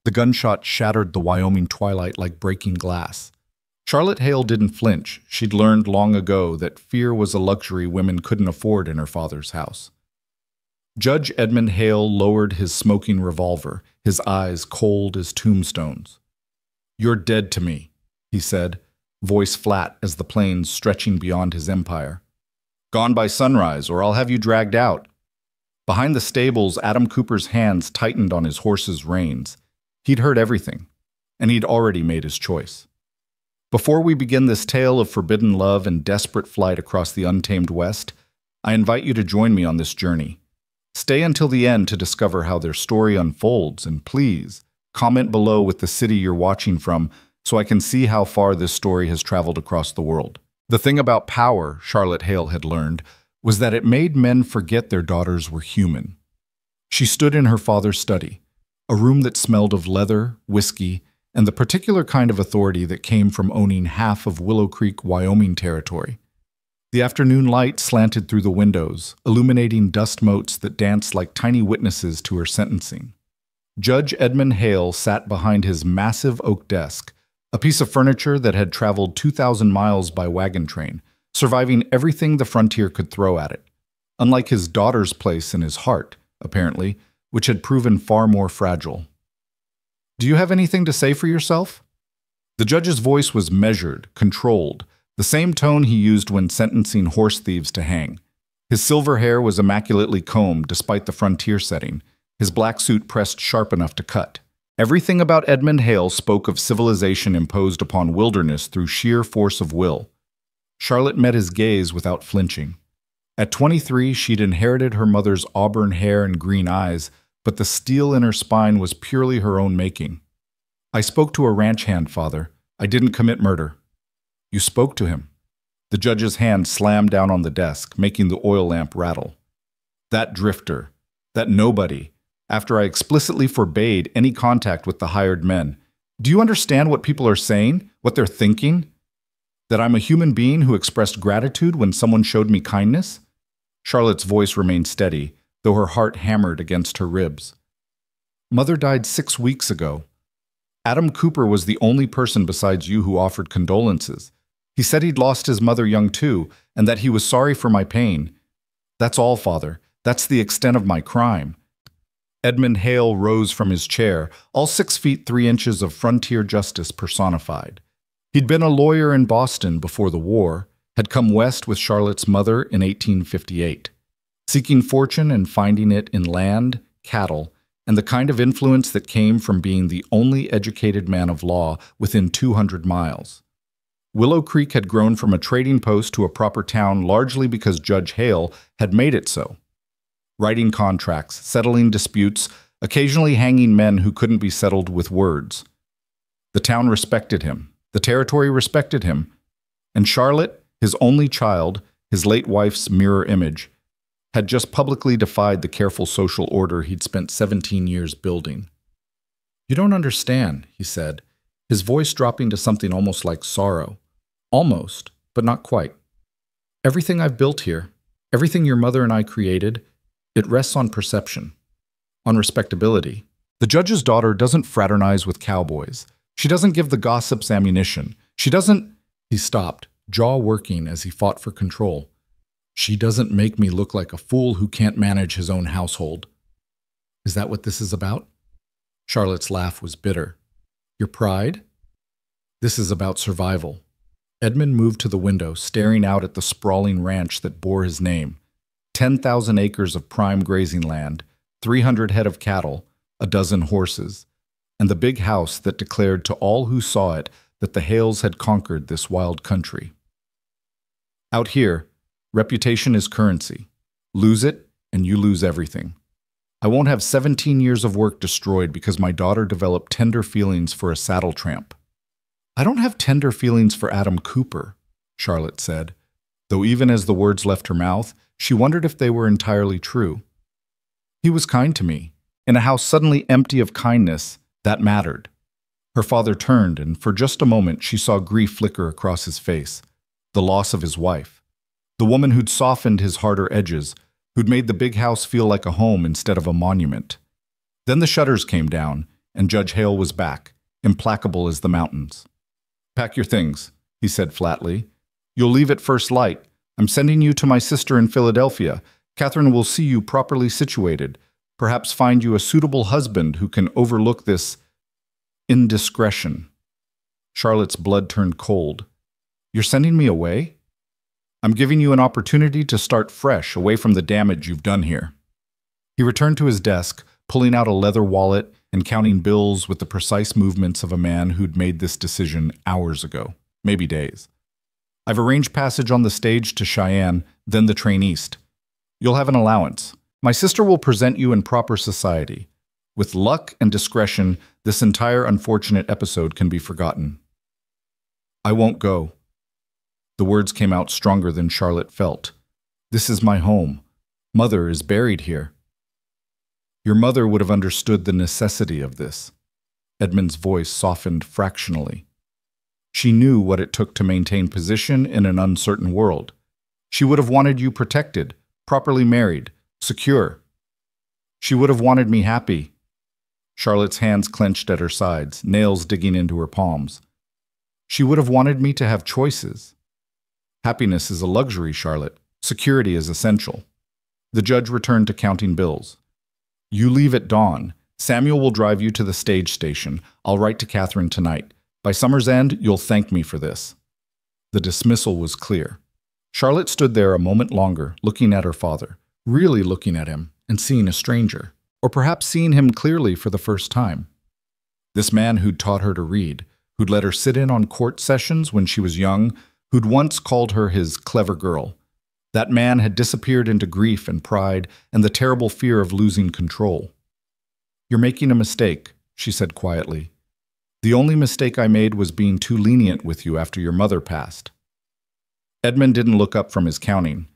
The gunshot shattered the Wyoming twilight like breaking glass. Charlotte Hale didn't flinch. She'd learned long ago that fear was a luxury women couldn't afford in her father's house. Judge Edmund Hale lowered his smoking revolver, his eyes cold as tombstones. "You're dead to me," he said, voice flat as the plains stretching beyond his empire. "Gone by sunrise, or I'll have you dragged out." Behind the stables, Adam Cooper's hands tightened on his horse's reins. He'd heard everything, and he'd already made his choice. Before we begin this tale of forbidden love and desperate flight across the untamed West, I invite you to join me on this journey. Stay until the end to discover how their story unfolds, and please, comment below with the city you're watching from so I can see how far this story has traveled across the world. The thing about power, Charlotte Hale had learned, was that it made men forget their daughters were human. She stood in her father's study, a room that smelled of leather, whiskey, and the particular kind of authority that came from owning half of Willow Creek, Wyoming territory. The afternoon light slanted through the windows, illuminating dust motes that danced like tiny witnesses to her sentencing. Judge Edmund Hale sat behind his massive oak desk, a piece of furniture that had traveled 2,000 miles by wagon train, surviving everything the frontier could throw at it, unlike his daughter's place in his heart, apparently, which had proven far more fragile. "Do you have anything to say for yourself?" The judge's voice was measured, controlled, the same tone he used when sentencing horse thieves to hang. His silver hair was immaculately combed despite the frontier setting, his black suit pressed sharp enough to cut. Everything about Edmund Hale spoke of civilization imposed upon wilderness through sheer force of will. Charlotte met his gaze without flinching. At 23, she'd inherited her mother's auburn hair and green eyes, but the steel in her spine was purely her own making. "I spoke to a ranch hand, Father. I didn't commit murder." "You spoke to him." The judge's hand slammed down on the desk, making the oil lamp rattle. "That drifter, that nobody, after I explicitly forbade any contact with the hired men. Do you understand what people are saying, what they're thinking? That I'm a human being who expressed gratitude when someone showed me kindness?" Charlotte's voice remained steady, though her heart hammered against her ribs. "Mother died 6 weeks ago. Adam Cooper was the only person besides you who offered condolences. He said he'd lost his mother young too, and that he was sorry for my pain. That's all, Father. That's the extent of my crime." Edmund Hale rose from his chair, all 6 feet 3 inches of frontier justice personified. He'd been a lawyer in Boston before the war, had come west with Charlotte's mother in 1858, seeking fortune and finding it in land, cattle, and the kind of influence that came from being the only educated man of law within 200 miles. Willow Creek had grown from a trading post to a proper town largely because Judge Hale had made it so. Writing contracts, settling disputes, occasionally hanging men who couldn't be settled with words. The town respected him. The territory respected him. And Charlotte, his only child, his late wife's mirror image, had just publicly defied the careful social order he'd spent 17 years building. "You don't understand," he said, his voice dropping to something almost like sorrow. "Almost, but not quite. Everything I've built here, everything your mother and I created, it rests on perception, on respectability. The judge's daughter doesn't fraternize with cowboys. She doesn't give the gossips ammunition. She doesn't—" He stopped, jaw working as he fought for control. "She doesn't make me look like a fool who can't manage his own household." "Is that what this is about?" Charlotte's laugh was bitter. "Your pride?" "This is about survival." Edmund moved to the window, staring out at the sprawling ranch that bore his name. 10,000 acres of prime grazing land, 300 head of cattle, a dozen horses, and the big house that declared to all who saw it that the Hales had conquered this wild country. Out here, reputation is currency. Lose it, and you lose everything. I won't have 17 years of work destroyed because my daughter developed tender feelings for a saddle tramp. "I don't have tender feelings for Adam Cooper," Charlotte said, though even as the words left her mouth, she wondered if they were entirely true. "He was kind to me. In a house suddenly empty of kindness, that mattered." Her father turned, and for just a moment she saw grief flicker across his face. The loss of his wife. The woman who'd softened his harder edges, who'd made the big house feel like a home instead of a monument. Then the shutters came down, and Judge Hale was back, implacable as the mountains. "Pack your things," he said flatly. "You'll leave at first light. I'm sending you to my sister in Philadelphia. Catherine will see you properly situated, perhaps find you a suitable husband who can overlook this indiscretion." Charlotte's blood turned cold. "You're sending me away?" "I'm giving you an opportunity to start fresh, away from the damage you've done here." He returned to his desk, pulling out a leather wallet and counting bills with the precise movements of a man who'd made this decision hours ago, maybe days. "I've arranged passage on the stage to Cheyenne, then the train east. You'll have an allowance. My sister will present you in proper society. With luck and discretion, this entire unfortunate episode can be forgotten." "I won't go." The words came out stronger than Charlotte felt. "This is my home. Mother is buried here." "Your mother would have understood the necessity of this." Edmund's voice softened fractionally. "She knew what it took to maintain position in an uncertain world. She would have wanted you protected, properly married, secure. She would have wanted me happy." Charlotte's hands clenched at her sides, nails digging into her palms. "She would have wanted me to have choices." "Happiness is a luxury, Charlotte. Security is essential." The judge returned to counting bills. "You leave at dawn. Samuel will drive you to the stage station. I'll write to Catherine tonight. By summer's end, you'll thank me for this." The dismissal was clear. Charlotte stood there a moment longer, looking at her father, really looking at him, and seeing a stranger, or perhaps seeing him clearly for the first time. This man who'd taught her to read, who'd let her sit in on court sessions when she was young, who'd once called her his clever girl. That man had disappeared into grief and pride and the terrible fear of losing control. "You're making a mistake," she said quietly. "The only mistake I made was being too lenient with you after your mother passed." Edmund didn't look up from his counting.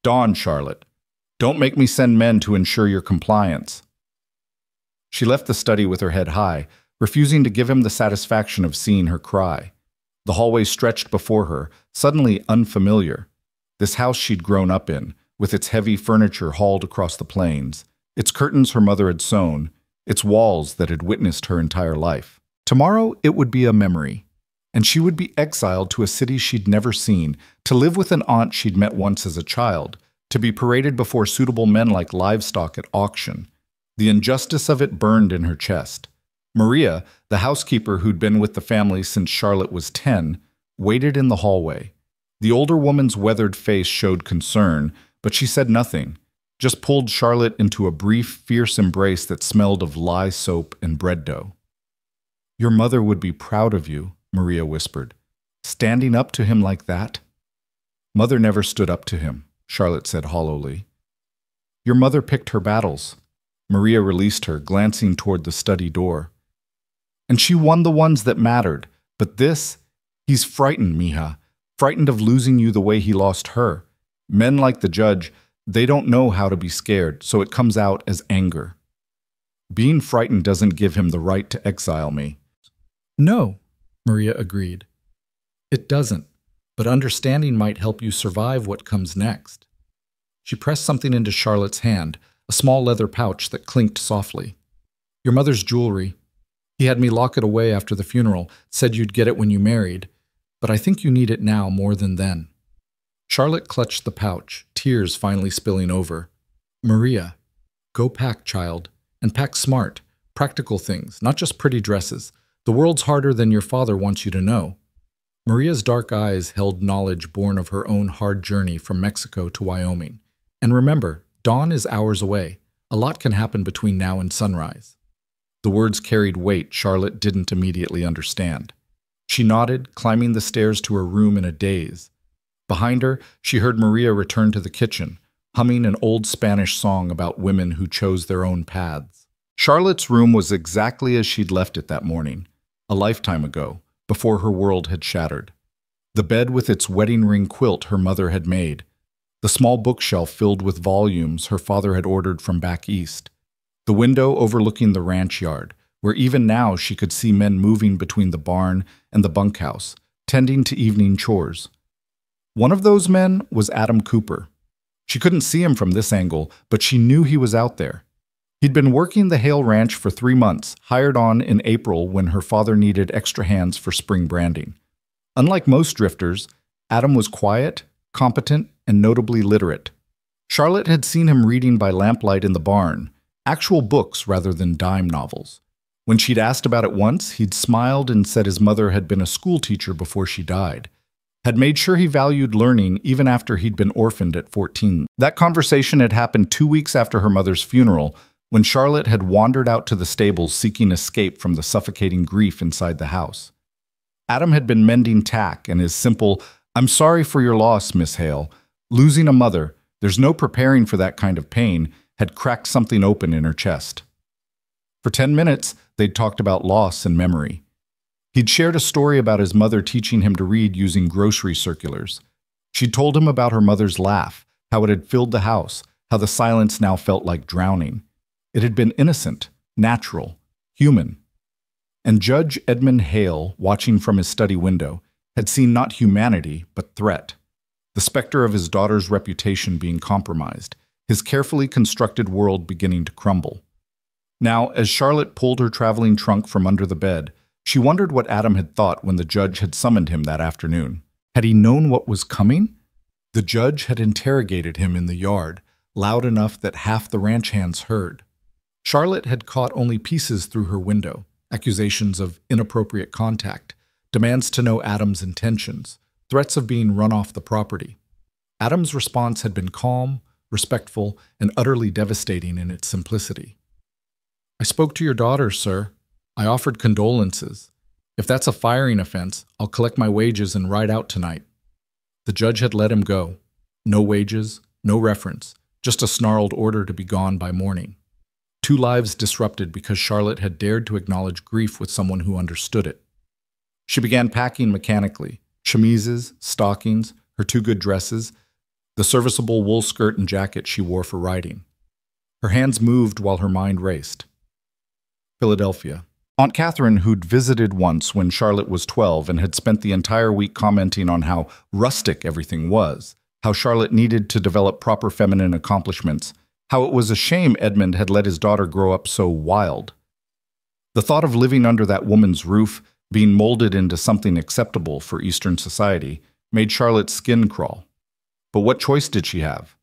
"Dawn, Charlotte. Don't make me send men to ensure your compliance." She left the study with her head high, refusing to give him the satisfaction of seeing her cry. The hallway stretched before her, suddenly unfamiliar. This house she'd grown up in, with its heavy furniture hauled across the plains, its curtains her mother had sewn, its walls that had witnessed her entire life. Tomorrow it would be a memory, and she would be exiled to a city she'd never seen, to live with an aunt she'd met once as a child, to be paraded before suitable men like livestock at auction. The injustice of it burned in her chest. Maria, the housekeeper who'd been with the family since Charlotte was 10, waited in the hallway. The older woman's weathered face showed concern, but she said nothing, just pulled Charlotte into a brief, fierce embrace that smelled of lye soap and bread dough. "Your mother would be proud of you," Maria whispered. "Standing up to him like that?" "Mother never stood up to him," Charlotte said hollowly. "Your mother picked her battles." Maria released her, glancing toward the study door. "And she won the ones that mattered. But this, he's frightened, mija. Frightened of losing you the way he lost her. Men like the judge, they don't know how to be scared, so it comes out as anger. Being frightened doesn't give him the right to exile me." "No," Maria agreed. "It doesn't, but understanding might help you survive what comes next." She pressed something into Charlotte's hand, a small leather pouch that clinked softly. "Your mother's jewelry. He had me lock it away after the funeral, said you'd get it when you married, but I think you need it now more than then." Charlotte clutched the pouch, tears finally spilling over. "Maria, go pack, child, and pack smart, practical things, not just pretty dresses. The world's harder than your father wants you to know." Maria's dark eyes held knowledge born of her own hard journey from Mexico to Wyoming. "And remember, dawn is hours away. A lot can happen between now and sunrise." The words carried weight Charlotte didn't immediately understand. She nodded, climbing the stairs to her room in a daze. Behind her, she heard Maria return to the kitchen, humming an old Spanish song about women who chose their own paths. Charlotte's room was exactly as she'd left it that morning, a lifetime ago, before her world had shattered. The bed with its wedding ring quilt her mother had made, the small bookshelf filled with volumes her father had ordered from back east, the window overlooking the ranch yard, where even now she could see men moving between the barn and the bunkhouse, tending to evening chores. One of those men was Adam Cooper. She couldn't see him from this angle, but she knew he was out there. He'd been working the Hale Ranch for 3 months, hired on in April when her father needed extra hands for spring branding. Unlike most drifters, Adam was quiet, competent, and notably literate. Charlotte had seen him reading by lamplight in the barn, actual books rather than dime novels. When she'd asked about it once, he'd smiled and said his mother had been a school teacher before she died, had made sure he valued learning even after he'd been orphaned at 14. That conversation had happened 2 weeks after her mother's funeral, when Charlotte had wandered out to the stables seeking escape from the suffocating grief inside the house. Adam had been mending tack, and his simple, "I'm sorry for your loss, Miss Hale. Losing a mother, there's no preparing for that kind of pain," had cracked something open in her chest. For 10 minutes, they'd talked about loss and memory. He'd shared a story about his mother teaching him to read using grocery circulars. She'd told him about her mother's laugh, how it had filled the house, how the silence now felt like drowning. It had been innocent, natural, human. And Judge Edmund Hale, watching from his study window, had seen not humanity, but threat. The specter of his daughter's reputation being compromised, his carefully constructed world beginning to crumble. Now, as Charlotte pulled her traveling trunk from under the bed, she wondered what Adam had thought when the judge had summoned him that afternoon. Had he known what was coming? The judge had interrogated him in the yard, loud enough that half the ranch hands heard. Charlotte had caught only pieces through her window, accusations of inappropriate contact, demands to know Adam's intentions, threats of being run off the property. Adam's response had been calm, respectful, and utterly devastating in its simplicity. "I spoke to your daughter, sir. I offered condolences. If that's a firing offense, I'll collect my wages and ride out tonight." The judge had let him go. No wages, no reference, just a snarled order to be gone by morning. 2 lives disrupted because Charlotte had dared to acknowledge grief with someone who understood it. She began packing mechanically, chemises, stockings, her 2 good dresses, the serviceable wool skirt and jacket she wore for riding. Her hands moved while her mind raced. Philadelphia. Aunt Catherine, who'd visited once when Charlotte was 12 and had spent the entire week commenting on how rustic everything was, how Charlotte needed to develop proper feminine accomplishments, how it was a shame Edmund had let his daughter grow up so wild. The thought of living under that woman's roof, being molded into something acceptable for Eastern society, made Charlotte's skin crawl. But what choice did she have?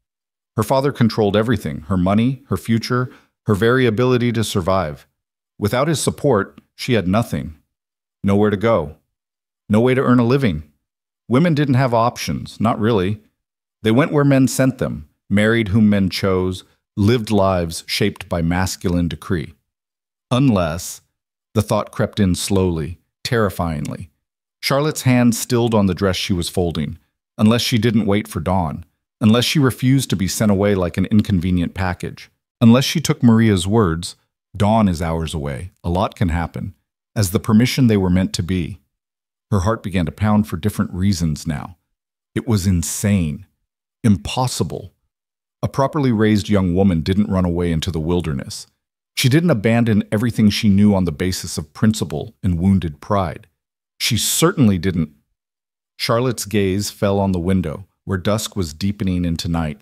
Her father controlled everything, her money, her future, her very ability to survive. Without his support, she had nothing. Nowhere to go. No way to earn a living. Women didn't have options, not really. They went where men sent them, married whom men chose, lived lives shaped by masculine decree. Unless, the thought crept in slowly, terrifyingly. Charlotte's hand stilled on the dress she was folding, unless she didn't wait for dawn, unless she refused to be sent away like an inconvenient package, unless she took Maria's words, "Dawn is hours away, a lot can happen," as the permission they were meant to be. Her heart began to pound for different reasons now. It was insane, impossible. A properly raised young woman didn't run away into the wilderness. She didn't abandon everything she knew on the basis of principle and wounded pride. She certainly didn't. Charlotte's gaze fell on the window, where dusk was deepening into night.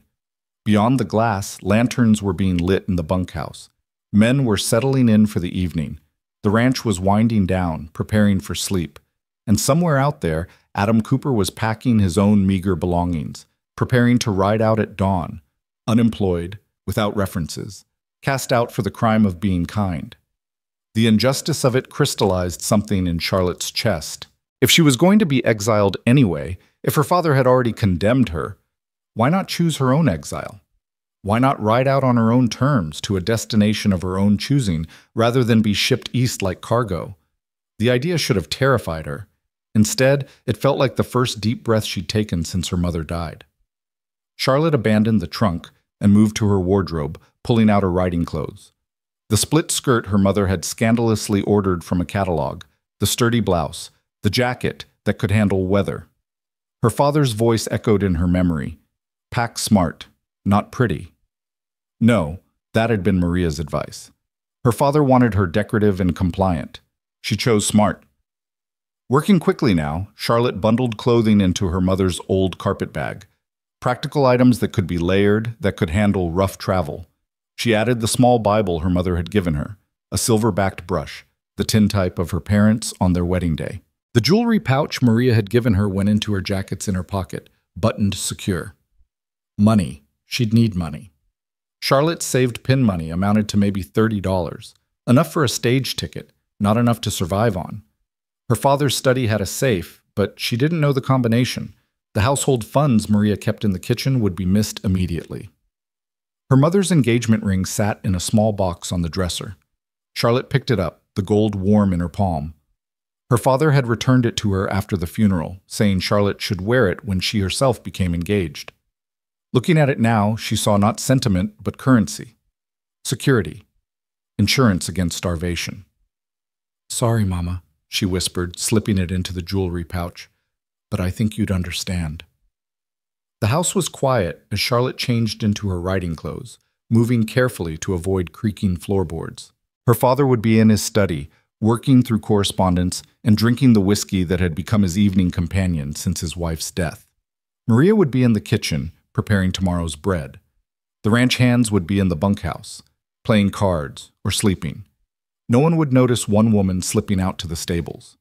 Beyond the glass, lanterns were being lit in the bunkhouse. Men were settling in for the evening. The ranch was winding down, preparing for sleep. And somewhere out there, Adam Cooper was packing his own meager belongings, preparing to ride out at dawn, unemployed, without references, cast out for the crime of being kind. The injustice of it crystallized something in Charlotte's chest. If she was going to be exiled anyway, if her father had already condemned her, why not choose her own exile? Why not ride out on her own terms to a destination of her own choosing, rather than be shipped east like cargo? The idea should have terrified her. Instead, it felt like the first deep breath she'd taken since her mother died. Charlotte abandoned the trunk and moved to her wardrobe, pulling out her riding clothes. The split skirt her mother had scandalously ordered from a catalog, the sturdy blouse, the jacket that could handle weather. Her father's voice echoed in her memory. Pack smart, not pretty. No, that had been Maria's advice. Her father wanted her decorative and compliant. She chose smart. Working quickly now, Charlotte bundled clothing into her mother's old carpet bag. Practical items that could be layered, that could handle rough travel. She added the small Bible her mother had given her, a silver-backed brush, the tintype of her parents on their wedding day. The jewelry pouch Maria had given her went into her jacket's inner pocket, buttoned secure. Money. She'd need money. Charlotte's saved pin money amounted to maybe $30, enough for a stage ticket, not enough to survive on. Her father's study had a safe, but she didn't know the combination. The household funds Maria kept in the kitchen would be missed immediately. Her mother's engagement ring sat in a small box on the dresser. Charlotte picked it up, the gold warm in her palm. Her father had returned it to her after the funeral, saying Charlotte should wear it when she herself became engaged. Looking at it now, she saw not sentiment but currency. Security. Insurance against starvation. "Sorry, Mama," she whispered, slipping it into the jewelry pouch, "but I think you'd understand." The house was quiet as Charlotte changed into her riding clothes, moving carefully to avoid creaking floorboards. Her father would be in his study, working through correspondence and drinking the whiskey that had become his evening companion since his wife's death. Maria would be in the kitchen, preparing tomorrow's bread. The ranch hands would be in the bunkhouse, playing cards or sleeping. No one would notice one woman slipping out to the stables.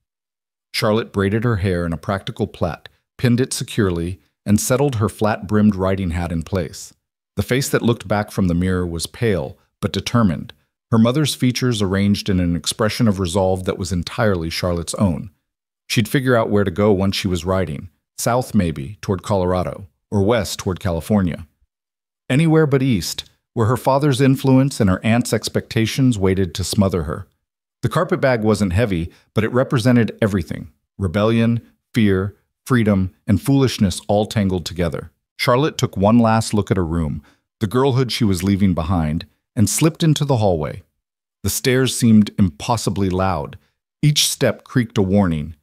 Charlotte braided her hair in a practical plait, pinned it securely, and settled her flat-brimmed riding hat in place. The face that looked back from the mirror was pale, but determined, her mother's features arranged in an expression of resolve that was entirely Charlotte's own. She'd figure out where to go once she was riding, south maybe, toward Colorado, or west toward California. Anywhere but east, where her father's influence and her aunt's expectations waited to smother her. The carpetbag wasn't heavy, but it represented everything: rebellion, fear, freedom, and foolishness all tangled together. Charlotte took one last look at her room, the girlhood she was leaving behind, and slipped into the hallway. The stairs seemed impossibly loud. Each step creaked a warning.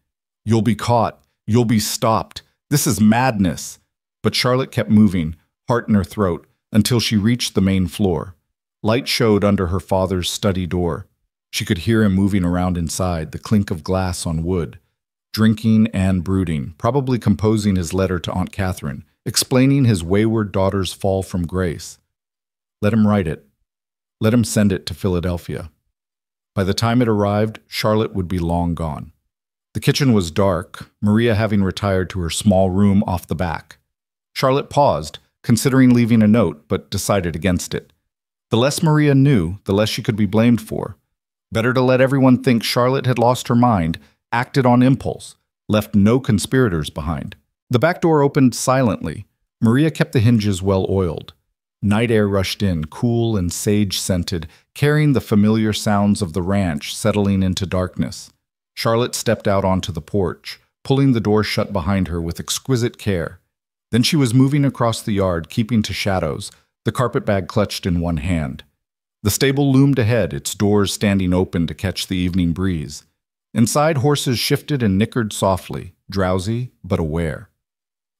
"You'll be caught. You'll be stopped. This is madness." But Charlotte kept moving, heart in her throat, until she reached the main floor. Light showed under her father's study door. She could hear him moving around inside, the clink of glass on wood. Drinking and brooding, probably composing his letter to Aunt Catherine, explaining his wayward daughter's fall from grace. Let him write it. Let him send it to Philadelphia. By the time it arrived, Charlotte would be long gone. The kitchen was dark, Maria having retired to her small room off the back. Charlotte paused, considering leaving a note, but decided against it. The less Maria knew, the less she could be blamed for. Better to let everyone think Charlotte had lost her mind, acted on impulse, left no conspirators behind. The back door opened silently. Maria kept the hinges well oiled. Night air rushed in, cool and sage-scented, carrying the familiar sounds of the ranch settling into darkness. Charlotte stepped out onto the porch, pulling the door shut behind her with exquisite care. Then she was moving across the yard, keeping to shadows, the carpetbag clutched in one hand. The stable loomed ahead, its doors standing open to catch the evening breeze. Inside, horses shifted and nickered softly, drowsy but aware.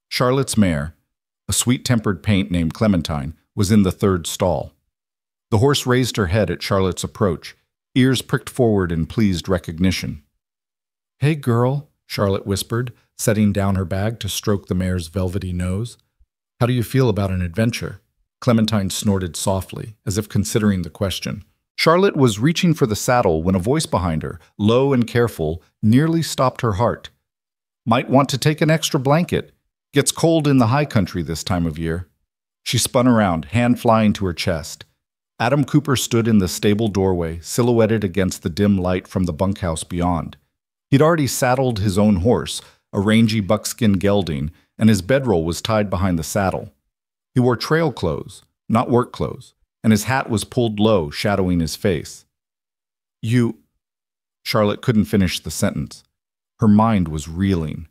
Charlotte's mare, a sweet-tempered paint named Clementine, was in the third stall. The horse raised her head at Charlotte's approach, ears pricked forward in pleased recognition. "Hey, girl," Charlotte whispered, setting down her bag to stroke the mare's velvety nose. "How do you feel about an adventure?" Clementine snorted softly, as if considering the question. Charlotte was reaching for the saddle when a voice behind her, low and careful, nearly stopped her heart. "Might want to take an extra blanket. Gets cold in the high country this time of year." She spun around, hand flying to her chest. Adam Cooper stood in the stable doorway, silhouetted against the dim light from the bunkhouse beyond. He'd already saddled his own horse, a rangy buckskin gelding, and his bedroll was tied behind the saddle. He wore trail clothes, not work clothes, and his hat was pulled low, shadowing his face. "You—" Charlotte couldn't finish the sentence. Her mind was reeling.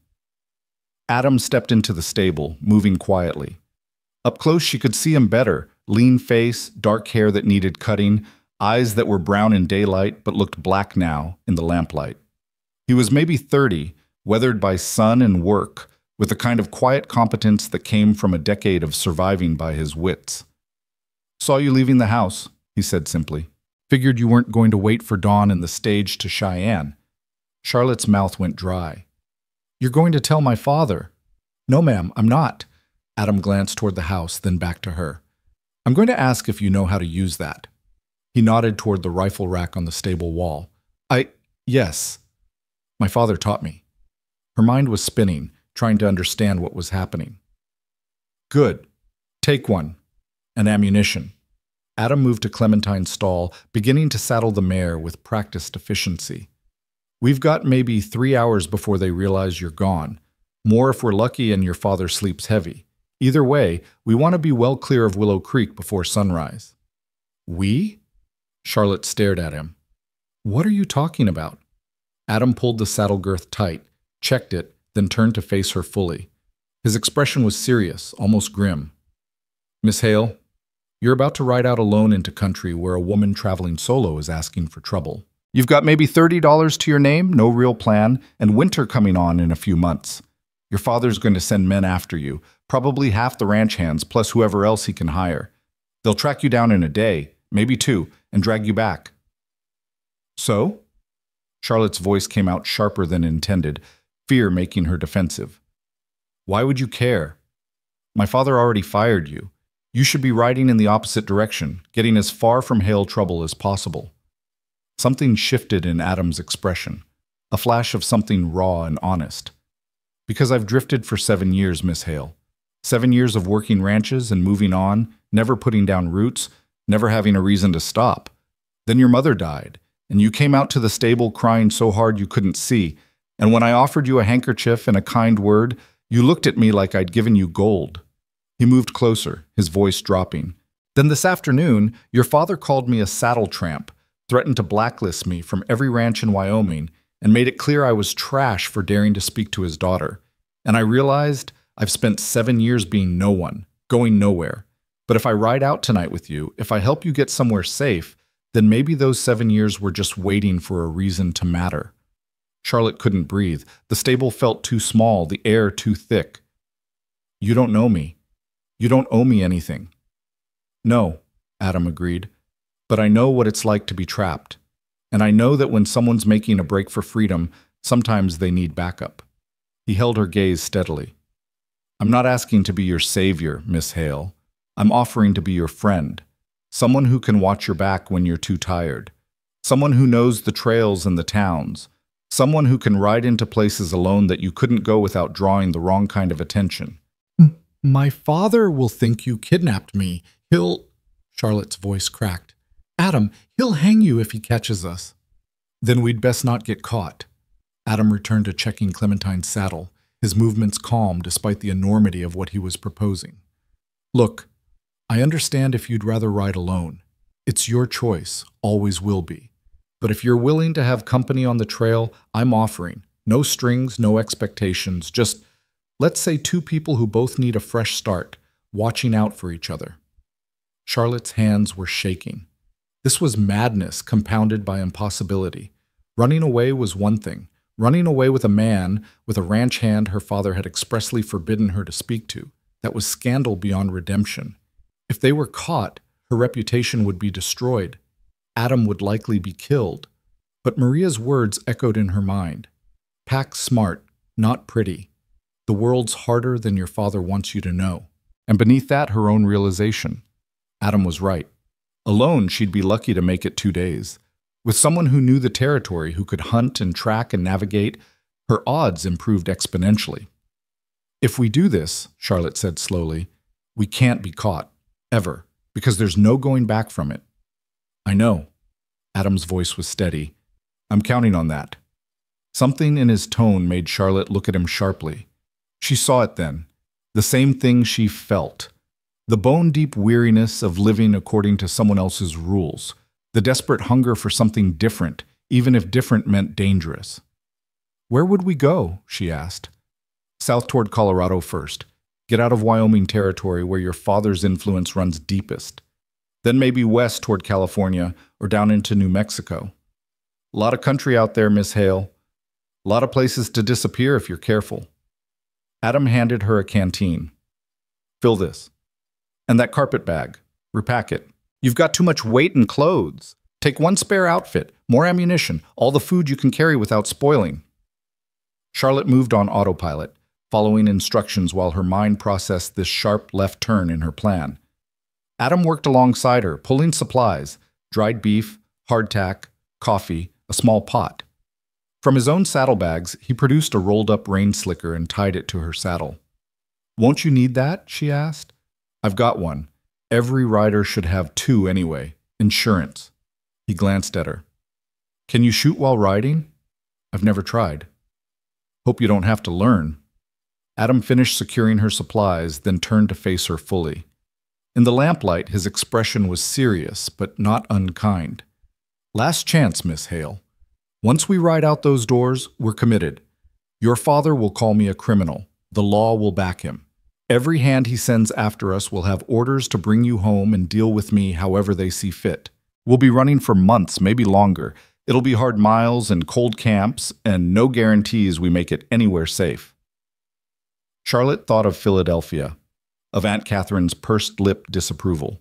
Adam stepped into the stable, moving quietly. Up close she could see him better, lean face, dark hair that needed cutting, eyes that were brown in daylight but looked black now in the lamplight. He was maybe 30, weathered by sun and work, with a kind of quiet competence that came from a decade of surviving by his wits. "Saw you leaving the house," he said simply. "Figured you weren't going to wait for dawn in the stage to Cheyenne." Charlotte's mouth went dry. "You're going to tell my father." "No, ma'am, I'm not." Adam glanced toward the house, then back to her. I'm going to ask if you know how to use that. He nodded toward the rifle rack on the stable wall. Yes. My father taught me. Her mind was spinning, trying to understand what was happening. Good. Take one. And ammunition. Adam moved to Clementine's stall, beginning to saddle the mare with practiced efficiency. We've got maybe 3 hours before they realize you're gone. More if we're lucky and your father sleeps heavy. Either way, we want to be well clear of Willow Creek before sunrise. We? Charlotte stared at him. What are you talking about? Adam pulled the saddle girth tight, checked it, then turned to face her fully. His expression was serious, almost grim. Miss Hale, you're about to ride out alone into country where a woman traveling solo is asking for trouble. You've got maybe $30 to your name, no real plan, and winter coming on in a few months. Your father's going to send men after you, probably half the ranch hands plus whoever else he can hire. They'll track you down in a day, maybe 2, and drag you back. So? Charlotte's voice came out sharper than intended, fear making her defensive. Why would you care? My father already fired you. You should be riding in the opposite direction, getting as far from Hale trouble as possible. Something shifted in Adam's expression, a flash of something raw and honest. Because I've drifted for 7 years, Miss Hale. 7 years of working ranches and moving on, never putting down roots, never having a reason to stop. Then your mother died, and you came out to the stable crying so hard you couldn't see, and when I offered you a handkerchief and a kind word, you looked at me like I'd given you gold. He moved closer, his voice dropping. Then this afternoon, your father called me a saddle tramp, threatened to blacklist me from every ranch in Wyoming, and made it clear I was trash for daring to speak to his daughter. And I realized I've spent 7 years being no one, going nowhere. But if I ride out tonight with you, if I help you get somewhere safe, then maybe those 7 years were just waiting for a reason to matter. Charlotte couldn't breathe. The stable felt too small, the air too thick. You don't know me. You don't owe me anything. No, Adam agreed. But I know what it's like to be trapped. And I know that when someone's making a break for freedom, sometimes they need backup. He held her gaze steadily. I'm not asking to be your savior, Miss Hale. I'm offering to be your friend. Someone who can watch your back when you're too tired. Someone who knows the trails and the towns. Someone who can ride into places alone that you couldn't go without drawing the wrong kind of attention. My father will think you kidnapped me. Charlotte's voice cracked. Adam, he'll hang you if he catches us. Then we'd best not get caught. Adam returned to checking Clementine's saddle, his movements calm despite the enormity of what he was proposing. Look, I understand if you'd rather ride alone. It's your choice, always will be. But if you're willing to have company on the trail, I'm offering. No strings, no expectations, just, let's say 2 people who both need a fresh start, watching out for each other. Charlotte's hands were shaking. This was madness compounded by impossibility. Running away was one thing. Running away with a man, with a ranch hand her father had expressly forbidden her to speak to. That was scandal beyond redemption. If they were caught, her reputation would be destroyed. Adam would likely be killed. But Maria's words echoed in her mind. Pack smart, not pretty. The world's harder than your father wants you to know. And beneath that, her own realization. Adam was right. Alone, she'd be lucky to make it 2 days. With someone who knew the territory, who could hunt and track and navigate, her odds improved exponentially. If we do this, Charlotte said slowly, we can't be caught, ever, because there's no going back from it. I know. Adam's voice was steady. I'm counting on that. Something in his tone made Charlotte look at him sharply. She saw it then, the same thing she felt. The bone-deep weariness of living according to someone else's rules. The desperate hunger for something different, even if different meant dangerous. Where would we go? She asked. South toward Colorado first. Get out of Wyoming territory where your father's influence runs deepest. Then maybe west toward California or down into New Mexico. A lot of country out there, Miss Hale. A lot of places to disappear if you're careful. Adam handed her a canteen. Fill this. And that carpet bag. Repack it. You've got too much weight and clothes. Take 1 spare outfit, more ammunition, all the food you can carry without spoiling. Charlotte moved on autopilot, following instructions while her mind processed this sharp left turn in her plan. Adam worked alongside her, pulling supplies: dried beef, hardtack, coffee, a small pot. From his own saddlebags, he produced a rolled-up rain slicker and tied it to her saddle. "Won't you need that?" she asked. "I've got one. Every rider should have two anyway. Insurance." He glanced at her. "Can you shoot while riding?" "I've never tried." "Hope you don't have to learn." Adam finished securing her supplies, then turned to face her fully. In the lamplight, his expression was serious, but not unkind. "Last chance, Miss Hale. Once we ride out those doors, we're committed. Your father will call me a criminal. The law will back him. Every hand he sends after us will have orders to bring you home and deal with me however they see fit. We'll be running for months, maybe longer. It'll be hard miles and cold camps, and no guarantees we make it anywhere safe." Charlotte thought of Philadelphia, of Aunt Catherine's pursed-lipped disapproval,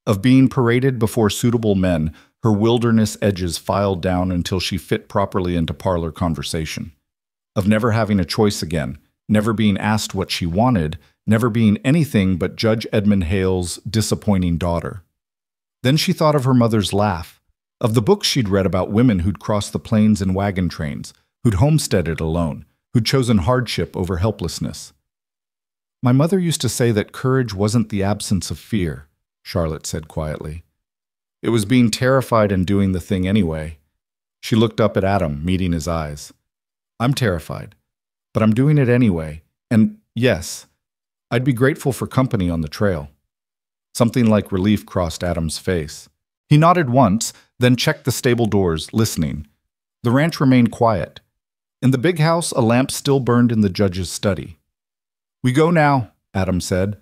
of being paraded before suitable men, her wilderness edges filed down until she fit properly into parlor conversation, of never having a choice again, never being asked what she wanted, never being anything but Judge Edmund Hale's disappointing daughter. Then she thought of her mother's laugh, of the books she'd read about women who'd crossed the plains in wagon trains, who'd homesteaded alone, who'd chosen hardship over helplessness. "My mother used to say that courage wasn't the absence of fear," Charlotte said quietly. "It was being terrified and doing the thing anyway." She looked up at Adam, meeting his eyes. "I'm terrified, but I'm doing it anyway, and yes, I'd be grateful for company on the trail." Something like relief crossed Adam's face. He nodded once, then checked the stable doors, listening. The ranch remained quiet. In the big house, a lamp still burned in the judge's study. "We go now," Adam said.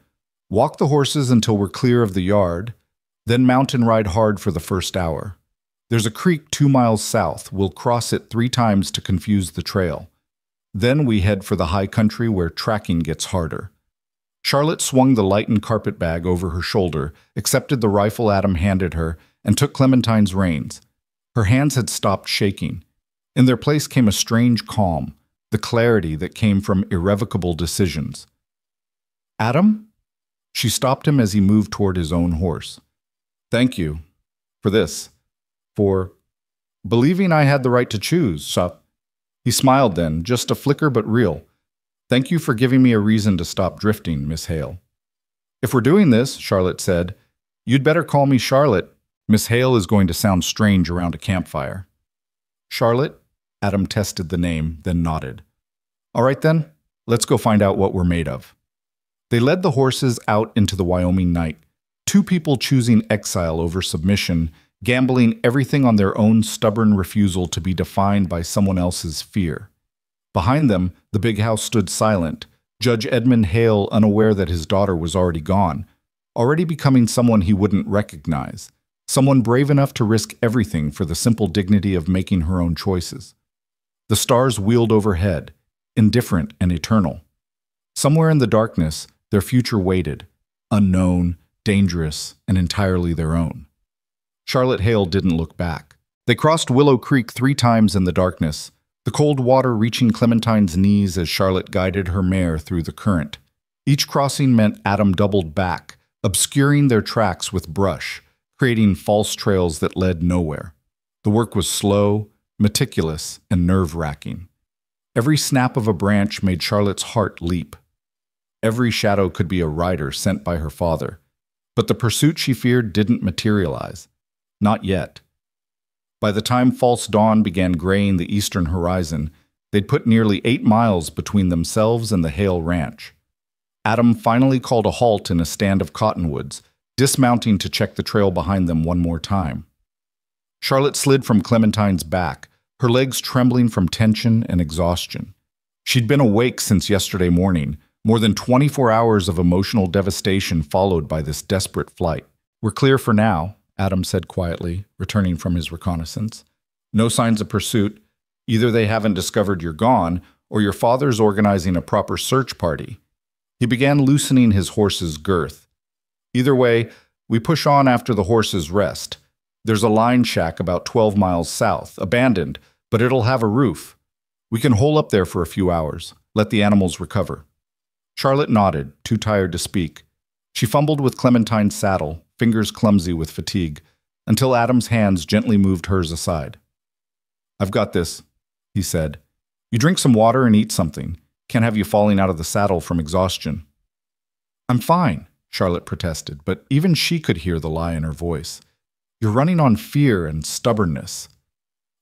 "Walk the horses until we're clear of the yard, then mount and ride hard for the first hour. There's a creek 2 miles south. We'll cross it 3 times to confuse the trail. Then we head for the high country where tracking gets harder." Charlotte swung the lightened carpet bag over her shoulder, accepted the rifle Adam handed her, and took Clementine's reins. Her hands had stopped shaking. In their place came a strange calm, the clarity that came from irrevocable decisions. "Adam?" She stopped him as he moved toward his own horse. "Thank you. For this. For believing I had the right to choose, He smiled then, just a flicker but real. "Thank you for giving me a reason to stop drifting, Miss Hale." "If we're doing this," Charlotte said, "you'd better call me Charlotte. Miss Hale is going to sound strange around a campfire." "Charlotte?" Adam tested the name, then nodded. "All right then, let's go find out what we're made of." They led the horses out into the Wyoming night, 2 people choosing exile over submission, gambling everything on their own stubborn refusal to be defined by someone else's fear. Behind them, the big house stood silent, Judge Edmund Hale unaware that his daughter was already gone, already becoming someone he wouldn't recognize, someone brave enough to risk everything for the simple dignity of making her own choices. The stars wheeled overhead, indifferent and eternal. Somewhere in the darkness, their future waited, unknown, dangerous, and entirely their own. Charlotte Hale didn't look back. They crossed Willow Creek 3 times in the darkness, the cold water reaching Clementine's knees as Charlotte guided her mare through the current. Each crossing meant Adam doubled back, obscuring their tracks with brush, creating false trails that led nowhere. The work was slow, meticulous, and nerve-wracking. Every snap of a branch made Charlotte's heart leap. Every shadow could be a rider sent by her father, but the pursuit she feared didn't materialize. Not yet. By the time false dawn began graying the eastern horizon, they'd put nearly 8 miles between themselves and the Hale Ranch. Adam finally called a halt in a stand of cottonwoods, dismounting to check the trail behind them one more time. Charlotte slid from Clementine's back, her legs trembling from tension and exhaustion. She'd been awake since yesterday morning, more than 24 hours of emotional devastation followed by this desperate flight. "We're clear for now," Adam said quietly, returning from his reconnaissance. "No signs of pursuit. Either they haven't discovered you're gone, or your father's organizing a proper search party." He began loosening his horse's girth. "Either way, we push on after the horses rest. There's a line shack about 12 miles south, abandoned, but it'll have a roof. We can hole up there for a few hours, let the animals recover." Charlotte nodded, too tired to speak. She fumbled with Clementine's saddle, fingers clumsy with fatigue, until Adam's hands gently moved hers aside. "I've got this," he said. "You drink some water and eat something. Can't have you falling out of the saddle from exhaustion." "I'm fine," Charlotte protested, but even she could hear the lie in her voice. "You're running on fear and stubbornness."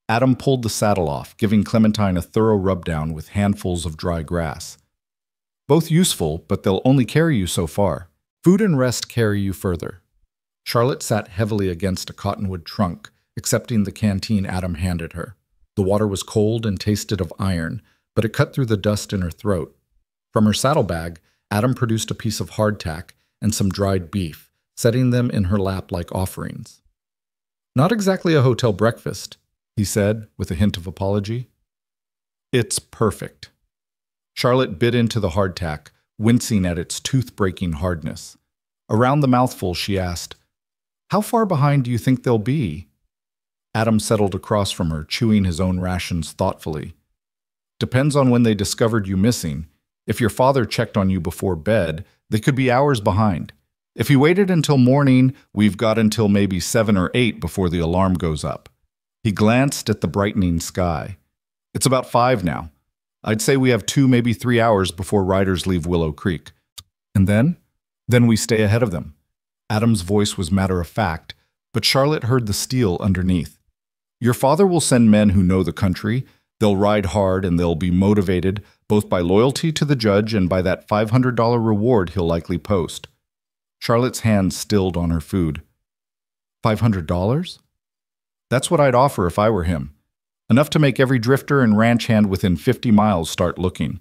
Adam pulled the saddle off, giving Clementine a thorough rub-down with handfuls of dry grass. "Both useful, but they'll only carry you so far. Food and rest carry you further." Charlotte sat heavily against a cottonwood trunk, accepting the canteen Adam handed her. The water was cold and tasted of iron, but it cut through the dust in her throat. From her saddlebag, Adam produced a piece of hardtack and some dried beef, setting them in her lap like offerings. "Not exactly a hotel breakfast," he said, with a hint of apology. "It's perfect." Charlotte bit into the hardtack, wincing at its tooth-breaking hardness. Around the mouthful, she asked, "How far behind do you think they'll be?" Adam settled across from her, chewing his own rations thoughtfully. "Depends on when they discovered you missing. If your father checked on you before bed, they could be hours behind. If he waited until morning, we've got until maybe 7 or 8 before the alarm goes up." He glanced at the brightening sky. "It's about 5 now. I'd say we have 2, maybe 3 hours before riders leave Willow Creek. And then? Then we stay ahead of them." Adam's voice was matter-of-fact, but Charlotte heard the steel underneath. "Your father will send men who know the country. They'll ride hard and they'll be motivated both by loyalty to the judge and by that $500 reward he'll likely post." Charlotte's hand stilled on her food. $500? That's what I'd offer if I were him. Enough to make every drifter and ranch hand within 50 miles start looking.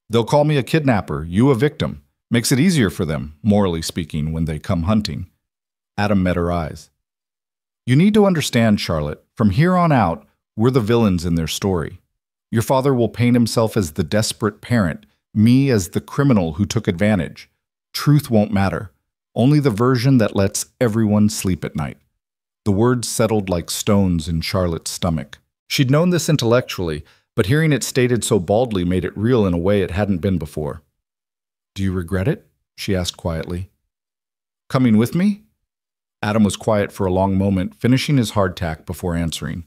They'll call me a kidnapper, you a victim. Makes it easier for them, morally speaking, when they come hunting. Adam met her eyes. "You need to understand, Charlotte, from here on out, we're the villains in their story. Your father will paint himself as the desperate parent, me as the criminal who took advantage. Truth won't matter. Only the version that lets everyone sleep at night." The words settled like stones in Charlotte's stomach. She'd known this intellectually, but hearing it stated so baldly made it real in a way it hadn't been before. "Do you regret it?" she asked quietly. "Coming with me?" Adam was quiet for a long moment, finishing his hardtack before answering.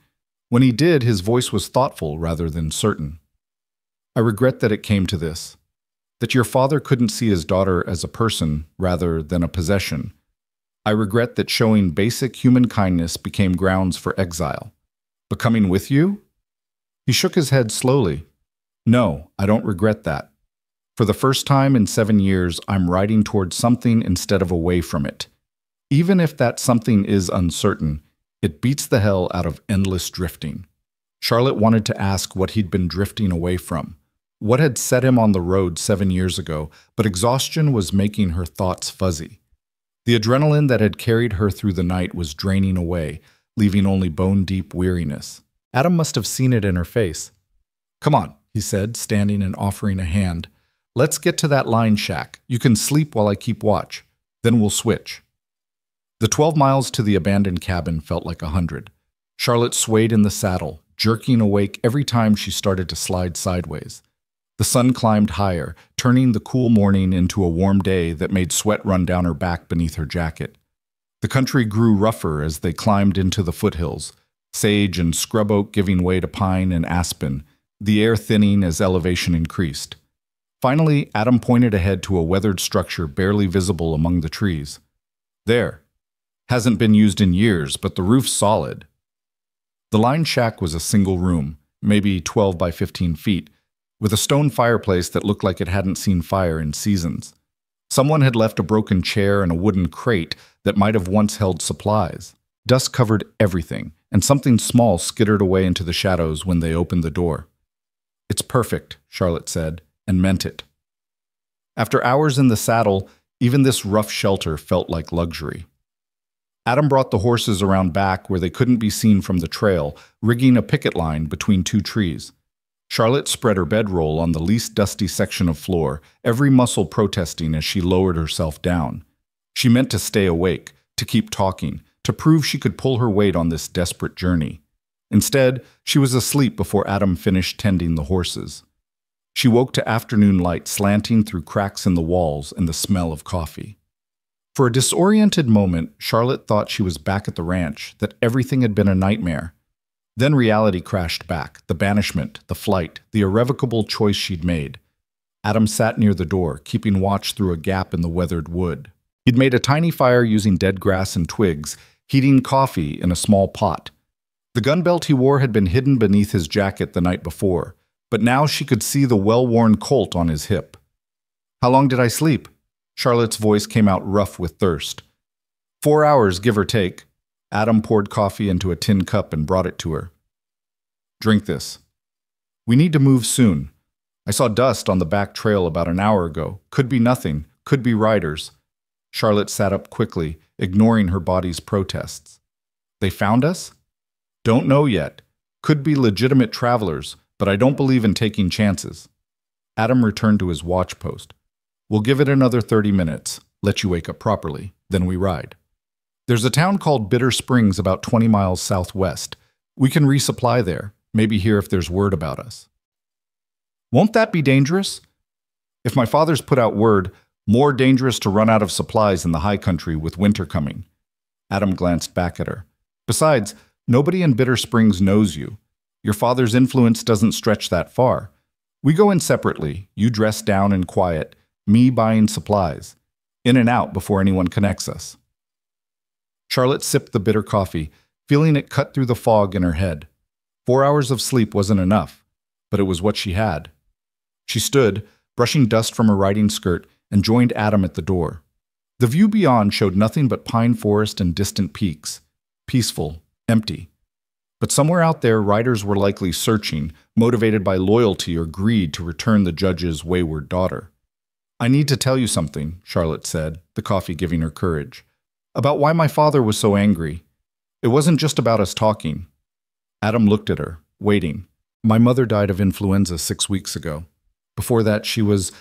When he did, his voice was thoughtful rather than certain. "I regret that it came to this. That your father couldn't see his daughter as a person rather than a possession. I regret that showing basic human kindness became grounds for exile. But coming with you?" He shook his head slowly. "No, I don't regret that. For the first time in 7 years, I'm riding towards something instead of away from it. Even if that something is uncertain, it beats the hell out of endless drifting." Charlotte wanted to ask what he'd been drifting away from. What had set him on the road 7 years ago, but exhaustion was making her thoughts fuzzy. The adrenaline that had carried her through the night was draining away, leaving only bone-deep weariness. Adam must have seen it in her face. "Come on," he said, standing and offering a hand. "Let's get to that line shack. You can sleep while I keep watch. Then we'll switch." The 12 miles to the abandoned cabin felt like 100. Charlotte swayed in the saddle, jerking awake every time she started to slide sideways. The sun climbed higher, turning the cool morning into a warm day that made sweat run down her back beneath her jacket. The country grew rougher as they climbed into the foothills, sage and scrub oak giving way to pine and aspen, the air thinning as elevation increased. Finally, Adam pointed ahead to a weathered structure barely visible among the trees. "There. Hasn't been used in years, but the roof's solid." The line shack was a single room, maybe 12 by 15 feet, with a stone fireplace that looked like it hadn't seen fire in seasons. Someone had left a broken chair and a wooden crate that might have once held supplies. Dust covered everything, and something small skittered away into the shadows when they opened the door. "It's perfect," Charlotte said, and meant it. After hours in the saddle, even this rough shelter felt like luxury. Adam brought the horses around back where they couldn't be seen from the trail, rigging a picket line between 2 trees. Charlotte spread her bedroll on the least dusty section of floor, every muscle protesting as she lowered herself down. She meant to stay awake, to keep talking, to prove she could pull her weight on this desperate journey. Instead, she was asleep before Adam finished tending the horses. She woke to afternoon light slanting through cracks in the walls and the smell of coffee. For a disoriented moment, Charlotte thought she was back at the ranch, that everything had been a nightmare. Then reality crashed back, the banishment, the flight, the irrevocable choice she'd made. Adam sat near the door, keeping watch through a gap in the weathered wood. He'd made a tiny fire using dead grass and twigs, heating coffee in a small pot. The gun belt he wore had been hidden beneath his jacket the night before, but now she could see the well-worn Colt on his hip. "How long did I sleep?" Charlotte's voice came out rough with thirst. 4 hours, give or take." Adam poured coffee into a tin cup and brought it to her. "Drink this. We need to move soon. I saw dust on the back trail about an hour ago. Could be nothing. Could be riders." Charlotte sat up quickly, ignoring her body's protests. "They found us?" "Don't know yet. Could be legitimate travelers, but I don't believe in taking chances." Adam returned to his watch post. "We'll give it another 30 minutes, let you wake up properly, then we ride. There's a town called Bitter Springs about 20 miles southwest. We can resupply there, maybe hear if there's word about us." "Won't that be dangerous?" "If my father's put out word, more dangerous to run out of supplies in the high country with winter coming." Adam glanced back at her. "Besides, nobody in Bitter Springs knows you. Your father's influence doesn't stretch that far. We go in separately, you dress down and quiet, me buying supplies. In and out before anyone connects us." Charlotte sipped the bitter coffee, feeling it cut through the fog in her head. 4 hours of sleep wasn't enough, but it was what she had. She stood, brushing dust from her riding skirt, and joined Adam at the door. The view beyond showed nothing but pine forest and distant peaks. Peaceful, empty. But somewhere out there, riders were likely searching, motivated by loyalty or greed to return the judge's wayward daughter. "I need to tell you something," Charlotte said, the coffee giving her courage. "About why my father was so angry. It wasn't just about us talking." Adam looked at her, waiting. "My mother died of influenza 6 weeks ago. Before that, she was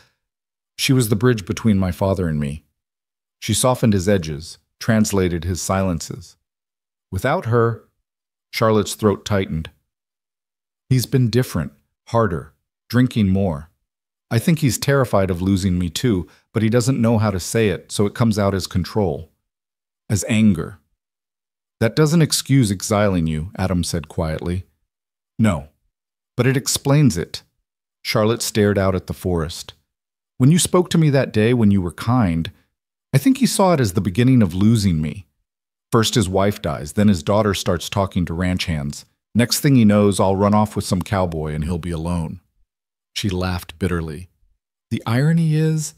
the bridge between my father and me." She softened his edges, translated his silences. "Without her," Charlotte's throat tightened. "He's been different, harder, drinking more. I think he's terrified of losing me too, but he doesn't know how to say it, so it comes out as control. As anger." "That doesn't excuse exiling you," Adam said quietly. "No, but it explains it." Charlotte stared out at the forest. "When you spoke to me that day when you were kind, I think he saw it as the beginning of losing me. First his wife dies, then his daughter starts talking to ranch hands. Next thing he knows, I'll run off with some cowboy and he'll be alone." She laughed bitterly. "The irony is,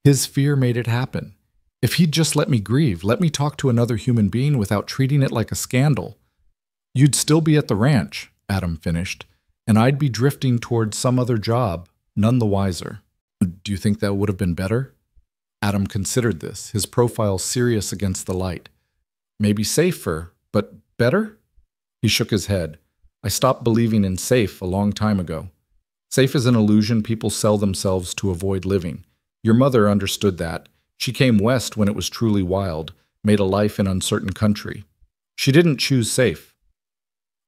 his fear made it happen. If he'd just let me grieve, let me talk to another human being without treating it like a scandal, you'd still be at the ranch," Adam finished, "and I'd be drifting towards some other job, none the wiser." "Do you think that would have been better?" Adam considered this, his profile serious against the light. "Maybe safer, but better?" He shook his head. "I stopped believing in safe a long time ago. Safe is an illusion people sell themselves to avoid living. Your mother understood that. She came west when it was truly wild, made a life in uncertain country. She didn't choose safe.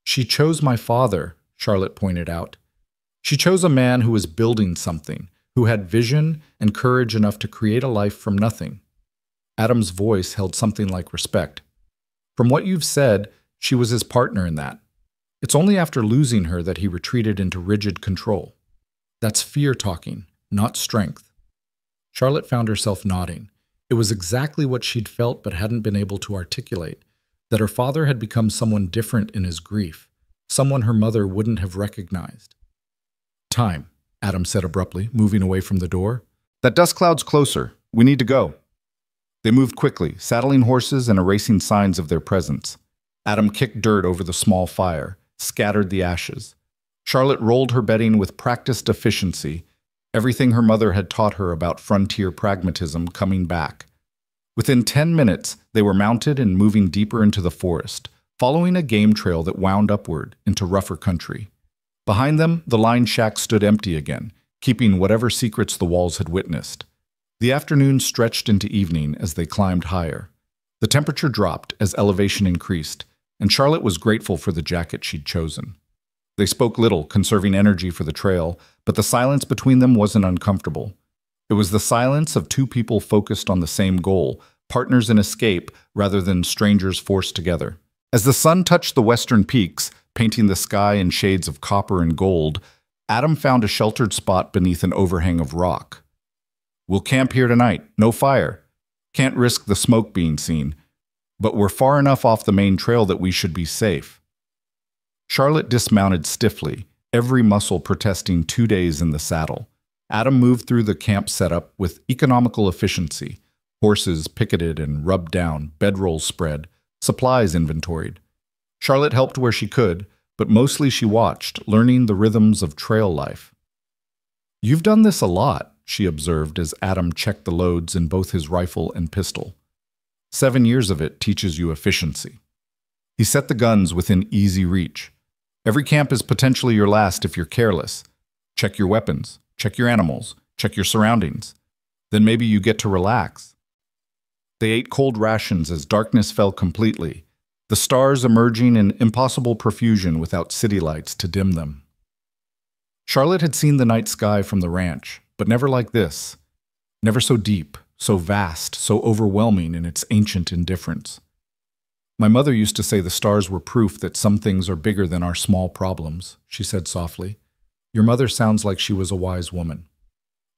She chose my father," Charlotte pointed out. "She chose a man who was building something, who had vision and courage enough to create a life from nothing." Adam's voice held something like respect. "From what you've said, she was his partner in that. It's only after losing her that he retreated into rigid control. That's fear talking, not strength." Charlotte found herself nodding. It was exactly what she'd felt but hadn't been able to articulate, that her father had become someone different in his grief, someone her mother wouldn't have recognized. "Time," Adam said abruptly, moving away from the door. "That dust cloud's closer. We need to go." They moved quickly, saddling horses and erasing signs of their presence. Adam kicked dirt over the small fire, scattered the ashes. Charlotte rolled her bedding with practiced efficiency, everything her mother had taught her about frontier pragmatism coming back. Within 10 minutes, they were mounted and moving deeper into the forest, following a game trail that wound upward into rougher country. Behind them, the line shack stood empty again, keeping whatever secrets the walls had witnessed. The afternoon stretched into evening as they climbed higher. The temperature dropped as elevation increased, and Charlotte was grateful for the jacket she'd chosen. They spoke little, conserving energy for the trail, but the silence between them wasn't uncomfortable. It was the silence of two people focused on the same goal, partners in escape rather than strangers forced together. As the sun touched the western peaks, painting the sky in shades of copper and gold, Adam found a sheltered spot beneath an overhang of rock. "We'll camp here tonight. No fire. Can't risk the smoke being seen. But we're far enough off the main trail that we should be safe." Charlotte dismounted stiffly, every muscle protesting 2 days in the saddle. Adam moved through the camp setup with economical efficiency. Horses picketed and rubbed down, bedrolls spread, supplies inventoried. Charlotte helped where she could, but mostly she watched, learning the rhythms of trail life. "You've done this a lot," she observed as Adam checked the loads in both his rifle and pistol. 7 years of it teaches you efficiency. He set the guns within easy reach. "Every camp is potentially your last if you're careless. Check your weapons, check your animals, check your surroundings. Then maybe you get to relax." They ate cold rations as darkness fell completely, the stars emerging in impossible profusion without city lights to dim them. Charlotte had seen the night sky from the ranch, but never like this. Never so deep, so vast, so overwhelming in its ancient indifference. "My mother used to say the stars were proof that some things are bigger than our small problems," she said softly. "Your mother sounds like she was a wise woman."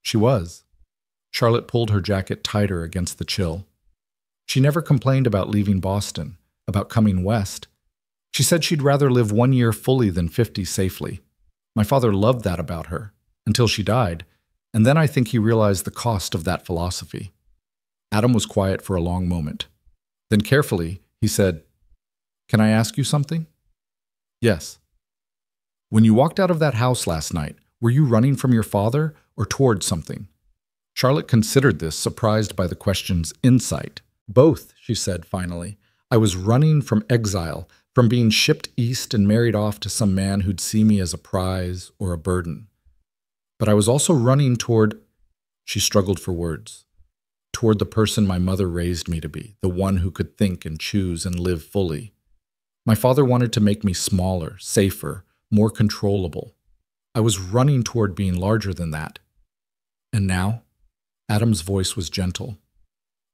She was. Charlotte pulled her jacket tighter against the chill. She never complained about leaving Boston, about coming west. She said she'd rather live 1 year fully than 50 safely. My father loved that about her, until she died, and then I think he realized the cost of that philosophy. Adam was quiet for a long moment. Then carefully, he said, "Can I ask you something?" "Yes." "When you walked out of that house last night, were you running from your father or toward something?" Charlotte considered this, surprised by the question's insight. "Both," she said finally. "I was running from exile, from being shipped east and married off to some man who'd see me as a prize or a burden. But I was also running toward," she struggled for words, "toward the person my mother raised me to be, the one who could think and choose and live fully. My father wanted to make me smaller, safer, more controllable. I was running toward being larger than that. And now," Adam's voice was gentle,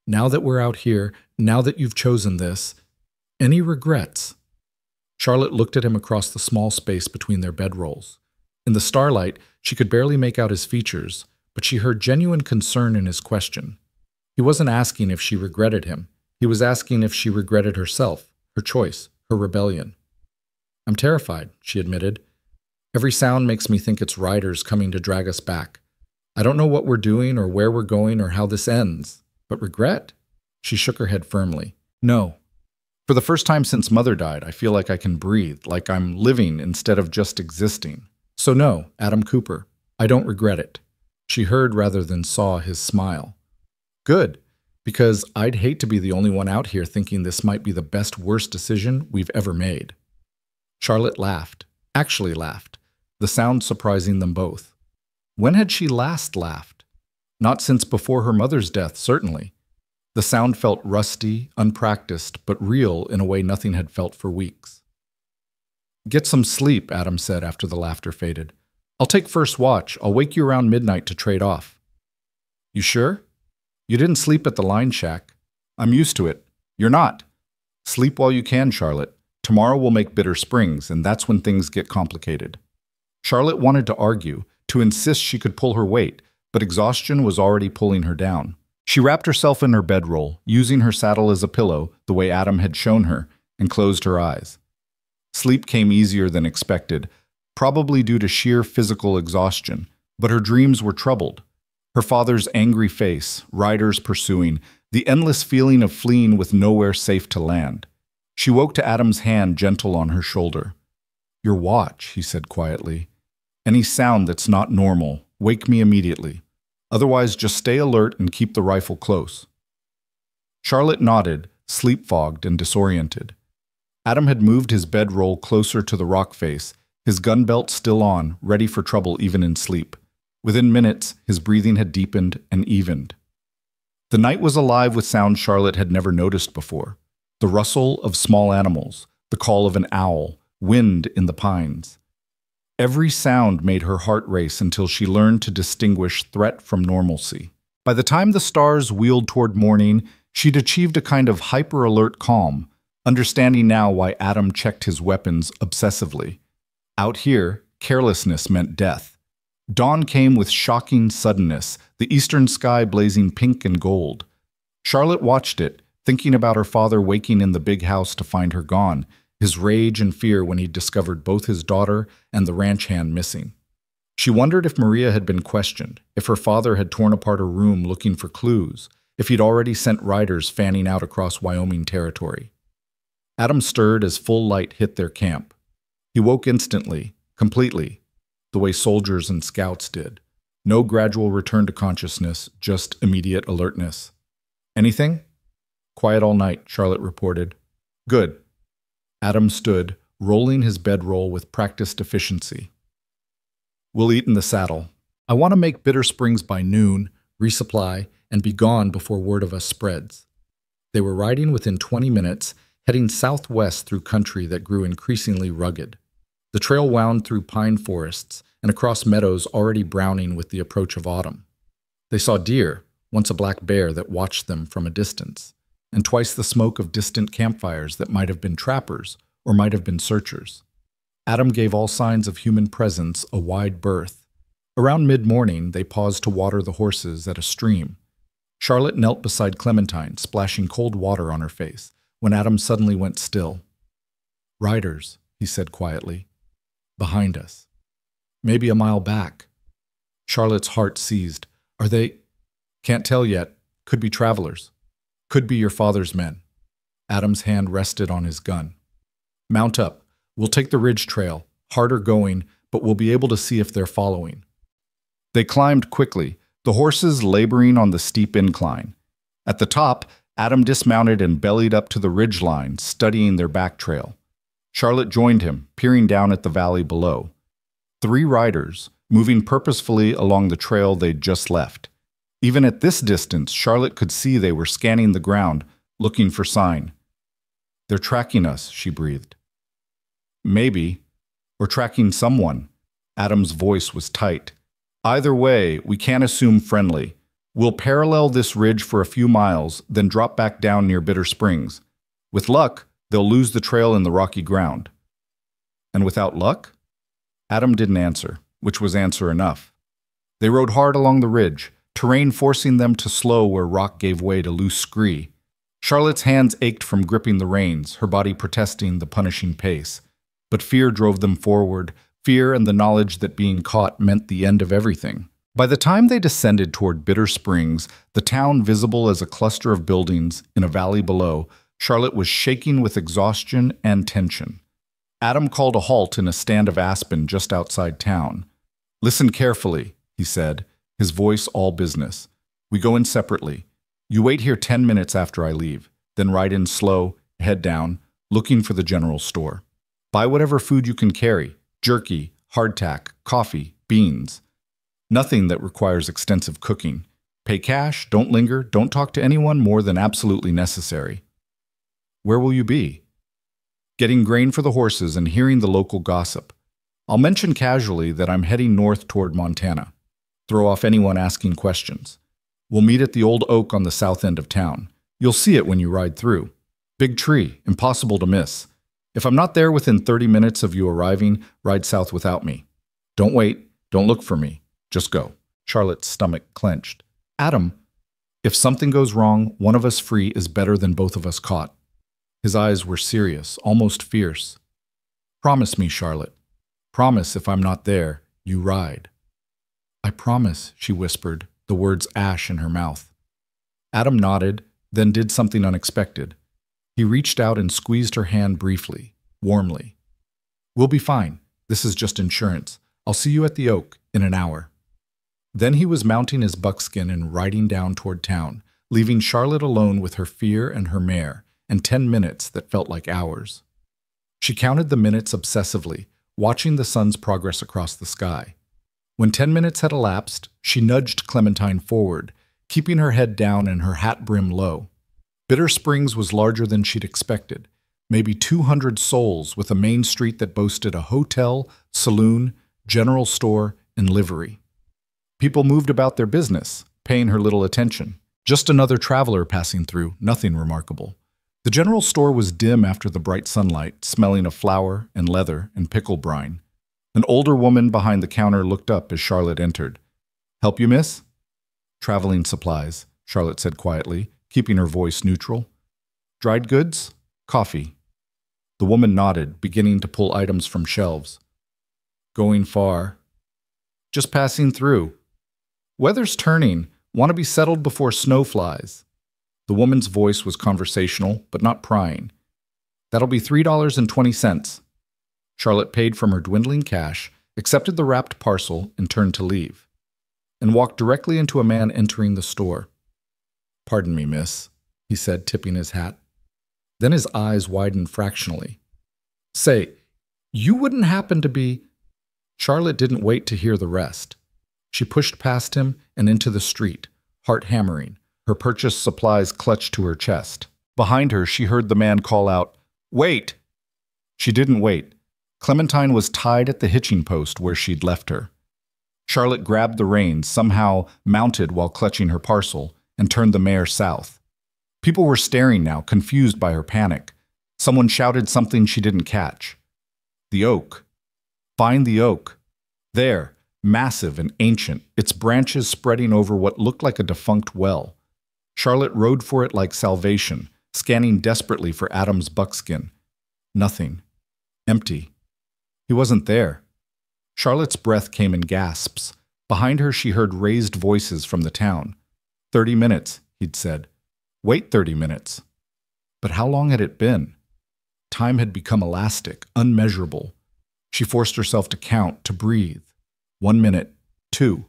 "now that we're out here, now that you've chosen this, any regrets?" Charlotte looked at him across the small space between their bedrolls. In the starlight, she could barely make out his features, but she heard genuine concern in his question. He wasn't asking if she regretted him. He was asking if she regretted herself, her choice, her rebellion. "I'm terrified," she admitted. "Every sound makes me think it's riders coming to drag us back. I don't know what we're doing or where we're going or how this ends. But regret?" She shook her head firmly. "No. For the first time since Mother died, I feel like I can breathe, like I'm living instead of just existing. So no, Adam Cooper, I don't regret it." She heard rather than saw his smile. "Good, because I'd hate to be the only one out here thinking this might be the best worst decision we've ever made." Charlotte laughed, actually laughed, the sound surprising them both. When had she last laughed? Not since before her mother's death, certainly. The sound felt rusty, unpracticed, but real in a way nothing had felt for weeks. "Get some sleep," Adam said after the laughter faded. "I'll take first watch. I'll wake you around midnight to trade off." "You sure? You didn't sleep at the line shack." "I'm used to it." "You're not." "Sleep while you can, Charlotte. Tomorrow we'll make Bitter Springs, and that's when things get complicated." Charlotte wanted to argue, to insist she could pull her weight, but exhaustion was already pulling her down. She wrapped herself in her bedroll, using her saddle as a pillow the way Adam had shown her, and closed her eyes. Sleep came easier than expected, probably due to sheer physical exhaustion, but her dreams were troubled. Her father's angry face, riders pursuing, the endless feeling of fleeing with nowhere safe to land. She woke to Adam's hand gentle on her shoulder. "Your watch," he said quietly. "Any sound that's not normal, wake me immediately. Otherwise, just stay alert and keep the rifle close." Charlotte nodded, sleep-fogged and disoriented. Adam had moved his bedroll closer to the rock face, his gun belt still on, ready for trouble even in sleep. Within minutes, his breathing had deepened and evened. The night was alive with sounds Charlotte had never noticed before. The rustle of small animals, the call of an owl, wind in the pines. Every sound made her heart race until she learned to distinguish threat from normalcy. By the time the stars wheeled toward morning, She'd achieved a kind of hyper-alert calm, understanding now why Adam checked his weapons obsessively. Out here, carelessness meant death. Dawn came with shocking suddenness, the eastern sky blazing pink and gold. Charlotte watched it, thinking about her father waking in the big house to find her gone, his rage and fear when he discovered both his daughter and the ranch hand missing. She wondered if Maria had been questioned, if her father had torn apart her room looking for clues, if he'd already sent riders fanning out across Wyoming territory. Adam stirred as full light hit their camp. He woke instantly, completely, the way soldiers and scouts did. No gradual return to consciousness, just immediate alertness. Anything? Quiet all night, Charlotte reported. Good. Adam stood, rolling his bedroll with practiced efficiency. We'll eat in the saddle. I want to make Bitter Springs by noon, resupply, and be gone before word of us spreads. They were riding within 20 minutes, heading southwest through country that grew increasingly rugged. The trail wound through pine forests and across meadows already browning with the approach of autumn. They saw deer, once a black bear that watched them from a distance, and twice the smoke of distant campfires that might have been trappers or might have been searchers. Adam gave all signs of human presence a wide berth. Around mid-morning, they paused to water the horses at a stream. Charlotte knelt beside Clementine, splashing cold water on her face, when Adam suddenly went still. Riders, he said quietly. Behind us. Maybe a mile back. Charlotte's heart seized. Are they? Can't tell yet. Could be travelers. Could be your father's men. Adam's hand rested on his gun. Mount up. We'll take the ridge trail, harder going, but we'll be able to see if they're following. They climbed quickly, the horses laboring on the steep incline. At the top, Adam dismounted and bellied up to the ridge line, studying their back trail. Charlotte joined him, peering down at the valley below. 3 riders, moving purposefully along the trail they'd just left. Even at this distance, Charlotte could see they were scanning the ground, looking for sign. They're tracking us, she breathed. Maybe. Or tracking someone. Adam's voice was tight. Either way, we can't assume friendly. We'll parallel this ridge for a few miles, then drop back down near Bitter Springs. With luck, they'll lose the trail in the rocky ground. And without luck? Adam didn't answer, which was answer enough. They rode hard along the ridge, terrain forcing them to slow where rock gave way to loose scree. Charlotte's hands ached from gripping the reins, her body protesting the punishing pace. But fear drove them forward, fear and the knowledge that being caught meant the end of everything. By the time they descended toward Bitter Springs, the town visible as a cluster of buildings in a valley below, Charlotte was shaking with exhaustion and tension. Adam called a halt in a stand of aspen just outside town. Listen carefully, he said, his voice all business. We go in separately. You wait here 10 minutes after I leave, then ride in slow, head down, looking for the general store. Buy whatever food you can carry, jerky, hardtack, coffee, beans. Nothing that requires extensive cooking. Pay cash, don't linger, don't talk to anyone more than absolutely necessary. Where will you be? Getting grain for the horses and hearing the local gossip. I'll mention casually that I'm heading north toward Montana. Throw off anyone asking questions. We'll meet at the old oak on the south end of town. You'll see it when you ride through. Big tree, impossible to miss. If I'm not there within 30 minutes of you arriving, ride south without me. Don't wait, don't look for me. Just go. Charlotte's stomach clenched. Adam, if something goes wrong, one of us free is better than both of us caught. His eyes were serious, almost fierce. Promise me, Charlotte. Promise if I'm not there, you ride. I promise, she whispered, the words ash in her mouth. Adam nodded, then did something unexpected. He reached out and squeezed her hand briefly, warmly. We'll be fine. This is just insurance. I'll see you at the oak in an hour. Then he was mounting his buckskin and riding down toward town, leaving Charlotte alone with her fear and her mare, and 10 minutes that felt like hours. She counted the minutes obsessively, watching the sun's progress across the sky. When 10 minutes had elapsed, she nudged Clementine forward, keeping her head down and her hat brim low. Bitter Springs was larger than she'd expected, maybe 200 souls with a main street that boasted a hotel, saloon, general store, and livery. People moved about their business, paying her little attention. Just another traveler passing through, nothing remarkable. The general store was dim after the bright sunlight, smelling of flour and leather and pickle brine. An older woman behind the counter looked up as Charlotte entered. "Help you, miss?" "Traveling supplies," Charlotte said quietly, keeping her voice neutral. "Dried goods? Coffee." The woman nodded, beginning to pull items from shelves. "Going far?" "Just passing through." "Weather's turning. Want to be settled before snow flies." The woman's voice was conversational, but not prying. "That'll be $3.20. Charlotte paid from her dwindling cash, accepted the wrapped parcel, and turned to leave, and walked directly into a man entering the store. "Pardon me, miss," he said, tipping his hat. Then his eyes widened fractionally. "Say, you wouldn't happen to be—" Charlotte didn't wait to hear the rest. She pushed past him and into the street, heart hammering, her purchased supplies clutched to her chest. Behind her, she heard the man call out, "Wait!" She didn't wait. Clementine was tied at the hitching post where she'd left her. Charlotte grabbed the reins, somehow mounted while clutching her parcel, and turned the mare south. People were staring now, confused by her panic. Someone shouted something she didn't catch. The oak. Find the oak. There, massive and ancient, its branches spreading over what looked like a defunct well. Charlotte rode for it like salvation, scanning desperately for Adam's buckskin. Nothing. Empty. He wasn't there. Charlotte's breath came in gasps. Behind her, she heard raised voices from the town. 30 minutes, he'd said. Wait 30 minutes. But how long had it been? Time had become elastic, unmeasurable. She forced herself to count, to breathe. 1 minute, 2.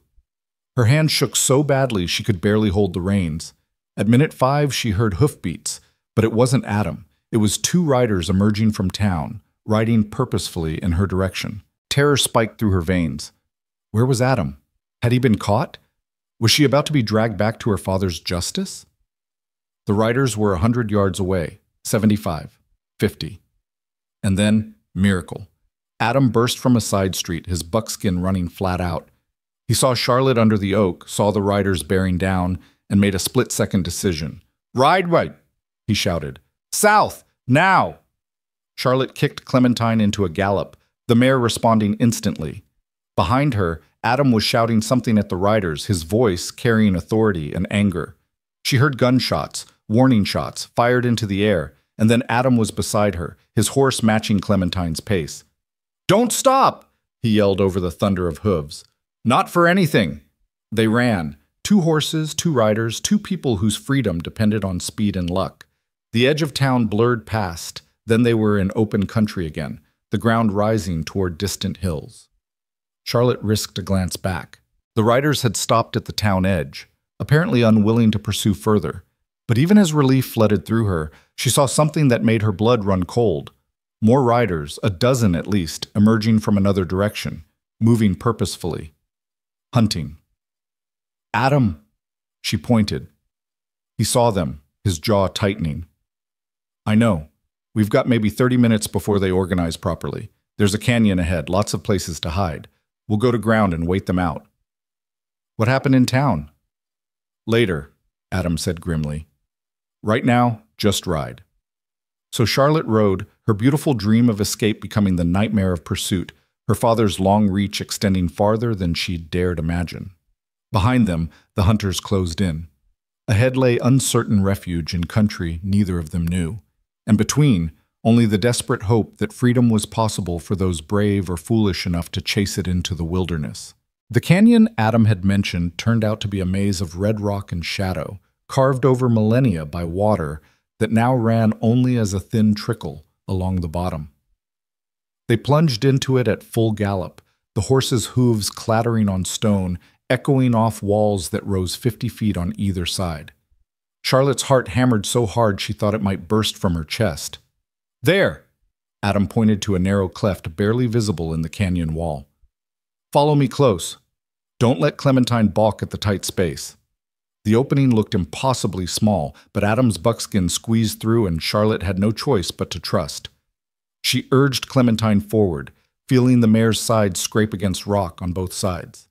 Her hand shook so badly she could barely hold the reins. At minute 5, she heard hoofbeats, but it wasn't Adam. It was 2 riders emerging from town, riding purposefully in her direction. Terror spiked through her veins. Where was Adam? Had he been caught? Was she about to be dragged back to her father's justice? The riders were 100 yards away, 75, 50. And then, miracle. Adam burst from a side street, his buckskin running flat out. He saw Charlotte under the oak, saw the riders bearing down, and made a split-second decision. "Ride right!" he shouted. "South! Now!" Charlotte kicked Clementine into a gallop, the mare responding instantly. Behind her, Adam was shouting something at the riders, his voice carrying authority and anger. She heard gunshots, warning shots, fired into the air, and then Adam was beside her, his horse matching Clementine's pace. "Don't stop!" he yelled over the thunder of hooves. "Not for anything!" They ran. 2 horses, 2 riders, 2 people whose freedom depended on speed and luck. The edge of town blurred past, then they were in open country again, the ground rising toward distant hills. Charlotte risked a glance back. The riders had stopped at the town edge, apparently unwilling to pursue further. But even as relief flooded through her, she saw something that made her blood run cold. More riders, a dozen at least, emerging from another direction, moving purposefully. Hunting. "Adam!" She pointed. He saw them, his jaw tightening. "I know. We've got maybe 30 minutes before they organize properly. There's a canyon ahead, lots of places to hide. We'll go to ground and wait them out." "What happened in town?" "Later," Adam said grimly. "Right now, just ride." So Charlotte rode, her beautiful dream of escape becoming the nightmare of pursuit, her father's long reach extending farther than she'd dared imagine. Behind them, the hunters closed in. Ahead lay uncertain refuge in country neither of them knew, and between, only the desperate hope that freedom was possible for those brave or foolish enough to chase it into the wilderness. The canyon Adam had mentioned turned out to be a maze of red rock and shadow, carved over millennia by water that now ran only as a thin trickle along the bottom. They plunged into it at full gallop, the horses' hooves clattering on stone, echoing off walls that rose 50 feet on either side. Charlotte's heart hammered so hard she thought it might burst from her chest. "There!" Adam pointed to a narrow cleft barely visible in the canyon wall. "Follow me close. Don't let Clementine balk at the tight space." The opening looked impossibly small, but Adam's buckskin squeezed through and Charlotte had no choice but to trust. She urged Clementine forward, feeling the mare's sides scrape against rock on both sides.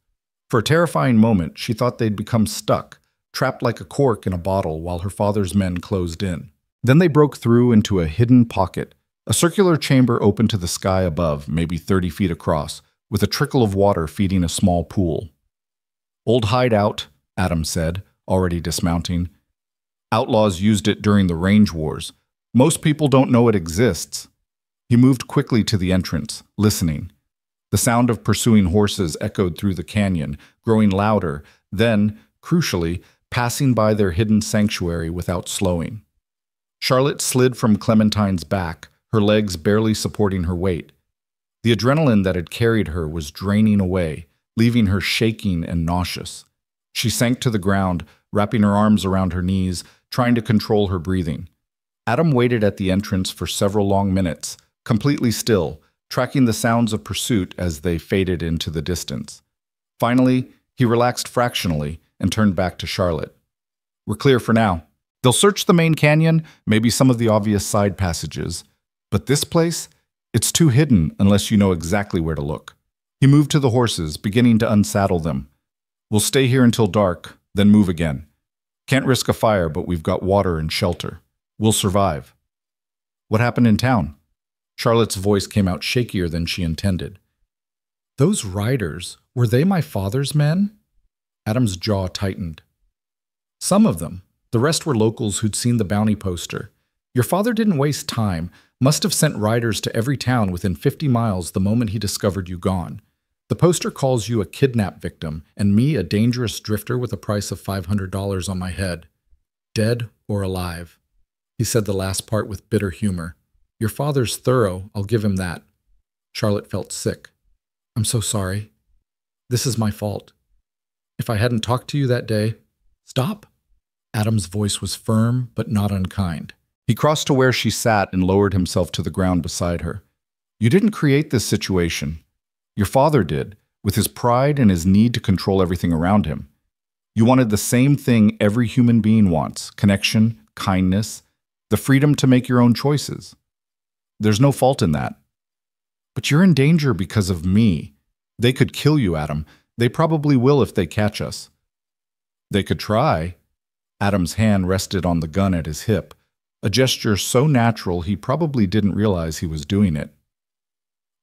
For a terrifying moment, she thought they'd become stuck, trapped like a cork in a bottle while her father's men closed in. Then they broke through into a hidden pocket, a circular chamber open to the sky above, maybe 30 feet across, with a trickle of water feeding a small pool. "Old hideout," Adam said, already dismounting. "Outlaws used it during the range wars. Most people don't know it exists." He moved quickly to the entrance, listening. The sound of pursuing horses echoed through the canyon, growing louder, then, crucially, passing by their hidden sanctuary without slowing. Charlotte slid from Clementine's back, her legs barely supporting her weight. The adrenaline that had carried her was draining away, leaving her shaking and nauseous. She sank to the ground, wrapping her arms around her knees, trying to control her breathing. Adam waited at the entrance for several long minutes, completely still, tracking the sounds of pursuit as they faded into the distance. Finally, he relaxed fractionally and turned back to Charlotte. "We're clear for now. They'll search the main canyon, maybe some of the obvious side passages. But this place, it's too hidden unless you know exactly where to look." He moved to the horses, beginning to unsaddle them. "We'll stay here until dark, then move again. Can't risk a fire, but we've got water and shelter. We'll survive." "What happened in town?" Charlotte's voice came out shakier than she intended. "Those riders, were they my father's men?" Adam's jaw tightened. "Some of them. The rest were locals who'd seen the bounty poster. Your father didn't waste time, must have sent riders to every town within 50 miles the moment he discovered you gone. The poster calls you a kidnap victim, and me a dangerous drifter with a price of $500 on my head. Dead or alive." He said the last part with bitter humor. "Your father's thorough, I'll give him that." Charlotte felt sick. "I'm so sorry. This is my fault. If I hadn't talked to you that day—" "Stop." Adam's voice was firm, but not unkind. He crossed to where she sat and lowered himself to the ground beside her. "You didn't create this situation. Your father did, with his pride and his need to control everything around him. You wanted the same thing every human being wants: connection, kindness, the freedom to make your own choices. There's no fault in that. But you're in danger because of me. They could kill you, Adam. They probably will if they catch us." "They could try." Adam's hand rested on the gun at his hip, a gesture so natural he probably didn't realize he was doing it.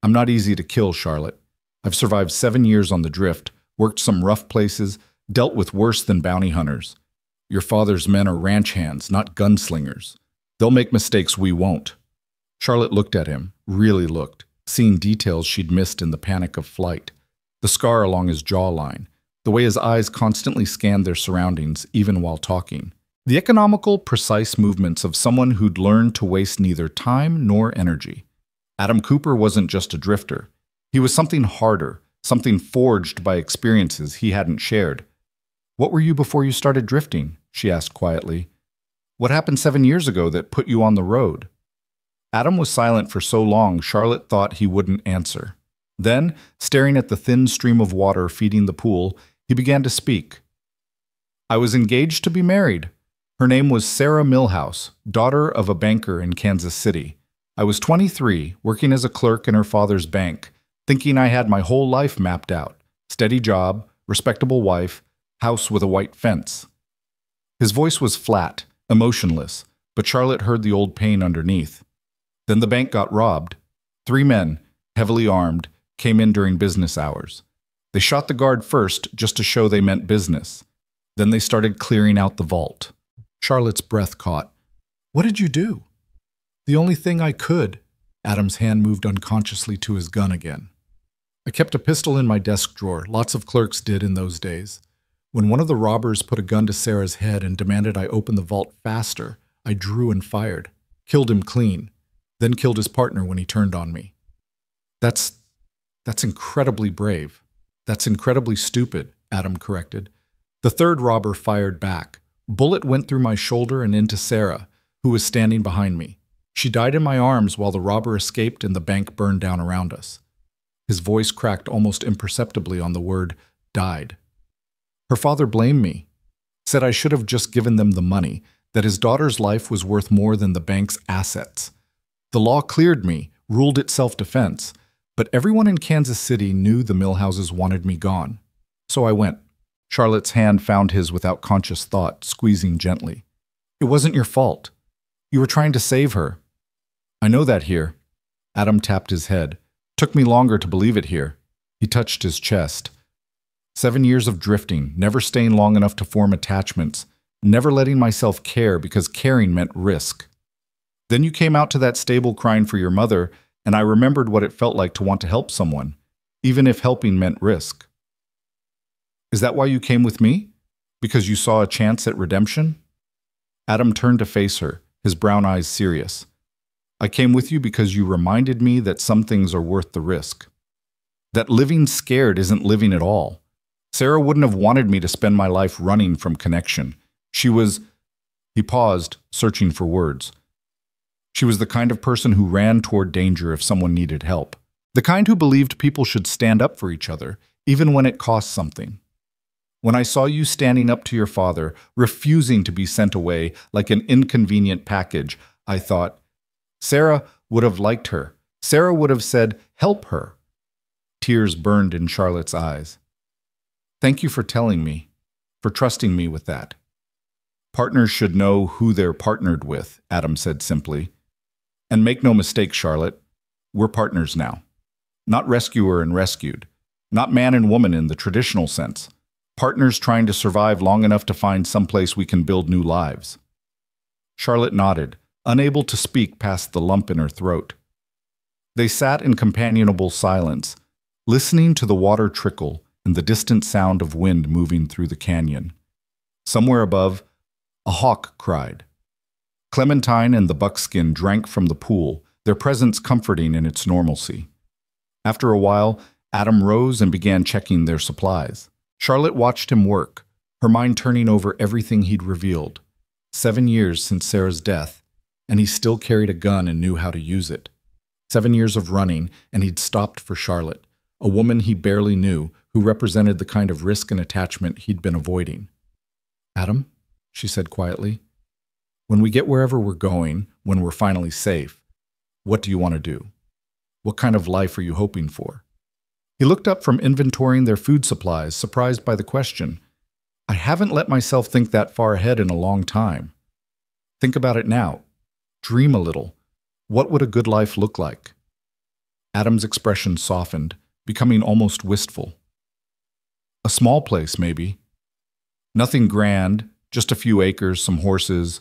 "I'm not easy to kill, Charlotte. I've survived 7 years on the drift, worked some rough places, dealt with worse than bounty hunters. Your father's men are ranch hands, not gunslingers. They'll make mistakes we won't." Charlotte looked at him, really looked, seeing details she'd missed in the panic of flight. The scar along his jawline, the way his eyes constantly scanned their surroundings, even while talking. The economical, precise movements of someone who'd learned to waste neither time nor energy. Adam Cooper wasn't just a drifter. He was something harder, something forged by experiences he hadn't shared. "What were you before you started drifting?" she asked quietly. "What happened 7 years ago that put you on the road?" Adam was silent for so long Charlotte thought he wouldn't answer. Then, staring at the thin stream of water feeding the pool, he began to speak. "I was engaged to be married. Her name was Sarah Milhouse, daughter of a banker in Kansas City. I was 23, working as a clerk in her father's bank, thinking I had my whole life mapped out. Steady job, respectable wife, house with a white fence." His voice was flat, emotionless, but Charlotte heard the old pain underneath. Then the bank got robbed. 3 men, heavily armed, came in during business hours. They shot the guard first just to show they meant business. Then they started clearing out the vault. Charlotte's breath caught. "What did you do?" "The only thing I could." Adam's hand moved unconsciously to his gun again. "I kept a pistol in my desk drawer. Lots of clerks did in those days. When one of the robbers put a gun to Sarah's head and demanded I open the vault faster, I drew and fired. Killed him clean. Then killed his partner when he turned on me." That's incredibly brave. That's incredibly stupid," Adam corrected. "The third robber fired back. Bullet went through my shoulder and into Sarah, who was standing behind me. She died in my arms while the robber escaped and the bank burned down around us." His voice cracked almost imperceptibly on the word "died." "Her father blamed me. Said I should have just given them the money, that his daughter's life was worth more than the bank's assets. The law cleared me, ruled it self-defense, but everyone in Kansas City knew the Millhouses wanted me gone. So I went. Charlotte's hand found his without conscious thought, squeezing gently. It wasn't your fault. You were trying to save her. I know that here. Adam tapped his head. Took me longer to believe it here. He touched his chest. 7 years of drifting, never staying long enough to form attachments, never letting myself care because caring meant risk. Then you came out to that stable crying for your mother, and I remembered what it felt like to want to help someone, even if helping meant risk. Is that why you came with me? Because you saw a chance at redemption? Adam turned to face her, his brown eyes serious. I came with you because you reminded me that some things are worth the risk. That living scared isn't living at all. Sarah wouldn't have wanted me to spend my life running from connection. She was... He paused, searching for words. She was the kind of person who ran toward danger if someone needed help. The kind who believed people should stand up for each other, even when it cost something. When I saw you standing up to your father, refusing to be sent away like an inconvenient package, I thought, Sarah would have liked her. Sarah would have said, help her. Tears burned in Charlotte's eyes. Thank you for telling me, for trusting me with that. Partners should know who they're partnered with, Adam said simply. And make no mistake, Charlotte, we're partners now. Not rescuer and rescued. Not man and woman in the traditional sense. Partners trying to survive long enough to find someplace we can build new lives. Charlotte nodded, unable to speak past the lump in her throat. They sat in companionable silence, listening to the water trickle and the distant sound of wind moving through the canyon. Somewhere above, a hawk cried. Clementine and the buckskin drank from the pool, their presence comforting in its normalcy. After a while, Adam rose and began checking their supplies. Charlotte watched him work, her mind turning over everything he'd revealed. 7 years since Sarah's death, and he still carried a gun and knew how to use it. 7 years of running, and he'd stopped for Charlotte, a woman he barely knew, who represented the kind of risk and attachment he'd been avoiding. Adam, she said quietly, when we get wherever we're going, when we're finally safe, what do you want to do? What kind of life are you hoping for? He looked up from inventorying their food supplies, surprised by the question. I haven't let myself think that far ahead in a long time. Think about it now. Dream a little. What would a good life look like? Adam's expression softened, becoming almost wistful. A small place, maybe. Nothing grand, just a few acres, some horses.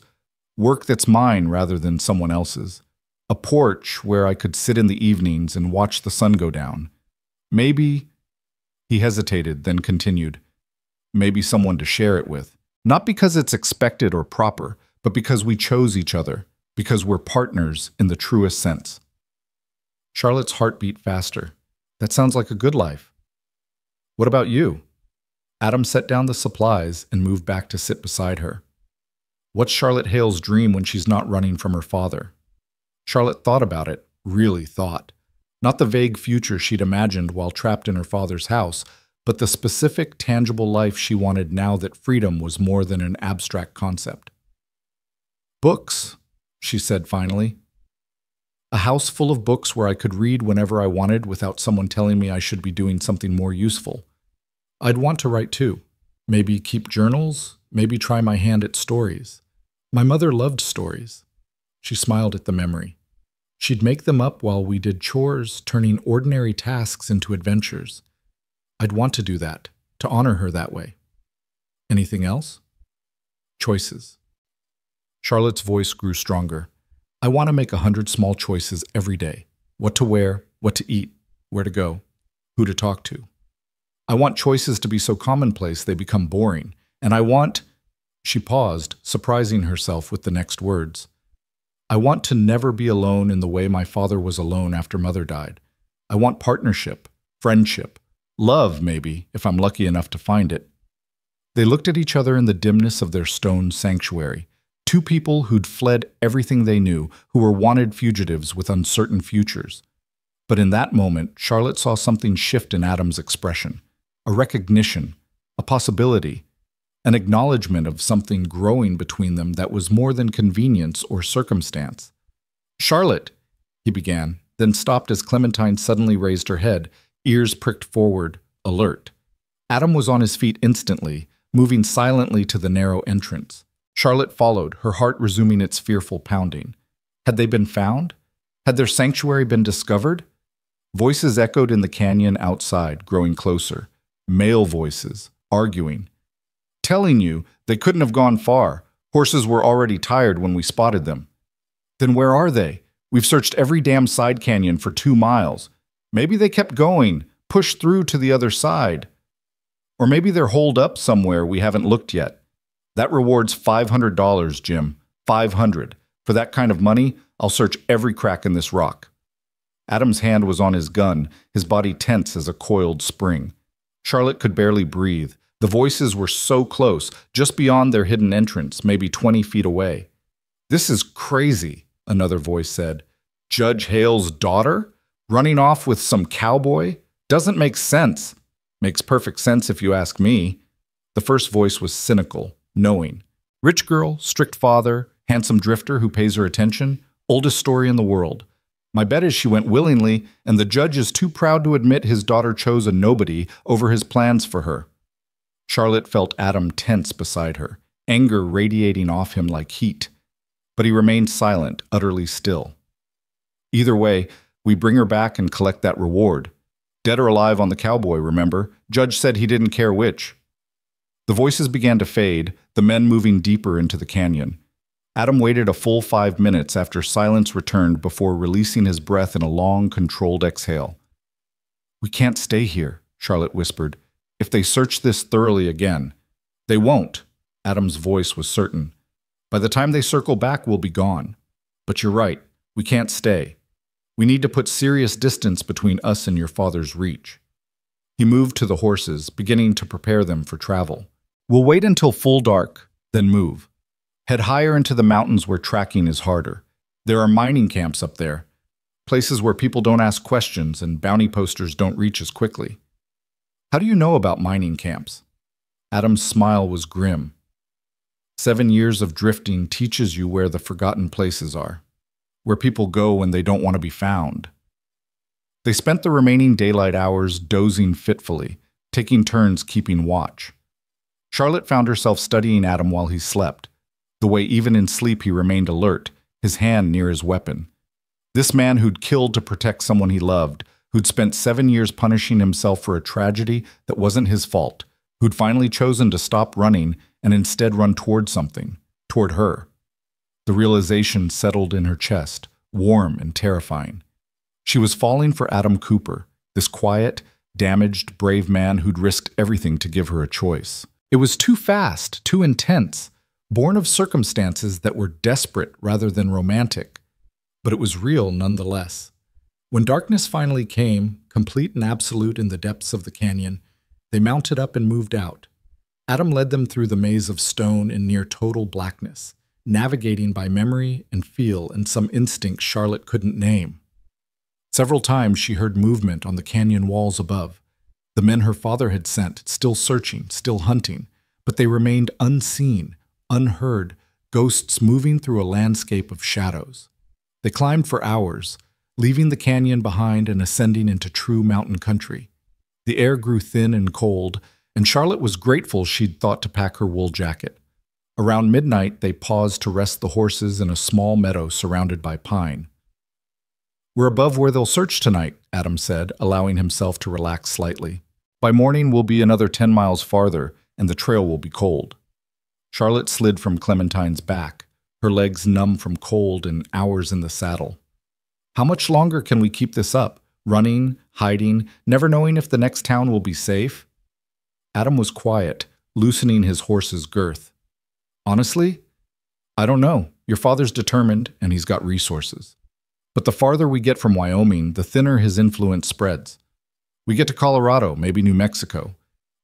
Work that's mine rather than someone else's. A porch where I could sit in the evenings and watch the sun go down. Maybe, he hesitated, then continued, maybe someone to share it with. Not because it's expected or proper, but because we chose each other, because we're partners in the truest sense. Charlotte's heart beat faster. That sounds like a good life. What about you? Adam set down the supplies and moved back to sit beside her. What's Charlotte Hale's dream when she's not running from her father? Charlotte thought about it, really thought. Not the vague future she'd imagined while trapped in her father's house, but the specific, tangible life she wanted now that freedom was more than an abstract concept. Books, she said finally. A house full of books where I could read whenever I wanted without someone telling me I should be doing something more useful. I'd want to write too. Maybe keep journals, maybe try my hand at stories. My mother loved stories. She smiled at the memory. She'd make them up while we did chores, turning ordinary tasks into adventures. I'd want to do that, to honor her that way. Anything else? Choices. Charlotte's voice grew stronger. I want to make 100 small choices every day. What to wear, what to eat, where to go, who to talk to. I want choices to be so commonplace they become boring. And I want... She paused, surprising herself with the next words. I want to never be alone in the way my father was alone after Mother died. I want partnership, friendship, love maybe, if I'm lucky enough to find it. They looked at each other in the dimness of their stone sanctuary. Two people who'd fled everything they knew, who were wanted fugitives with uncertain futures. But in that moment, Charlotte saw something shift in Adam's expression. A recognition, a possibility, an acknowledgement of something growing between them that was more than convenience or circumstance. Charlotte, he began, then stopped as Clementine suddenly raised her head, ears pricked forward, alert. Adam was on his feet instantly, moving silently to the narrow entrance. Charlotte followed, her heart resuming its fearful pounding. Had they been found? Had their sanctuary been discovered? Voices echoed in the canyon outside, growing closer. Male voices, arguing. Telling you, they couldn't have gone far. Horses were already tired when we spotted them. Then where are they? We've searched every damn side canyon for 2 miles. Maybe they kept going, pushed through to the other side. Or maybe they're holed up somewhere we haven't looked yet. That reward's $500, Jim. $500. For that kind of money, I'll search every crack in this rock. Adam's hand was on his gun, his body tense as a coiled spring. Charlotte could barely breathe. The voices were so close, just beyond their hidden entrance, maybe 20 feet away. This is crazy, another voice said. Judge Hale's daughter? Running off with some cowboy? Doesn't make sense. Makes perfect sense if you ask me. The first voice was cynical, knowing. Rich girl, strict father, handsome drifter who pays her attention, oldest story in the world. My bet is she went willingly, and the judge is too proud to admit his daughter chose a nobody over his plans for her. Charlotte felt Adam tense beside her, anger radiating off him like heat. But he remained silent, utterly still. Either way, we bring her back and collect that reward. Dead or alive on the cowboy, remember? Judge said he didn't care which. The voices began to fade, the men moving deeper into the canyon. Adam waited a full 5 minutes after silence returned before releasing his breath in a long, controlled exhale. We can't stay here, Charlotte whispered. If they search this thoroughly again. They won't, Adam's voice was certain. By the time they circle back, we'll be gone. But you're right, we can't stay. We need to put serious distance between us and your father's reach. He moved to the horses, beginning to prepare them for travel. We'll wait until full dark, then move. Head higher into the mountains where tracking is harder. There are mining camps up there, places where people don't ask questions and bounty posters don't reach as quickly. How do you know about mining camps? Adam's smile was grim. 7 years of drifting teaches you where the forgotten places are, where people go when they don't want to be found. They spent the remaining daylight hours dozing fitfully, taking turns keeping watch. Charlotte found herself studying Adam while he slept, the way even in sleep he remained alert, his hand near his weapon. This man who'd killed to protect someone he loved, who'd spent 7 years punishing himself for a tragedy that wasn't his fault, who'd finally chosen to stop running and instead run toward something, toward her. The realization settled in her chest, warm and terrifying. She was falling for Adam Cooper, this quiet, damaged, brave man who'd risked everything to give her a choice. It was too fast, too intense, born of circumstances that were desperate rather than romantic. But it was real nonetheless. When darkness finally came, complete and absolute in the depths of the canyon, they mounted up and moved out. Adam led them through the maze of stone in near total blackness, navigating by memory and feel and some instinct Charlotte couldn't name. Several times she heard movement on the canyon walls above. The men her father had sent, still searching, still hunting, but they remained unseen, unheard, ghosts moving through a landscape of shadows. They climbed for hours, leaving the canyon behind and ascending into true mountain country. The air grew thin and cold, and Charlotte was grateful she'd thought to pack her wool jacket. Around midnight, they paused to rest the horses in a small meadow surrounded by pine. We're above where they'll search tonight, Adam said, allowing himself to relax slightly. By morning, we'll be another 10 miles farther, and the trail will be cold. Charlotte slid from Clementine's back, her legs numb from cold and hours in the saddle. How much longer can we keep this up? Running, hiding, never knowing if the next town will be safe? Adam was quiet, loosening his horse's girth. Honestly, I don't know. Your father's determined, and he's got resources. But the farther we get from Wyoming, the thinner his influence spreads. We get to Colorado, maybe New Mexico.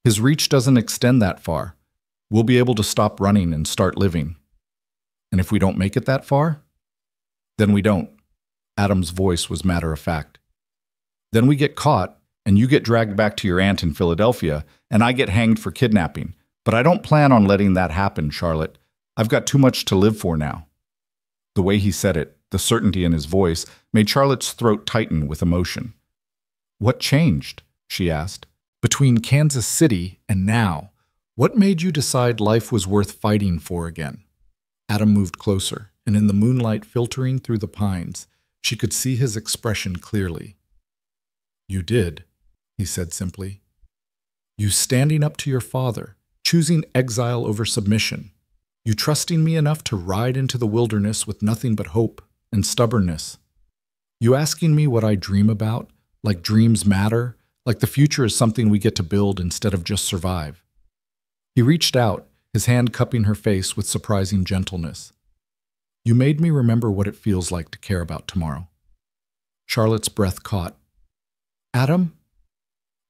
His reach doesn't extend that far. We'll be able to stop running and start living. And if we don't make it that far, then we don't. Adam's voice was matter of fact. Then we get caught, and you get dragged back to your aunt in Philadelphia, and I get hanged for kidnapping. But I don't plan on letting that happen, Charlotte. I've got too much to live for now. The way he said it, the certainty in his voice, made Charlotte's throat tighten with emotion. What changed? She asked. Between Kansas City and now, what made you decide life was worth fighting for again? Adam moved closer, and in the moonlight filtering through the pines, she could see his expression clearly. You did, he said simply. You standing up to your father, choosing exile over submission. You trusting me enough to ride into the wilderness with nothing but hope and stubbornness. You asking me what I dream about, like dreams matter, like the future is something we get to build instead of just survive. He reached out, his hand cupping her face with surprising gentleness. You made me remember what it feels like to care about tomorrow. Charlotte's breath caught. Adam?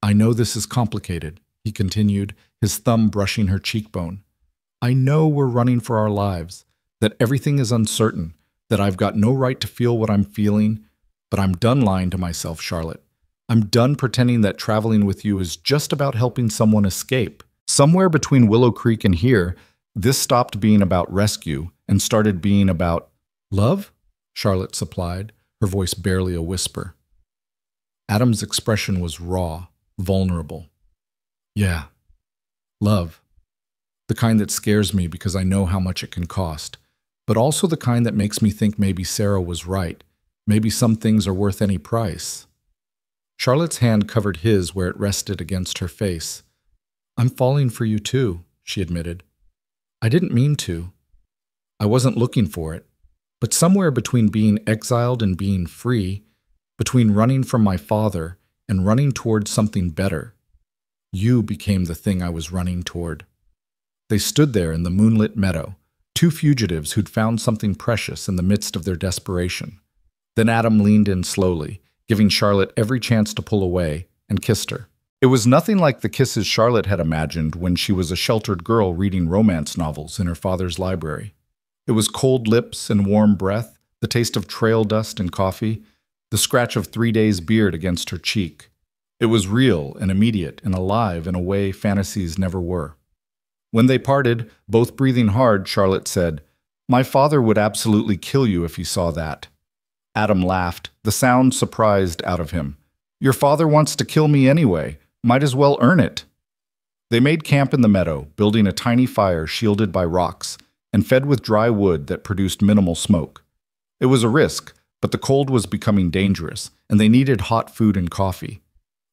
I know this is complicated, he continued, his thumb brushing her cheekbone. I know we're running for our lives, that everything is uncertain, that I've got no right to feel what I'm feeling, but I'm done lying to myself, Charlotte. I'm done pretending that traveling with you is just about helping someone escape. Somewhere between Willow Creek and here, this stopped being about rescue and started being about love, Charlotte supplied, her voice barely a whisper. Adam's expression was raw, vulnerable. Yeah, love. The kind that scares me because I know how much it can cost, but also the kind that makes me think maybe Sarah was right. Maybe some things are worth any price. Charlotte's hand covered his where it rested against her face. I'm falling for you too, she admitted. I didn't mean to. I wasn't looking for it. But somewhere between being exiled and being free, between running from my father and running toward something better, you became the thing I was running toward. They stood there in the moonlit meadow, two fugitives who'd found something precious in the midst of their desperation. Then Adam leaned in slowly, giving Charlotte every chance to pull away, and kissed her. It was nothing like the kisses Charlotte had imagined when she was a sheltered girl reading romance novels in her father's library. It was cold lips and warm breath, the taste of trail dust and coffee, the scratch of 3 days' beard against her cheek. It was real and immediate and alive in a way fantasies never were. When they parted, both breathing hard, Charlotte said, My father would absolutely kill you if he saw that. Adam laughed, the sound surprised out of him. Your father wants to kill me anyway. Might as well earn it. They made camp in the meadow, building a tiny fire shielded by rocks and fed with dry wood that produced minimal smoke. It was a risk, but the cold was becoming dangerous, and they needed hot food and coffee.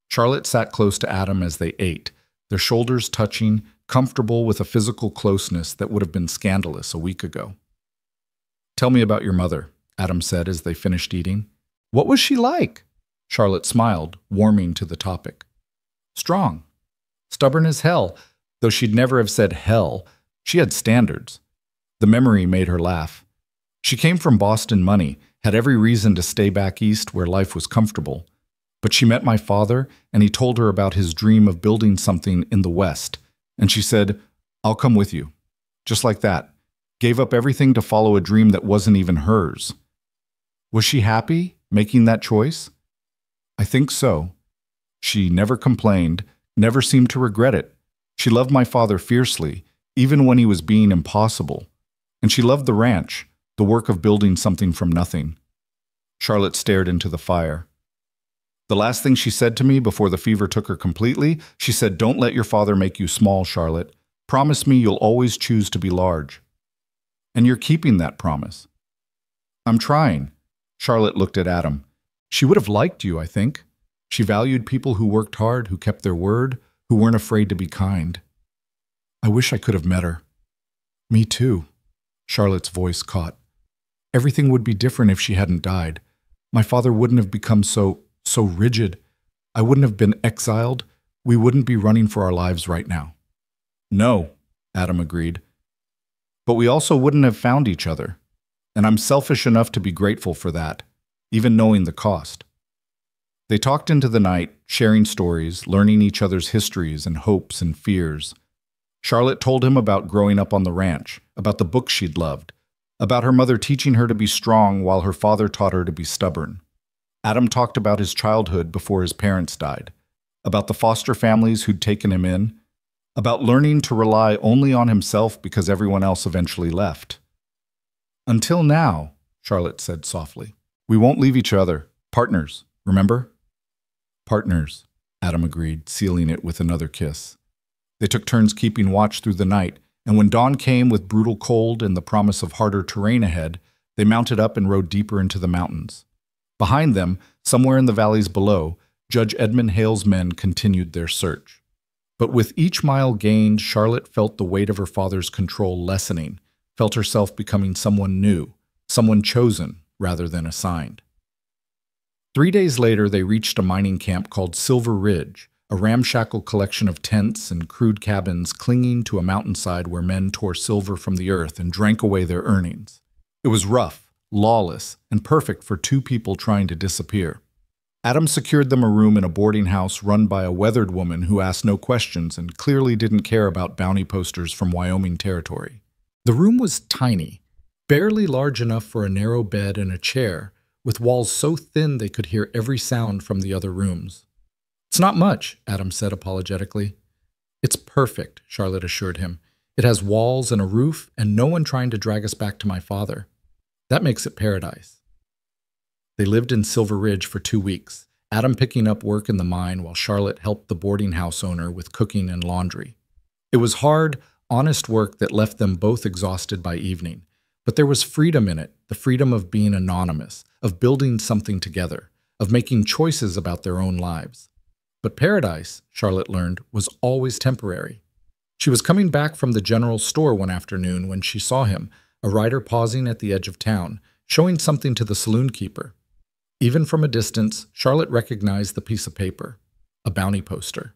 Charlotte sat close to Adam as they ate, their shoulders touching, comfortable with a physical closeness that would have been scandalous a week ago. Tell me about your mother, Adam said as they finished eating. What was she like? Charlotte smiled, warming to the topic. Strong. Stubborn as hell, though she'd never have said hell. She had standards. The memory made her laugh. She came from Boston money, had every reason to stay back east where life was comfortable. But she met my father, and he told her about his dream of building something in the West. And she said, I'll come with you. Just like that. Gave up everything to follow a dream that wasn't even hers. Was she happy making that choice? I think so. She never complained, never seemed to regret it. She loved my father fiercely, even when he was being impossible. And she loved the ranch, the work of building something from nothing. Charlotte stared into the fire. The last thing she said to me before the fever took her completely, she said, Don't let your father make you small, Charlotte. Promise me you'll always choose to be large. And you're keeping that promise. I'm trying. Charlotte looked at Adam. She would have liked you, I think. She valued people who worked hard, who kept their word, who weren't afraid to be kind. I wish I could have met her. Me too. Charlotte's voice caught. Everything would be different if she hadn't died. My father wouldn't have become so rigid. I wouldn't have been exiled. We wouldn't be running for our lives right now. No, Adam agreed. But we also wouldn't have found each other. And I'm selfish enough to be grateful for that, even knowing the cost. They talked into the night, sharing stories, learning each other's histories and hopes and fears. Charlotte told him about growing up on the ranch, about the books she'd loved, about her mother teaching her to be strong while her father taught her to be stubborn. Adam talked about his childhood before his parents died, about the foster families who'd taken him in, about learning to rely only on himself because everyone else eventually left. Until now, Charlotte said softly, we won't leave each other. Partners, remember? Partners, Adam agreed, sealing it with another kiss. They took turns keeping watch through the night, and when dawn came with brutal cold and the promise of harder terrain ahead, they mounted up and rode deeper into the mountains. Behind them, somewhere in the valleys below, Judge Edmund Hale's men continued their search. But with each mile gained, Charlotte felt the weight of her father's control lessening, felt herself becoming someone new, someone chosen rather than assigned. 3 days later, they reached a mining camp called Silver Ridge, a ramshackle collection of tents and crude cabins clinging to a mountainside where men tore silver from the earth and drank away their earnings. It was rough, lawless, and perfect for two people trying to disappear. Adam secured them a room in a boarding house run by a weathered woman who asked no questions and clearly didn't care about bounty posters from Wyoming territory. The room was tiny, barely large enough for a narrow bed and a chair, with walls so thin they could hear every sound from the other rooms. "It's not much," Adam said apologetically. "It's perfect," Charlotte assured him. "It has walls and a roof and no one trying to drag us back to my father. That makes it paradise." They lived in Silver Ridge for 2 weeks, Adam picking up work in the mine while Charlotte helped the boarding house owner with cooking and laundry. It was hard, honest work that left them both exhausted by evening, but there was freedom in it, the freedom of being anonymous, of building something together, of making choices about their own lives. But paradise, Charlotte learned, was always temporary. She was coming back from the general store one afternoon when she saw him, a rider pausing at the edge of town, showing something to the saloon keeper. Even from a distance, Charlotte recognized the piece of paper, a bounty poster.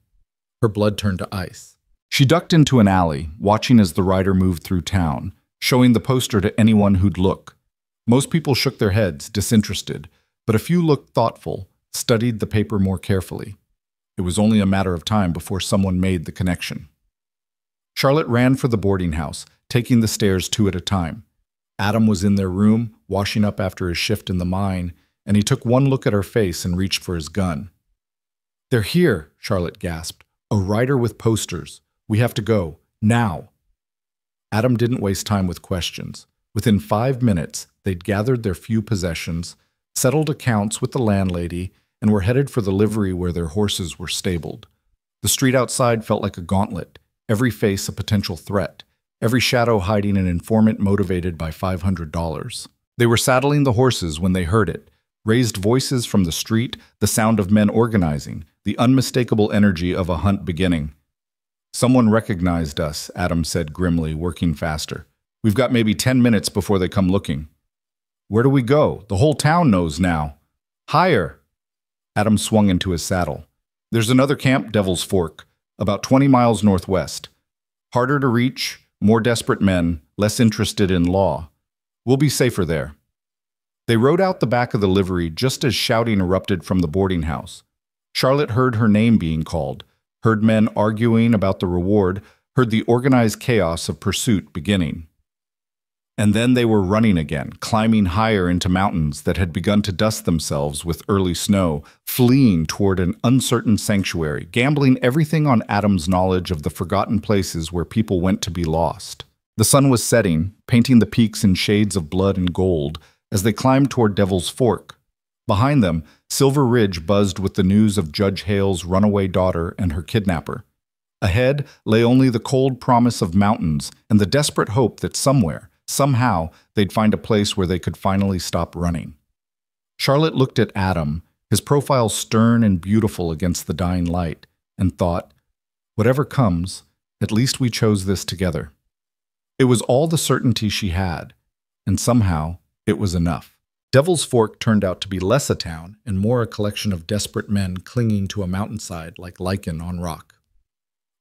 Her blood turned to ice. She ducked into an alley, watching as the rider moved through town, showing the poster to anyone who'd look. Most people shook their heads, disinterested, but a few looked thoughtful, studied the paper more carefully. It was only a matter of time before someone made the connection. Charlotte ran for the boarding house, taking the stairs 2 at a time. Adam was in their room, washing up after his shift in the mine, and he took one look at her face and reached for his gun. "They're here," Charlotte gasped. "A rider with posters. We have to go. Now." Adam didn't waste time with questions. Within 5 minutes, they'd gathered their few possessions, settled accounts with the landlady, and were headed for the livery where their horses were stabled. The street outside felt like a gauntlet, every face a potential threat, every shadow hiding an informant motivated by $500. They were saddling the horses when they heard it. Raised voices from the street, the sound of men organizing, the unmistakable energy of a hunt beginning. "Someone recognized us," Adam said grimly, working faster. "We've got maybe 10 minutes before they come looking." "Where do we go? The whole town knows now." "Higher." Adam swung into his saddle. "There's another camp, Devil's Fork, about 20 miles northwest. Harder to reach, more desperate men, less interested in law. We'll be safer there." They rode out the back of the livery just as shouting erupted from the boarding house. Charlotte heard her name being called, heard men arguing about the reward, heard the organized chaos of pursuit beginning. And then they were running again, climbing higher into mountains that had begun to dust themselves with early snow, fleeing toward an uncertain sanctuary, gambling everything on Adam's knowledge of the forgotten places where people went to be lost. The sun was setting, painting the peaks in shades of blood and gold, as they climbed toward Devil's Fork. Behind them, Silver Ridge buzzed with the news of Judge Hale's runaway daughter and her kidnapper. Ahead lay only the cold promise of mountains and the desperate hope that somewhere, somehow, they'd find a place where they could finally stop running. Charlotte looked at Adam, his profile stern and beautiful against the dying light, and thought, whatever comes, at least we chose this together. It was all the certainty she had, and somehow it was enough. Devil's Fork turned out to be less a town and more a collection of desperate men clinging to a mountainside like lichen on rock.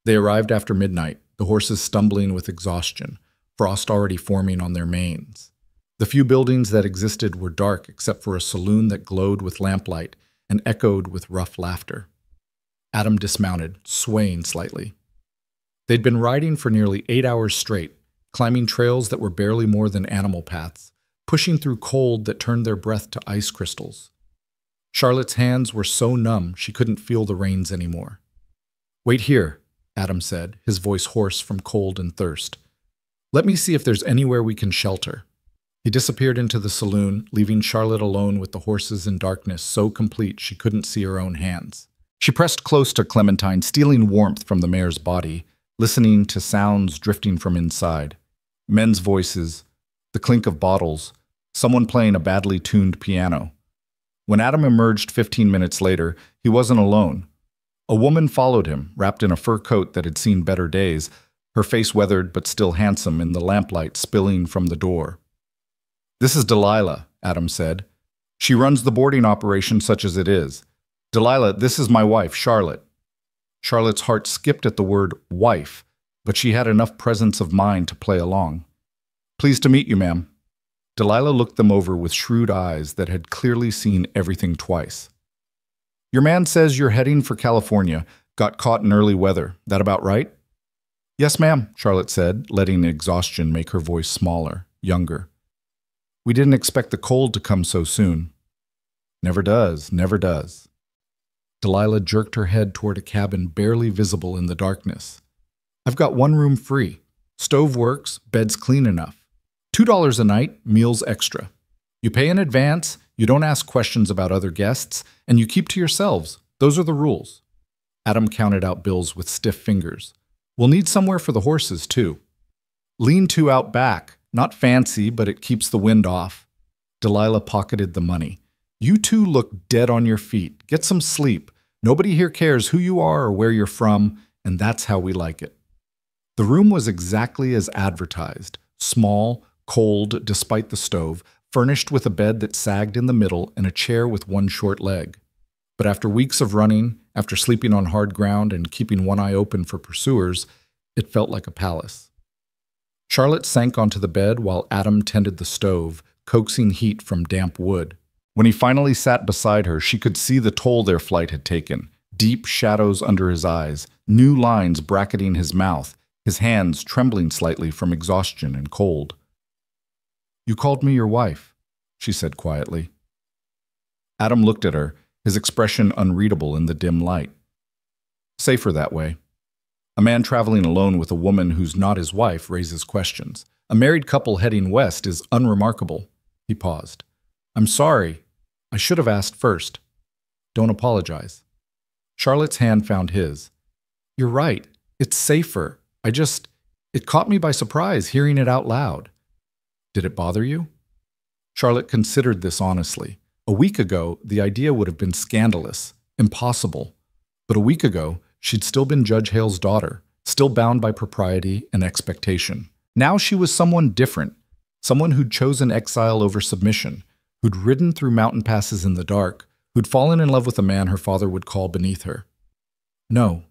They arrived after midnight, the horses stumbling with exhaustion, frost already forming on their manes. The few buildings that existed were dark except for a saloon that glowed with lamplight and echoed with rough laughter. Adam dismounted, swaying slightly. They'd been riding for nearly 8 hours straight, climbing trails that were barely more than animal paths, pushing through cold that turned their breath to ice crystals. Charlotte's hands were so numb she couldn't feel the reins anymore. "Wait here," Adam said, his voice hoarse from cold and thirst. "Let me see if there's anywhere we can shelter." He disappeared into the saloon, leaving Charlotte alone with the horses in darkness so complete she couldn't see her own hands. She pressed close to Clementine, stealing warmth from the mare's body, listening to sounds drifting from inside. Men's voices, the clink of bottles, someone playing a badly tuned piano. When Adam emerged 15 minutes later, he wasn't alone. A woman followed him, wrapped in a fur coat that had seen better days, her face weathered but still handsome in the lamplight spilling from the door. "This is Delilah," Adam said. "She runs the boarding operation such as it is. Delilah, this is my wife, Charlotte." Charlotte's heart skipped at the word wife, but she had enough presence of mind to play along. "Pleased to meet you, ma'am." Delilah looked them over with shrewd eyes that had clearly seen everything twice. "Your man says you're heading for California, got caught in early weather. That about right?" "Yes, ma'am," Charlotte said, letting exhaustion make her voice smaller, younger. "We didn't expect the cold to come so soon." "Never does, never does." Delilah jerked her head toward a cabin barely visible in the darkness. "I've got one room free. Stove works, bed's clean enough. $2 a night, meals extra. You pay in advance, you don't ask questions about other guests, and you keep to yourselves. Those are the rules." Adam counted out bills with stiff fingers. "We'll need somewhere for the horses, too. Lean-to out back, not fancy, but it keeps the wind off." Delilah pocketed the money. "You two look dead on your feet. Get some sleep. Nobody here cares who you are or where you're from, and that's how we like it." The room was exactly as advertised, small, cold despite the stove, furnished with a bed that sagged in the middle and a chair with one short leg. But after weeks of running, after sleeping on hard ground and keeping one eye open for pursuers, it felt like a palace. Charlotte sank onto the bed while Adam tended the stove, coaxing heat from damp wood. When he finally sat beside her, she could see the toll their flight had taken. Deep shadows under his eyes, new lines bracketing his mouth, his hands trembling slightly from exhaustion and cold. "You called me your wife," she said quietly. Adam looked at her, his expression unreadable in the dim light. "Safer that way. A man traveling alone with a woman who's not his wife raises questions. A married couple heading west is unremarkable." He paused. "I'm sorry. I should have asked first. Don't apologize." Charlotte's hand found his. "You're right. It's safer. It caught me by surprise hearing it out loud." "Did it bother you?" Charlotte considered this honestly. A week ago, the idea would have been scandalous, impossible. But a week ago, she'd still been Judge Hale's daughter, still bound by propriety and expectation. Now she was someone different, someone who'd chosen exile over submission, who'd ridden through mountain passes in the dark, who'd fallen in love with a man her father would call beneath her. "No,"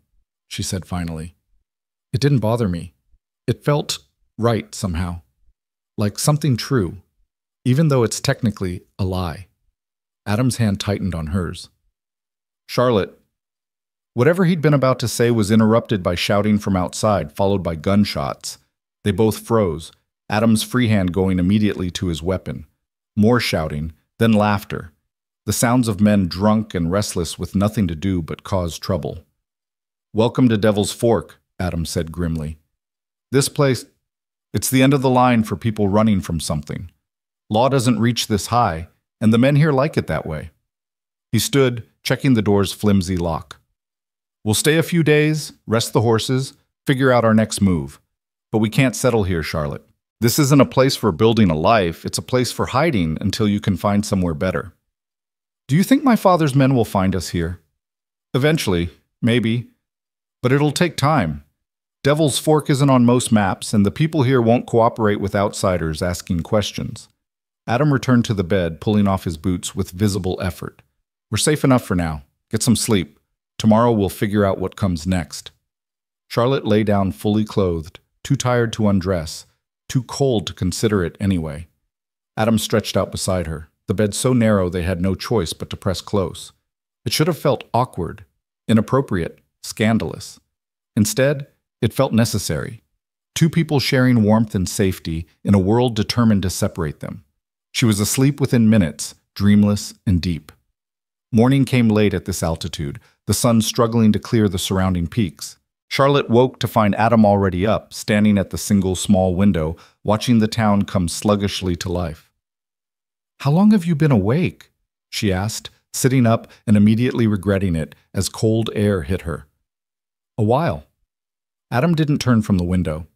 she said finally. "It didn't bother me. It felt right somehow, like something true, even though it's technically a lie." Adam's hand tightened on hers. "Charlotte." Whatever he'd been about to say was interrupted by shouting from outside, followed by gunshots. They both froze, Adam's free hand going immediately to his weapon. More shouting, then laughter. The sounds of men drunk and restless with nothing to do but cause trouble. "Welcome to Devil's Fork," Adam said grimly. "This place, it's the end of the line for people running from something. Law doesn't reach this high, and the men here like it that way." He stood, checking the door's flimsy lock. "We'll stay a few days, rest the horses, figure out our next move. But we can't settle here, Charlotte. This isn't a place for building a life, it's a place for hiding until you can find somewhere better. Do you think my father's men will find us here? Eventually, maybe, but it'll take time. Devil's Fork isn't on most maps, and the people here won't cooperate with outsiders asking questions." Adam returned to the bed, pulling off his boots with visible effort. "We're safe enough for now. Get some sleep. Tomorrow we'll figure out what comes next." Charlotte lay down fully clothed, too tired to undress, too cold to consider it anyway. Adam stretched out beside her, the bed so narrow they had no choice but to press close. It should have felt awkward, inappropriate, scandalous. Instead, it felt necessary. Two people sharing warmth and safety in a world determined to separate them. She was asleep within minutes, dreamless and deep. Morning came late at this altitude, the sun struggling to clear the surrounding peaks. Charlotte woke to find Adam already up, standing at the single small window, watching the town come sluggishly to life. "How long have you been awake?" she asked, sitting up and immediately regretting it as cold air hit her. A while. Adam didn't turn from the window.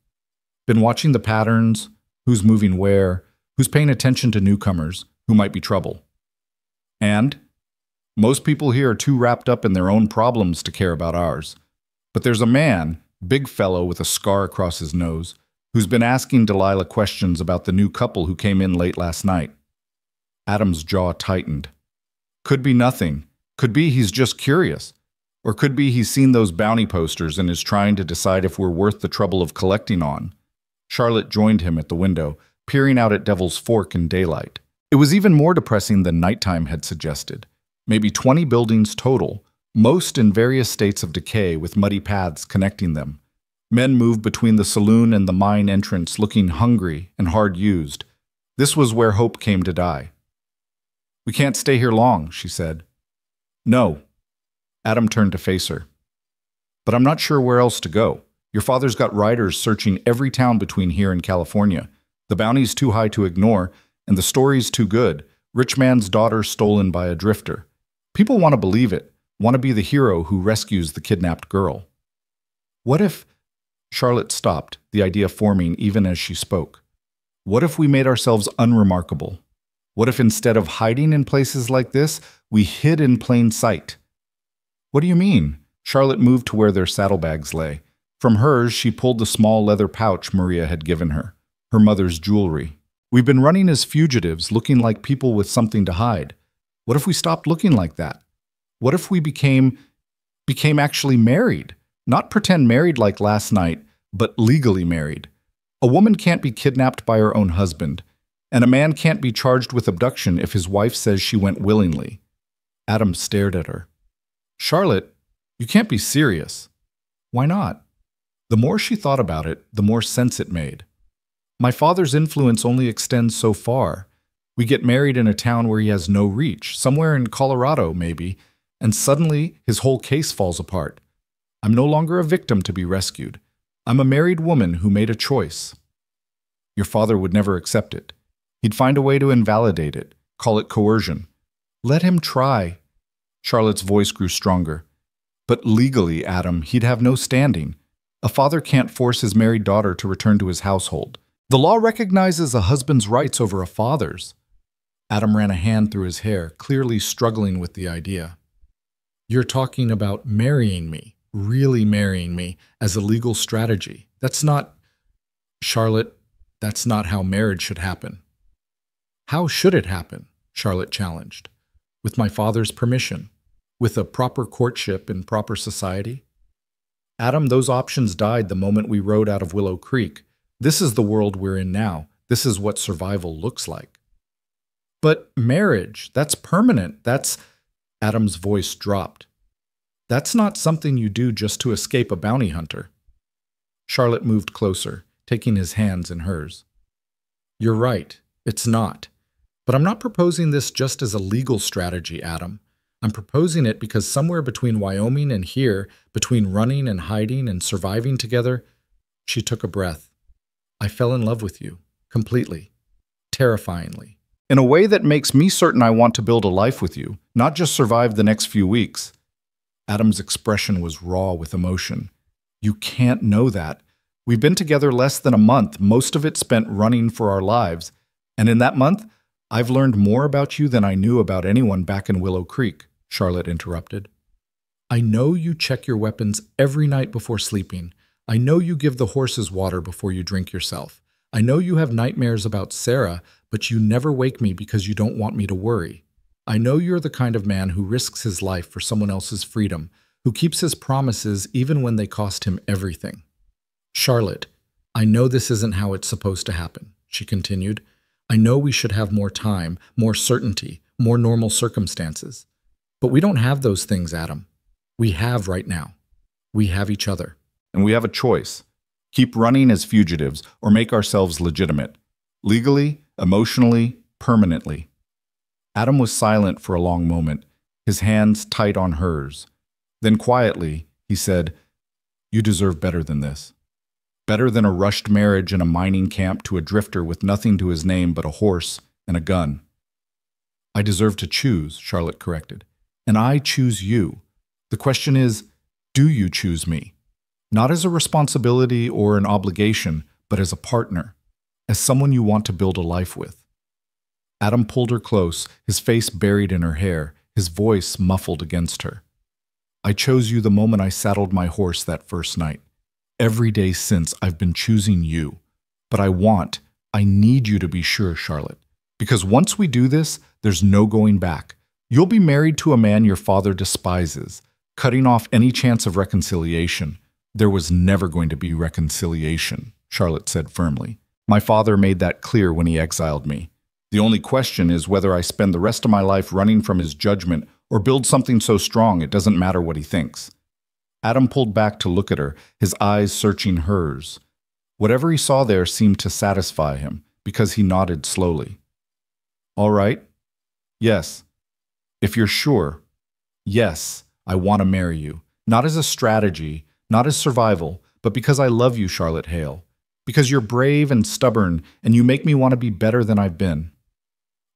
Been watching the patterns, who's moving where, who's paying attention to newcomers, who might be trouble. And most people here are too wrapped up in their own problems to care about ours. But there's a man, big fellow with a scar across his nose, who's been asking Delilah questions about the new couple who came in late last night. Adam's jaw tightened. Could be nothing. Could be he's just curious. Or could be he's seen those bounty posters and is trying to decide if we're worth the trouble of collecting on. Charlotte joined him at the window, peering out at Devil's Fork in daylight. It was even more depressing than nighttime had suggested. Maybe 20 buildings total, most in various states of decay with muddy paths connecting them. Men moved between the saloon and the mine entrance looking hungry and hard used. This was where hope came to die. We can't stay here long, she said. No. Adam turned to face her. But I'm not sure where else to go. Your father's got riders searching every town between here and California. The bounty's too high to ignore, and the story's too good. Rich man's daughter stolen by a drifter. People want to believe it, want to be the hero who rescues the kidnapped girl. What if... Charlotte stopped, the idea forming even as she spoke. What if we made ourselves unremarkable? What if instead of hiding in places like this, we hid in plain sight? What do you mean? Charlotte moved to where their saddlebags lay. From hers, she pulled the small leather pouch Maria had given her, her mother's jewelry. We've been running as fugitives, looking like people with something to hide. What if we stopped looking like that? What if we became actually married? Not pretend married like last night, but legally married. A woman can't be kidnapped by her own husband, and a man can't be charged with abduction if his wife says she went willingly. Adam stared at her. Charlotte, you can't be serious. Why not? The more she thought about it, the more sense it made. My father's influence only extends so far. We get married in a town where he has no reach, somewhere in Colorado maybe, and suddenly his whole case falls apart. I'm no longer a victim to be rescued. I'm a married woman who made a choice. Your father would never accept it. He'd find a way to invalidate it, call it coercion. Let him try. Charlotte's voice grew stronger. But legally, Adam, he'd have no standing. A father can't force his married daughter to return to his household. The law recognizes a husband's rights over a father's. Adam ran a hand through his hair, clearly struggling with the idea. You're talking about marrying me, really marrying me, as a legal strategy. That's not... Charlotte, that's not how marriage should happen. How should it happen? Charlotte challenged. With my father's permission. With a proper courtship in proper society? Adam, those options died the moment we rode out of Willow Creek. This is the world we're in now. This is what survival looks like. But marriage, that's permanent. That's... Adam's voice dropped. That's not something you do just to escape a bounty hunter. Charlotte moved closer, taking his hands in hers. You're right. It's not. But I'm not proposing this just as a legal strategy, Adam. I'm proposing it because somewhere between Wyoming and here, between running and hiding and surviving together, she took a breath. I fell in love with you, completely, terrifyingly. In a way that makes me certain I want to build a life with you, not just survive the next few weeks. Adam's expression was raw with emotion. You can't know that. We've been together less than a month, most of it spent running for our lives. And in that month, I've learned more about you than I knew about anyone back in Willow Creek, Charlotte interrupted. I know you check your weapons every night before sleeping. I know you give the horses water before you drink yourself. I know you have nightmares about Sarah, but you never wake me because you don't want me to worry. I know you're the kind of man who risks his life for someone else's freedom, who keeps his promises even when they cost him everything. Charlotte, I know this isn't how it's supposed to happen, she continued. I know we should have more time, more certainty, more normal circumstances. But we don't have those things, Adam. We have right now. We have each other. And we have a choice. Keep running as fugitives or make ourselves legitimate. Legally, emotionally, permanently. Adam was silent for a long moment, his hands tight on hers. Then quietly, he said, You deserve better than this. Better than a rushed marriage in a mining camp to a drifter with nothing to his name but a horse and a gun. I deserve to choose, Charlotte corrected. And I choose you. The question is, do you choose me? Not as a responsibility or an obligation, but as a partner, as someone you want to build a life with. Adam pulled her close, his face buried in her hair, his voice muffled against her. I chose you the moment I saddled my horse that first night. Every day since, I've been choosing you. But I need you to be sure, Charlotte. Because once we do this, there's no going back. You'll be married to a man your father despises, cutting off any chance of reconciliation. There was never going to be reconciliation, Charlotte said firmly. My father made that clear when he exiled me. The only question is whether I spend the rest of my life running from his judgment or build something so strong it doesn't matter what he thinks. Adam pulled back to look at her, his eyes searching hers. Whatever he saw there seemed to satisfy him, because he nodded slowly. All right. Yes. If you're sure. Yes, I want to marry you. Not as a strategy, not as survival, but because I love you, Charlotte Hale. Because you're brave and stubborn, and you make me want to be better than I've been.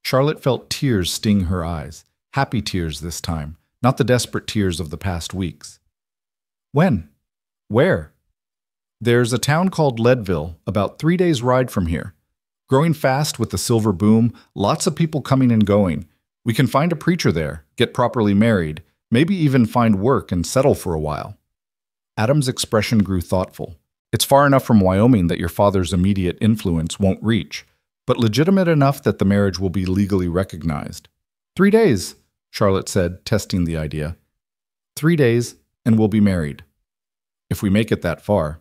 Charlotte felt tears sting her eyes, happy tears this time, not the desperate tears of the past weeks. When? Where? There's a town called Leadville, about 3 days' ride from here. Growing fast with the silver boom, lots of people coming and going. We can find a preacher there, get properly married, maybe even find work and settle for a while. Adam's expression grew thoughtful. It's far enough from Wyoming that your father's immediate influence won't reach, but legitimate enough that the marriage will be legally recognized. 3 days, Charlotte said, testing the idea. 3 days, and we'll be married. If we make it that far.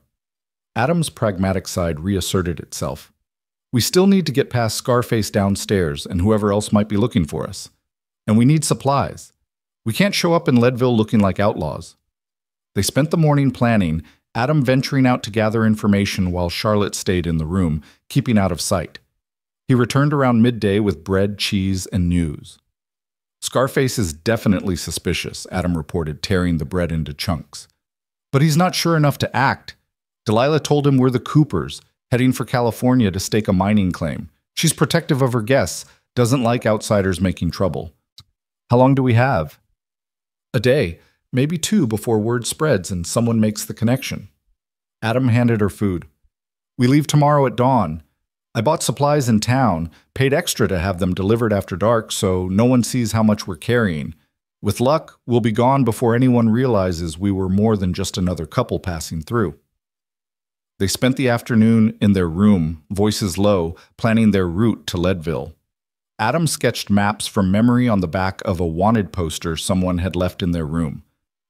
Adam's pragmatic side reasserted itself. We still need to get past Scarface downstairs and whoever else might be looking for us. And we need supplies. We can't show up in Leadville looking like outlaws. They spent the morning planning, Adam venturing out to gather information while Charlotte stayed in the room, keeping out of sight. He returned around midday with bread, cheese, and news. Scarface is definitely suspicious, Adam reported, tearing the bread into chunks. But he's not sure enough to act. Delilah told him we're the Coopers, heading for California to stake a mining claim. She's protective of her guests, doesn't like outsiders making trouble. How long do we have? A day, maybe 2 before word spreads and someone makes the connection. Adam handed her food. We leave tomorrow at dawn. I bought supplies in town, paid extra to have them delivered after dark so no one sees how much we're carrying. With luck, we'll be gone before anyone realizes we were more than just another couple passing through. They spent the afternoon in their room, voices low, planning their route to Leadville. Adam sketched maps from memory on the back of a wanted poster someone had left in their room.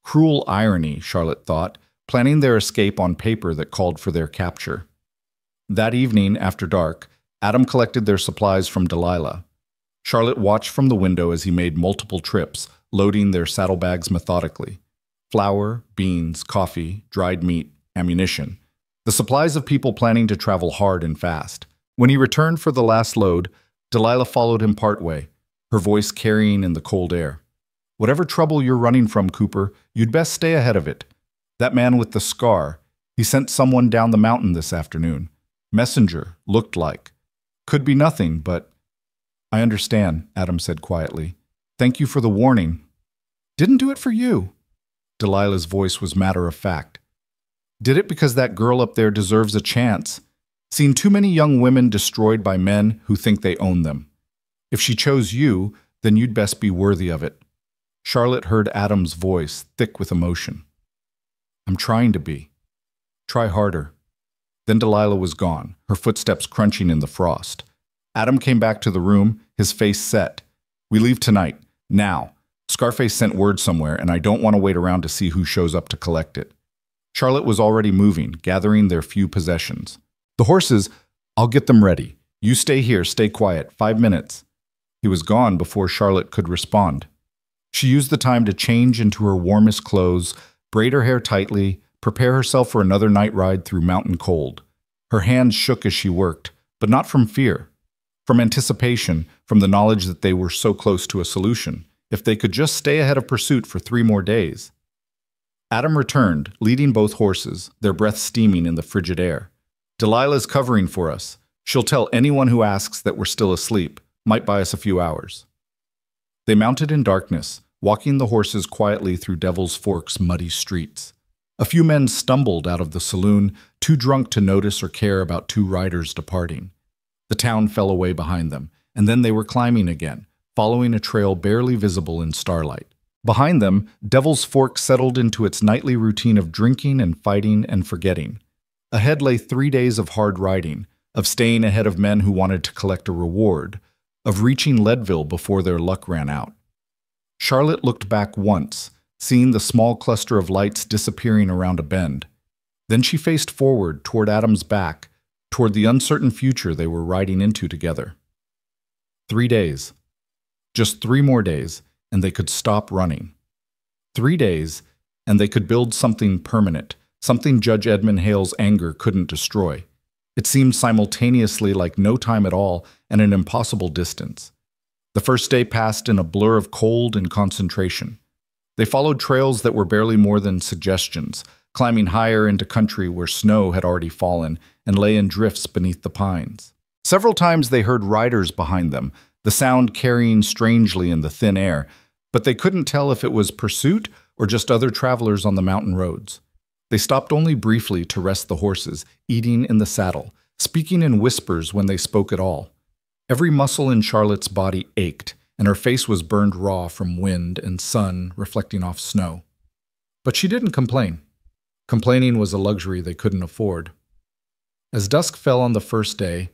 Cruel irony, Charlotte thought, planning their escape on paper that called for their capture. That evening, after dark, Adam collected their supplies from Delilah. Charlotte watched from the window as he made multiple trips, loading their saddlebags methodically. Flour, beans, coffee, dried meat, ammunition. The supplies of people planning to travel hard and fast. When he returned for the last load, Delilah followed him partway, her voice carrying in the cold air. Whatever trouble you're running from, Cooper, you'd best stay ahead of it. That man with the scar, he sent someone down the mountain this afternoon. Messenger, looked like. Could be nothing, but... I understand, Adam said quietly. Thank you for the warning. Didn't do it for you. Delilah's voice was matter of fact. Did it because that girl up there deserves a chance. Seen too many young women destroyed by men who think they own them. If she chose you, then you'd best be worthy of it. Charlotte heard Adam's voice, thick with emotion. I'm trying to be. Try harder. Then Delilah was gone, her footsteps crunching in the frost. Adam came back to the room, his face set. We leave tonight. Now. Scarface sent word somewhere, and I don't want to wait around to see who shows up to collect it. Charlotte was already moving, gathering their few possessions. The horses, I'll get them ready. You stay here, stay quiet. 5 minutes. He was gone before Charlotte could respond. She used the time to change into her warmest clothes, braid her hair tightly, prepare herself for another night ride through mountain cold. Her hands shook as she worked, but not from fear. From anticipation, from the knowledge that they were so close to a solution, if they could just stay ahead of pursuit for 3 more days. Adam returned, leading both horses, their breath steaming in the frigid air. Delilah's covering for us. She'll tell anyone who asks that we're still asleep. Might buy us a few hours. They mounted in darkness, walking the horses quietly through Devil's Fork's muddy streets. A few men stumbled out of the saloon, too drunk to notice or care about two riders departing. The town fell away behind them, and then they were climbing again, following a trail barely visible in starlight. Behind them, Devil's Fork settled into its nightly routine of drinking and fighting and forgetting. Ahead lay 3 days of hard riding, of staying ahead of men who wanted to collect a reward, of reaching Leadville before their luck ran out. Charlotte looked back once, seeing the small cluster of lights disappearing around a bend. Then she faced forward toward Adam's back, toward the uncertain future they were riding into together. 3 days. Just 3 more days, and they could stop running. 3 days, and they could build something permanent, something Judge Edmund Hale's anger couldn't destroy. It seemed simultaneously like no time at all and an impossible distance. The first day passed in a blur of cold and concentration. They followed trails that were barely more than suggestions, climbing higher into country where snow had already fallen and lay in drifts beneath the pines. Several times they heard riders behind them, the sound carrying strangely in the thin air, but they couldn't tell if it was pursuit or just other travelers on the mountain roads. They stopped only briefly to rest the horses, eating in the saddle, speaking in whispers when they spoke at all. Every muscle in Charlotte's body ached, and her face was burned raw from wind and sun reflecting off snow. But she didn't complain. Complaining was a luxury they couldn't afford. As dusk fell on the first day,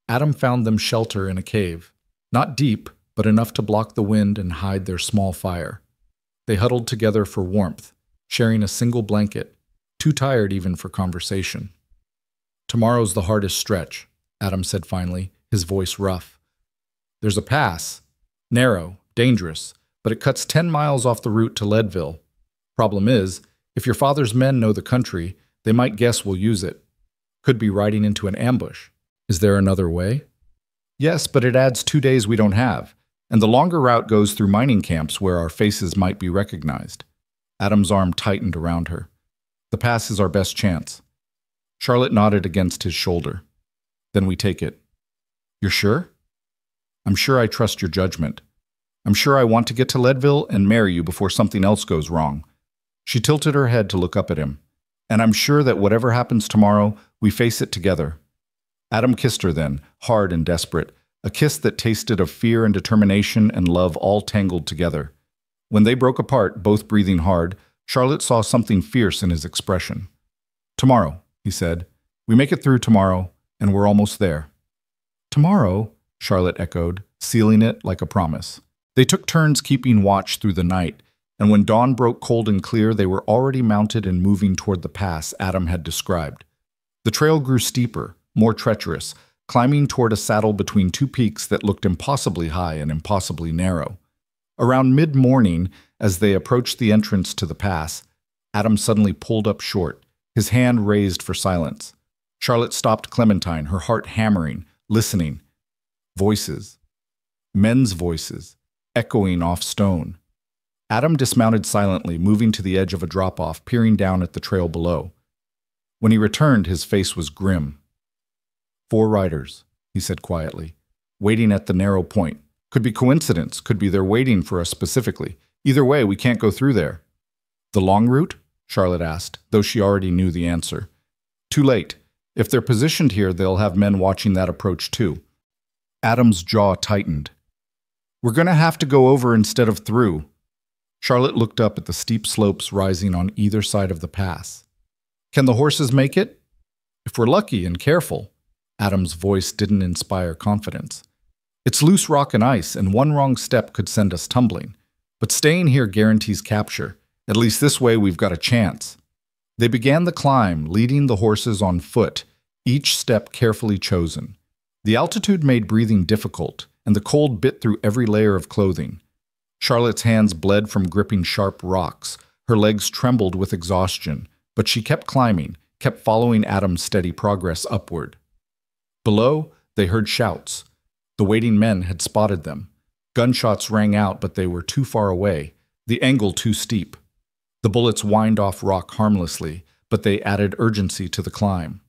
Adam found them shelter in a cave, not deep, but enough to block the wind and hide their small fire. They huddled together for warmth, sharing a single blanket, too tired even for conversation. "Tomorrow's the hardest stretch," Adam said finally, his voice rough. "There's a pass. Narrow, dangerous, but it cuts 10 miles off the route to Leadville. Problem is, if your father's men know the country, they might guess we'll use it. Could be riding into an ambush. Is there another way?" "Yes, but it adds 2 days we don't have, and the longer route goes through mining camps where our faces might be recognized." Adam's arm tightened around her. "The pass is our best chance." Charlotte nodded against his shoulder. "Then we take it." "You're sure?" "I'm sure I trust your judgment. I'm sure I want to get to Leadville and marry you before something else goes wrong." She tilted her head to look up at him. "And I'm sure that whatever happens tomorrow, we face it together." Adam kissed her then, hard and desperate, a kiss that tasted of fear and determination and love all tangled together. When they broke apart, both breathing hard, Charlotte saw something fierce in his expression. "Tomorrow," he said. "We make it through tomorrow, and we're almost there." "Tomorrow," Charlotte echoed, sealing it like a promise. They took turns keeping watch through the night, and when dawn broke cold and clear, they were already mounted and moving toward the pass Adam had described. The trail grew steeper, more treacherous, climbing toward a saddle between two peaks that looked impossibly high and impossibly narrow. Around mid-morning, as they approached the entrance to the pass, Adam suddenly pulled up short, his hand raised for silence. Charlotte stopped Clementine, her heart hammering, listening. Voices. Men's voices, echoing off stone. Adam dismounted silently, moving to the edge of a drop-off, peering down at the trail below. When he returned, his face was grim. 4 riders, he said quietly, waiting at the narrow point. Could be coincidence, could be they're waiting for us specifically. Either way, we can't go through there. The long route? Charlotte asked, though she already knew the answer. Too late. If they're positioned here, they'll have men watching that approach too. Adam's jaw tightened. We're going to have to go over instead of through. Charlotte looked up at the steep slopes rising on either side of the pass. Can the horses make it? If we're lucky and careful. Adam's voice didn't inspire confidence. It's loose rock and ice, and one wrong step could send us tumbling. But staying here guarantees capture. At least this way we've got a chance. They began the climb, leading the horses on foot, each step carefully chosen. The altitude made breathing difficult, and the cold bit through every layer of clothing. Charlotte's hands bled from gripping sharp rocks. Her legs trembled with exhaustion, but she kept climbing, kept following Adam's steady progress upward. Below, they heard shouts. The waiting men had spotted them. Gunshots rang out, but they were too far away, the angle too steep. The bullets whined off rock harmlessly, but they added urgency to the climb.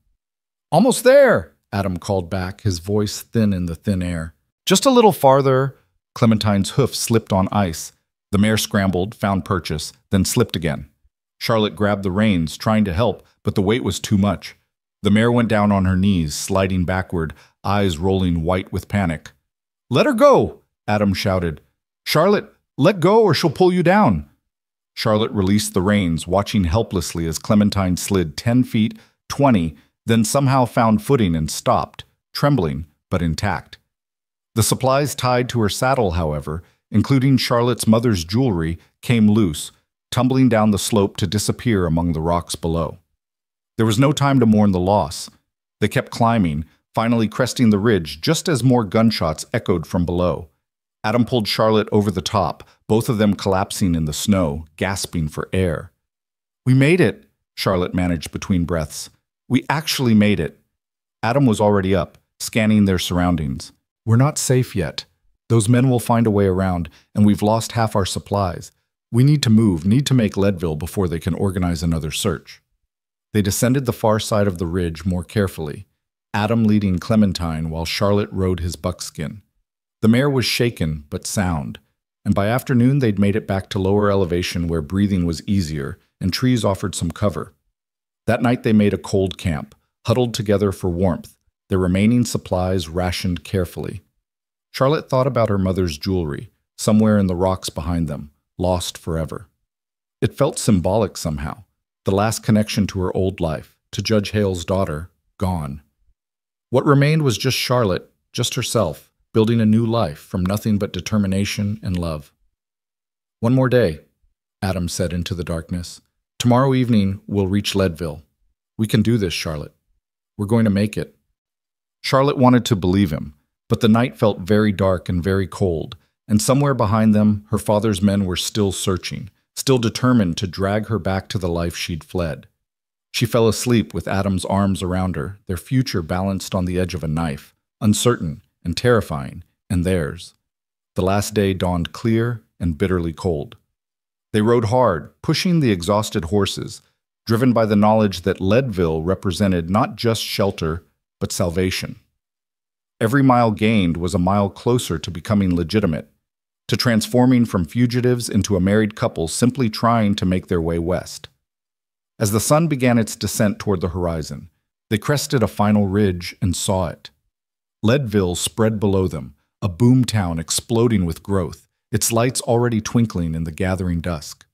Almost there, Adam called back, his voice thin in the thin air. Just a little farther, Clementine's hoof slipped on ice. The mare scrambled, found purchase, then slipped again. Charlotte grabbed the reins, trying to help, but the weight was too much. The mare went down on her knees, sliding backward, eyes rolling white with panic. "Let her go!" Adam shouted. "Charlotte, let go or she'll pull you down." Charlotte released the reins, watching helplessly as Clementine slid 10 feet, 20, then somehow found footing and stopped, trembling but intact. The supplies tied to her saddle, however, including Charlotte's mother's jewelry, came loose, tumbling down the slope to disappear among the rocks below. There was no time to mourn the loss. They kept climbing, finally cresting the ridge just as more gunshots echoed from below. Adam pulled Charlotte over the top, both of them collapsing in the snow, gasping for air. "We made it," Charlotte managed between breaths. "We actually made it." Adam was already up, scanning their surroundings. "We're not safe yet. Those men will find a way around, and we've lost half our supplies. We need to move, need to make Leadville before they can organize another search." They descended the far side of the ridge more carefully, Adam leading Clementine while Charlotte rode his buckskin. The mare was shaken but sound, and by afternoon they'd made it back to lower elevation where breathing was easier and trees offered some cover. That night they made a cold camp, huddled together for warmth, their remaining supplies rationed carefully. Charlotte thought about her mother's jewelry, somewhere in the rocks behind them, lost forever. It felt symbolic somehow, the last connection to her old life, to Judge Hale's daughter, gone. What remained was just Charlotte, just herself, building a new life from nothing but determination and love. "One more day," Adam said into the darkness. "Tomorrow evening we'll reach Leadville. We can do this, Charlotte. We're going to make it." Charlotte wanted to believe him, but the night felt very dark and very cold, and somewhere behind them, her father's men were still searching, still determined to drag her back to the life she'd fled. She fell asleep with Adam's arms around her, their future balanced on the edge of a knife, uncertain and terrifying, and theirs. The last day dawned clear and bitterly cold. They rode hard, pushing the exhausted horses, driven by the knowledge that Leadville represented not just shelter, but salvation. Every mile gained was a mile closer to becoming legitimate, to transforming from fugitives into a married couple simply trying to make their way west. As the sun began its descent toward the horizon, they crested a final ridge and saw it. Leadville spread below them, a boom town exploding with growth, its lights already twinkling in the gathering dusk.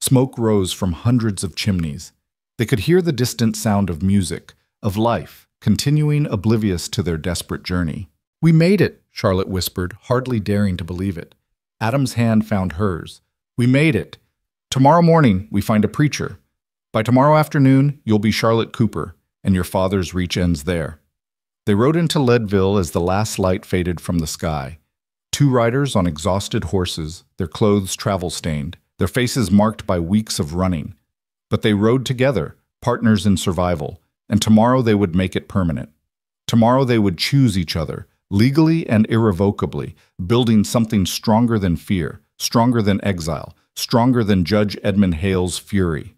Smoke rose from hundreds of chimneys. They could hear the distant sound of music, of life, continuing oblivious to their desperate journey. "We made it," Charlotte whispered, hardly daring to believe it. Adam's hand found hers. "We made it. Tomorrow morning, we find a preacher. By tomorrow afternoon, you'll be Charlotte Cooper, and your father's reach ends there." They rode into Leadville as the last light faded from the sky. Two riders on exhausted horses, their clothes travel-stained, their faces marked by weeks of running. But they rode together, partners in survival, and tomorrow they would make it permanent. Tomorrow they would choose each other, legally and irrevocably, building something stronger than fear, stronger than exile, stronger than Judge Edmund Hale's fury.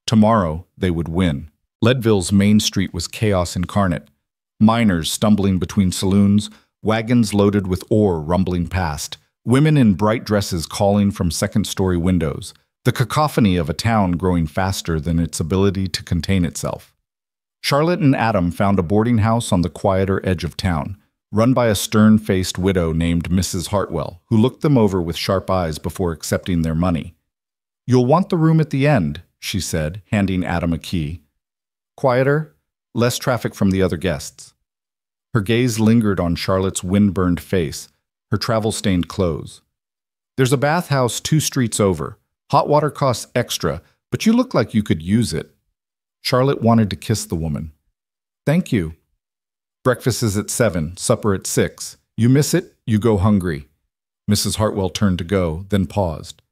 Tomorrow they would win. Leadville's main street was chaos incarnate. Miners stumbling between saloons, wagons loaded with ore rumbling past, women in bright dresses calling from second-story windows, the cacophony of a town growing faster than its ability to contain itself. Charlotte and Adam found a boarding house on the quieter edge of town, run by a stern-faced widow named Mrs. Hartwell, who looked them over with sharp eyes before accepting their money. "You'll want the room at the end," she said, handing Adam a key. "Quieter, less traffic from the other guests." Her gaze lingered on Charlotte's wind-burned face, her travel-stained clothes. "There's a bathhouse 2 streets over. Hot water costs extra, but you look like you could use it." Charlotte wanted to kiss the woman. "Thank you. Breakfast is at 7, supper at 6. You miss it, you go hungry." Mrs. Hartwell turned to go, then paused.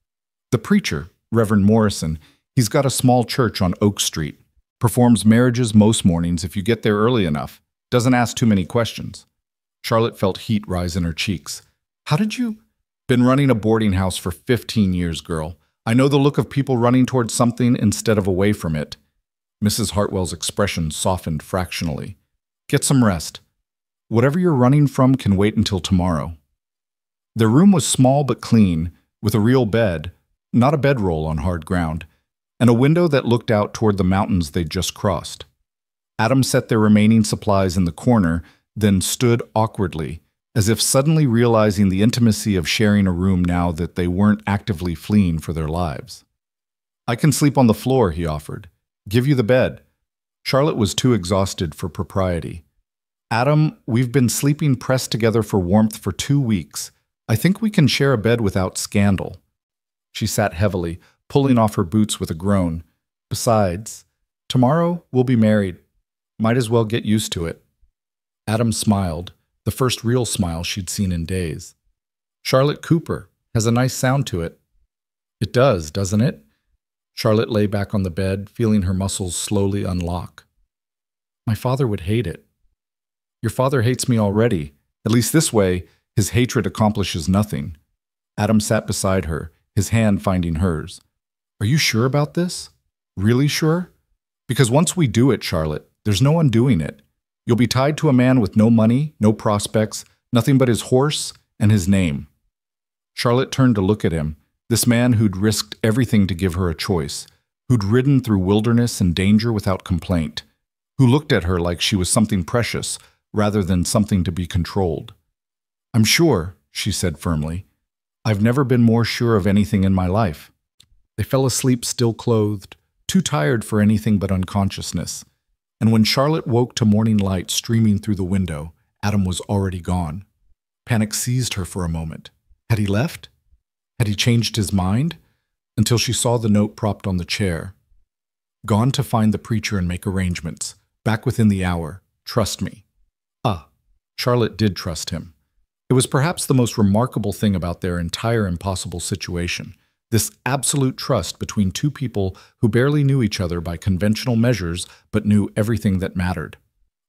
"The preacher, Reverend Morrison, he's got a small church on Oak Street. Performs marriages most mornings if you get there early enough. Doesn't ask too many questions." Charlotte felt heat rise in her cheeks. "How did you—" "Been running a boarding house for 15 years, girl. I know the look of people running towards something instead of away from it." Mrs. Hartwell's expression softened fractionally. "Get some rest. Whatever you're running from can wait until tomorrow." Their room was small but clean, with a real bed, not a bedroll on hard ground, and a window that looked out toward the mountains they'd just crossed. Adam set their remaining supplies in the corner, then stood awkwardly, as if suddenly realizing the intimacy of sharing a room now that they weren't actively fleeing for their lives. "I can sleep on the floor," he offered. "Give you the bed." Charlotte was too exhausted for propriety. "Adam, we've been sleeping pressed together for warmth for 2 weeks. I think we can share a bed without scandal." She sat heavily, pulling off her boots with a groan. "Besides, tomorrow we'll be married. Might as well get used to it." Adam smiled, the first real smile she'd seen in days. "Charlotte Cooper has a nice sound to it." "It does, doesn't it?" Charlotte lay back on the bed, feeling her muscles slowly unlock. "My father would hate it." "Your father hates me already. At least this way, his hatred accomplishes nothing." Adam sat beside her, his hand finding hers. "Are you sure about this? Really sure? Because once we do it, Charlotte, there's no undoing it. You'll be tied to a man with no money, no prospects, nothing but his horse and his name." Charlotte turned to look at him, this man who'd risked everything to give her a choice, who'd ridden through wilderness and danger without complaint, who looked at her like she was something precious rather than something to be controlled. "I'm sure," she said firmly. "I've never been more sure of anything in my life." They fell asleep still clothed, too tired for anything but unconsciousness. And when Charlotte woke to morning light streaming through the window, Adam was already gone. Panic seized her for a moment. Had he left? Had he changed his mind? Until she saw the note propped on the chair. "Gone to find the preacher and make arrangements. Back within the hour. Trust me." Ah, Charlotte did trust him. It was perhaps the most remarkable thing about their entire impossible situation. This absolute trust between two people who barely knew each other by conventional measures but knew everything that mattered.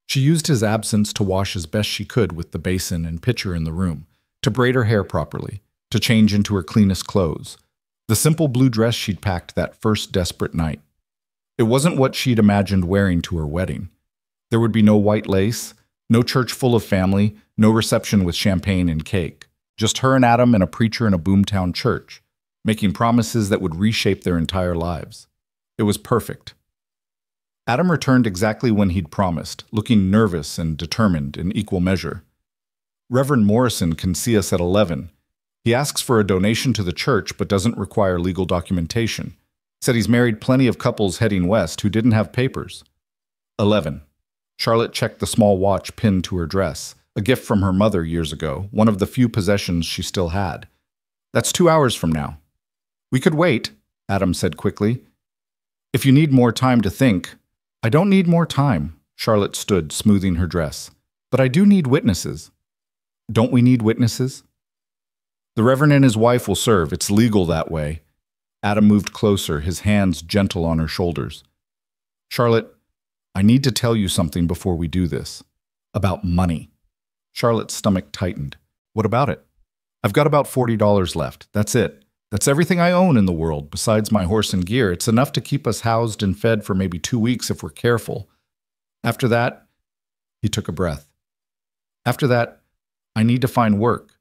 She used his absence to wash as best she could with the basin and pitcher in the room, to braid her hair properly, to change into her cleanest clothes, the simple blue dress she'd packed that first desperate night. It wasn't what she'd imagined wearing to her wedding. There would be no white lace, no church full of family, no reception with champagne and cake. Just her and Adam and a preacher in a boomtown church, making promises that would reshape their entire lives. It was perfect. Adam returned exactly when he'd promised, looking nervous and determined in equal measure. "Reverend Morrison can see us at 11. He asks for a donation to the church but doesn't require legal documentation. Said he's married plenty of couples heading west who didn't have papers." 11. Charlotte checked the small watch pinned to her dress, a gift from her mother years ago, one of the few possessions she still had. "That's 2 hours from now." "We could wait," Adam said quickly. "If you need more time to think." "I don't need more time," Charlotte stood, smoothing her dress. "But I do need witnesses." "Don't we need witnesses?" "The Reverend and his wife will serve. It's legal that way." Adam moved closer, his hands gentle on her shoulders. "Charlotte, I need to tell you something before we do this. About money." Charlotte's stomach tightened. "What about it?" "I've got about $40 left. That's it. That's everything I own in the world, besides my horse and gear. It's enough to keep us housed and fed for maybe 2 weeks if we're careful. After that," he took a breath. "After that, I need to find work.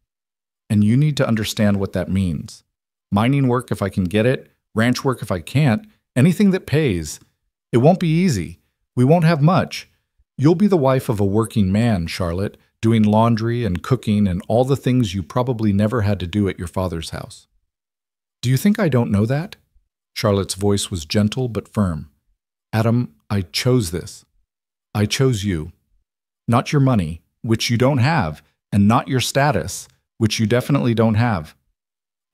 And you need to understand what that means. Mining work if I can get it, ranch work if I can't, anything that pays. It won't be easy. We won't have much. You'll be the wife of a working man, Charlotte, doing laundry and cooking and all the things you probably never had to do at your father's house." "Do you think I don't know that?" Charlotte's voice was gentle but firm. "Adam, I chose this. I chose you. Not your money, which you don't have, and not your status, which you definitely don't have.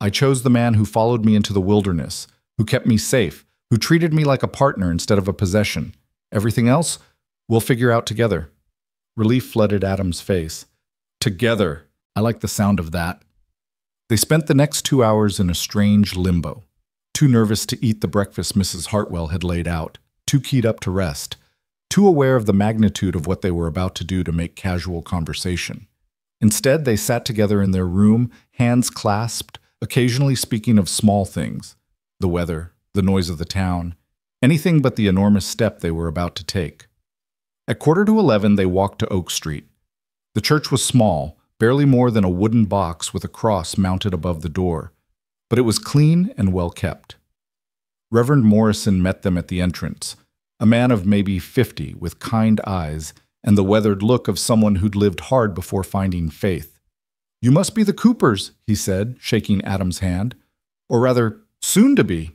I chose the man who followed me into the wilderness, who kept me safe, who treated me like a partner instead of a possession. Everything else, we'll figure out together." Relief flooded Adam's face. Together. I like the sound of that. They spent the next 2 hours in a strange limbo, too nervous to eat the breakfast Mrs. Hartwell had laid out, too keyed up to rest, too aware of the magnitude of what they were about to do to make casual conversation. Instead, they sat together in their room, hands clasped, occasionally speaking of small things, the weather, the noise of the town, anything but the enormous step they were about to take. At 11:15, they walked to Oak Street. The church was small, barely more than a wooden box with a cross mounted above the door, but it was clean and well kept. Reverend Morrison met them at the entrance, a man of maybe 50 with kind eyes and the weathered look of someone who'd lived hard before finding faith. "You must be the Coopers," he said, shaking Adam's hand. "Or rather, soon to be.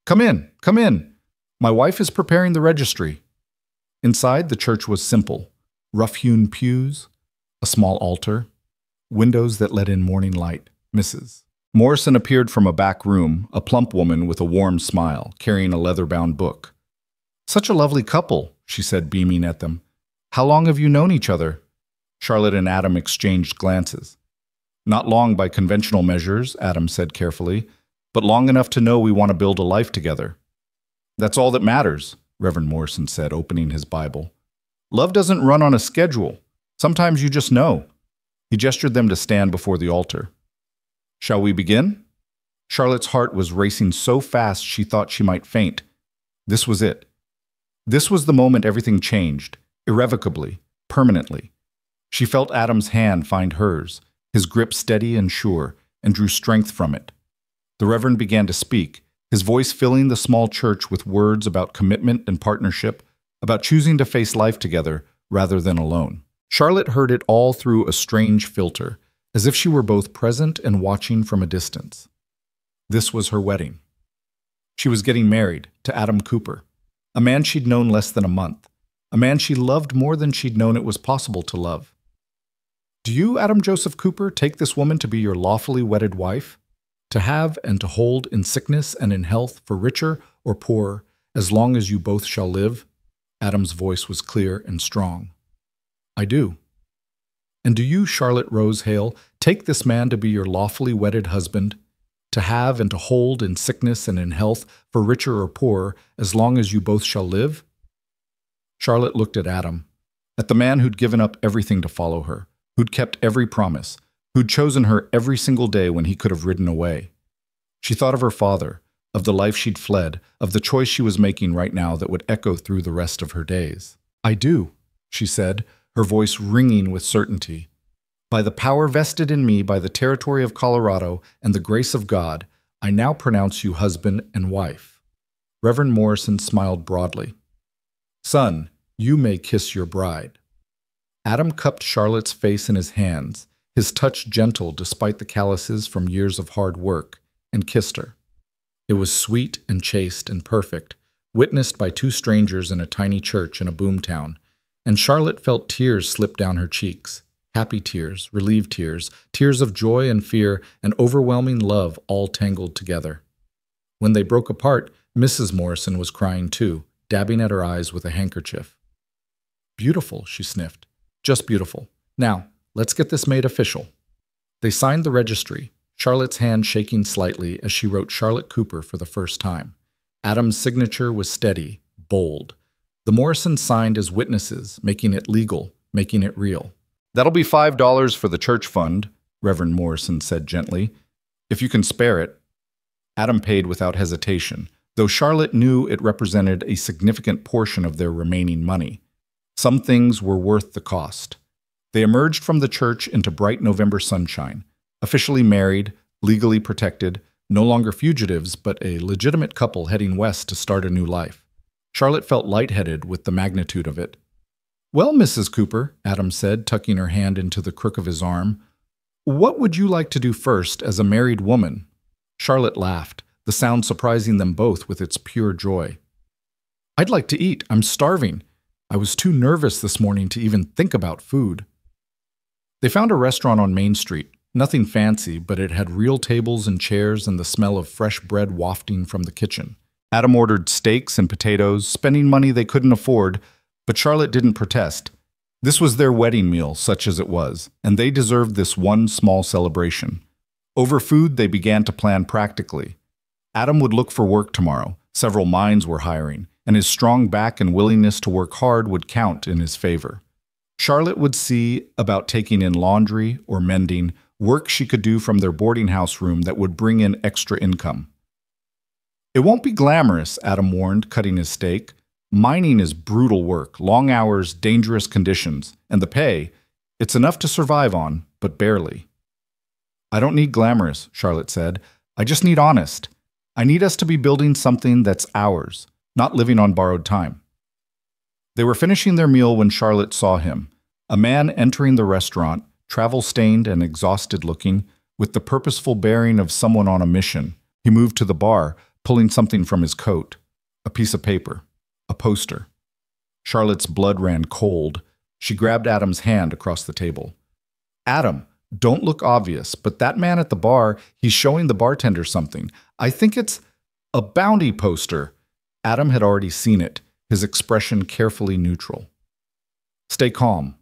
Come in, come in. My wife is preparing the registry." Inside, the church was simple. Rough-hewn pews, a small altar, windows that let in morning light. Mrs. Morrison appeared from a back room, a plump woman with a warm smile, carrying a leather-bound book. "Such a lovely couple," she said, beaming at them. "How long have you known each other?" Charlotte and Adam exchanged glances. "Not long by conventional measures," Adam said carefully, "but long enough to know we want to build a life together." "That's all that matters," Reverend Morrison said, opening his Bible. "Love doesn't run on a schedule. Sometimes you just know." He gestured them to stand before the altar. "Shall we begin?" Charlotte's heart was racing so fast she thought she might faint. This was it. This was the moment everything changed, irrevocably, permanently. She felt Adam's hand find hers, his grip steady and sure, and drew strength from it. The Reverend began to speak, his voice filling the small church with words about commitment and partnership, about choosing to face life together rather than alone. Charlotte heard it all through a strange filter, as if she were both present and watching from a distance. This was her wedding. She was getting married to Adam Cooper, a man she'd known less than a month, a man she loved more than she'd known it was possible to love. "Do you, Adam Joseph Cooper, take this woman to be your lawfully wedded wife? To have and to hold in sickness and in health, for richer or poorer, as long as you both shall live?" Adam's voice was clear and strong. "I do." "And do you, Charlotte Rose Hale, take this man to be your lawfully wedded husband, to have and to hold in sickness and in health, for richer or poorer, as long as you both shall live?" Charlotte looked at Adam, at the man who'd given up everything to follow her, who'd kept every promise, who'd chosen her every single day when he could have ridden away. She thought of her father, of the life she'd fled, of the choice she was making right now that would echo through the rest of her days. "I do," she said, her voice ringing with certainty. "By the power vested in me by the territory of Colorado and the grace of God, I now pronounce you husband and wife." Reverend Morrison smiled broadly. "Son, you may kiss your bride." Adam cupped Charlotte's face in his hands, his touch gentle despite the calluses from years of hard work, and kissed her. It was sweet and chaste and perfect, witnessed by two strangers in a tiny church in a boomtown, and Charlotte felt tears slip down her cheeks, happy tears, relieved tears, tears of joy and fear and overwhelming love all tangled together. When they broke apart, Mrs. Morrison was crying too, dabbing at her eyes with a handkerchief. "Beautiful," she sniffed. "Just beautiful. Now, let's get this made official." They signed the registry, Charlotte's hand shaking slightly as she wrote Charlotte Cooper for the first time. Adam's signature was steady, bold. The Morrisons signed as witnesses, making it legal, making it real. "That'll be $5 for the church fund," Reverend Morrison said gently. "If you can spare it." Adam paid without hesitation, though Charlotte knew it represented a significant portion of their remaining money. Some things were worth the cost. They emerged from the church into bright November sunshine, officially married, legally protected, no longer fugitives, but a legitimate couple heading west to start a new life. Charlotte felt lightheaded with the magnitude of it. "Well, Mrs. Cooper," Adam said, tucking her hand into the crook of his arm, "what would you like to do first as a married woman?" Charlotte laughed, the sound surprising them both with its pure joy. "I'd like to eat. I'm starving. I was too nervous this morning to even think about food." They found a restaurant on Main Street. Nothing fancy, but it had real tables and chairs and the smell of fresh bread wafting from the kitchen. Adam ordered steaks and potatoes, spending money they couldn't afford, but Charlotte didn't protest. This was their wedding meal, such as it was, and they deserved this one small celebration. Over food, they began to plan practically. Adam would look for work tomorrow. Several mines were hiring, and his strong back and willingness to work hard would count in his favor. Charlotte would see about taking in laundry or mending, work she could do from their boarding house room that would bring in extra income. "It won't be glamorous," Adam warned, cutting his steak. "Mining is brutal work, long hours, dangerous conditions, and the pay, It's enough to survive on, but barely. I don't need glamorous, Charlotte said. I just need honest. I need us to be building something that's ours, not living on borrowed time. They were finishing their meal when Charlotte saw him, a man entering the restaurant, travel-stained and exhausted-looking, with the purposeful bearing of someone on a mission. He moved to the bar, pulling something from his coat, a piece of paper, a poster. Charlotte's blood ran cold. She grabbed Adam's hand across the table. Adam, don't look obvious, but that man at the bar, he's showing the bartender something. I think it's a bounty poster. Adam had already seen it, his expression carefully neutral. Stay calm.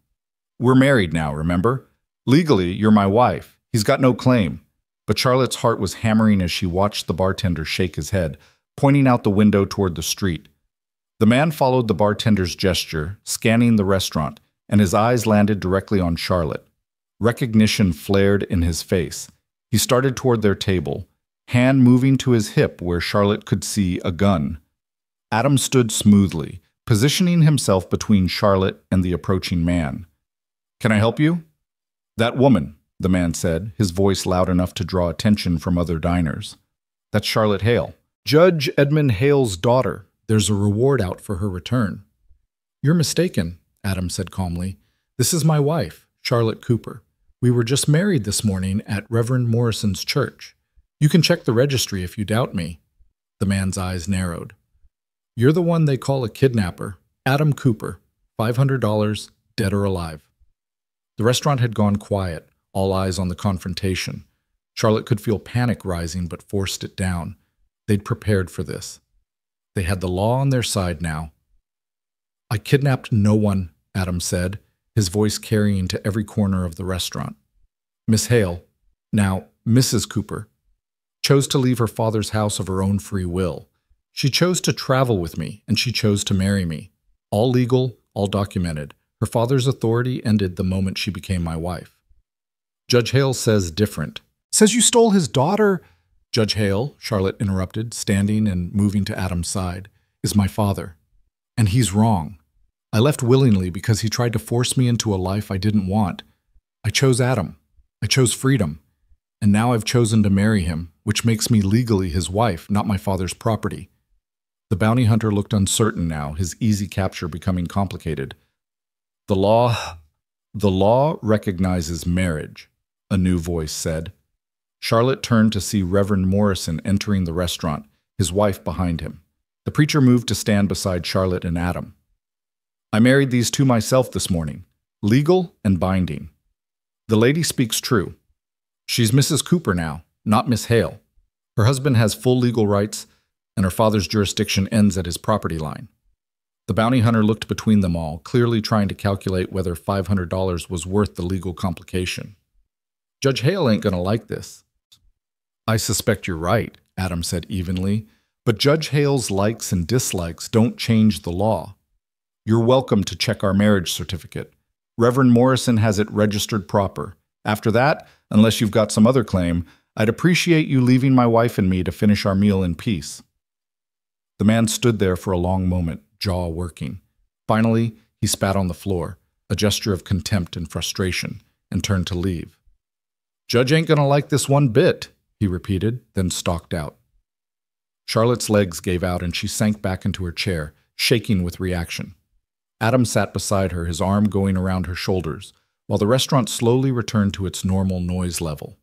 We're married now, remember? Legally, you're my wife. He's got no claim. But Charlotte's heart was hammering as she watched the bartender shake his head, pointing out the window toward the street. The man followed the bartender's gesture, scanning the restaurant, and his eyes landed directly on Charlotte. Recognition flared in his face. He started toward their table, hand moving to his hip where Charlotte could see a gun. Adam stood smoothly, positioning himself between Charlotte and the approaching man. Can I help you? That woman, the man said, his voice loud enough to draw attention from other diners. That's Charlotte Hale. Judge Edmund Hale's daughter. There's a reward out for her return. You're mistaken, Adam said calmly. This is my wife, Charlotte Cooper. We were just married this morning at Reverend Morrison's church. You can check the registry if you doubt me. The man's eyes narrowed. You're the one they call a kidnapper, Adam Cooper, $500, dead or alive. The restaurant had gone quiet, all eyes on the confrontation. Charlotte could feel panic rising but forced it down. They'd prepared for this. They had the law on their side now. I kidnapped no one, Adam said, his voice carrying to every corner of the restaurant. Miss Hale, now Mrs. Cooper, chose to leave her father's house of her own free will. She chose to travel with me, and she chose to marry me. All legal, all documented. Her father's authority ended the moment she became my wife. Judge Hale says different. Says you stole his daughter? Judge Hale, Charlotte interrupted, standing and moving to Adam's side, is my father. And he's wrong. I left willingly because he tried to force me into a life I didn't want. I chose Adam. I chose freedom. And now I've chosen to marry him, which makes me legally his wife, not my father's property. The bounty hunter looked uncertain now, his easy capture becoming complicated. The law recognizes marriage, a new voice said. Charlotte turned to see Reverend Morrison entering the restaurant, his wife behind him. The preacher moved to stand beside Charlotte and Adam. I married these two myself this morning, legal and binding. The lady speaks true. She's Mrs. Cooper now, not Miss Hale. Her husband has full legal rights, and her father's jurisdiction ends at his property line. The bounty hunter looked between them all, clearly trying to calculate whether $500 was worth the legal complication. Judge Hale ain't gonna like this. I suspect you're right, Adam said evenly, but Judge Hale's likes and dislikes don't change the law. You're welcome to check our marriage certificate. Reverend Morrison has it registered proper. After that, unless you've got some other claim, I'd appreciate you leaving my wife and me to finish our meal in peace. The man stood there for a long moment, jaw working. Finally, he spat on the floor, a gesture of contempt and frustration, and turned to leave. Judge ain't gonna like this one bit, he repeated, then stalked out. Charlotte's legs gave out and she sank back into her chair, shaking with reaction. Adam sat beside her, his arm going around her shoulders, while the restaurant slowly returned to its normal noise level.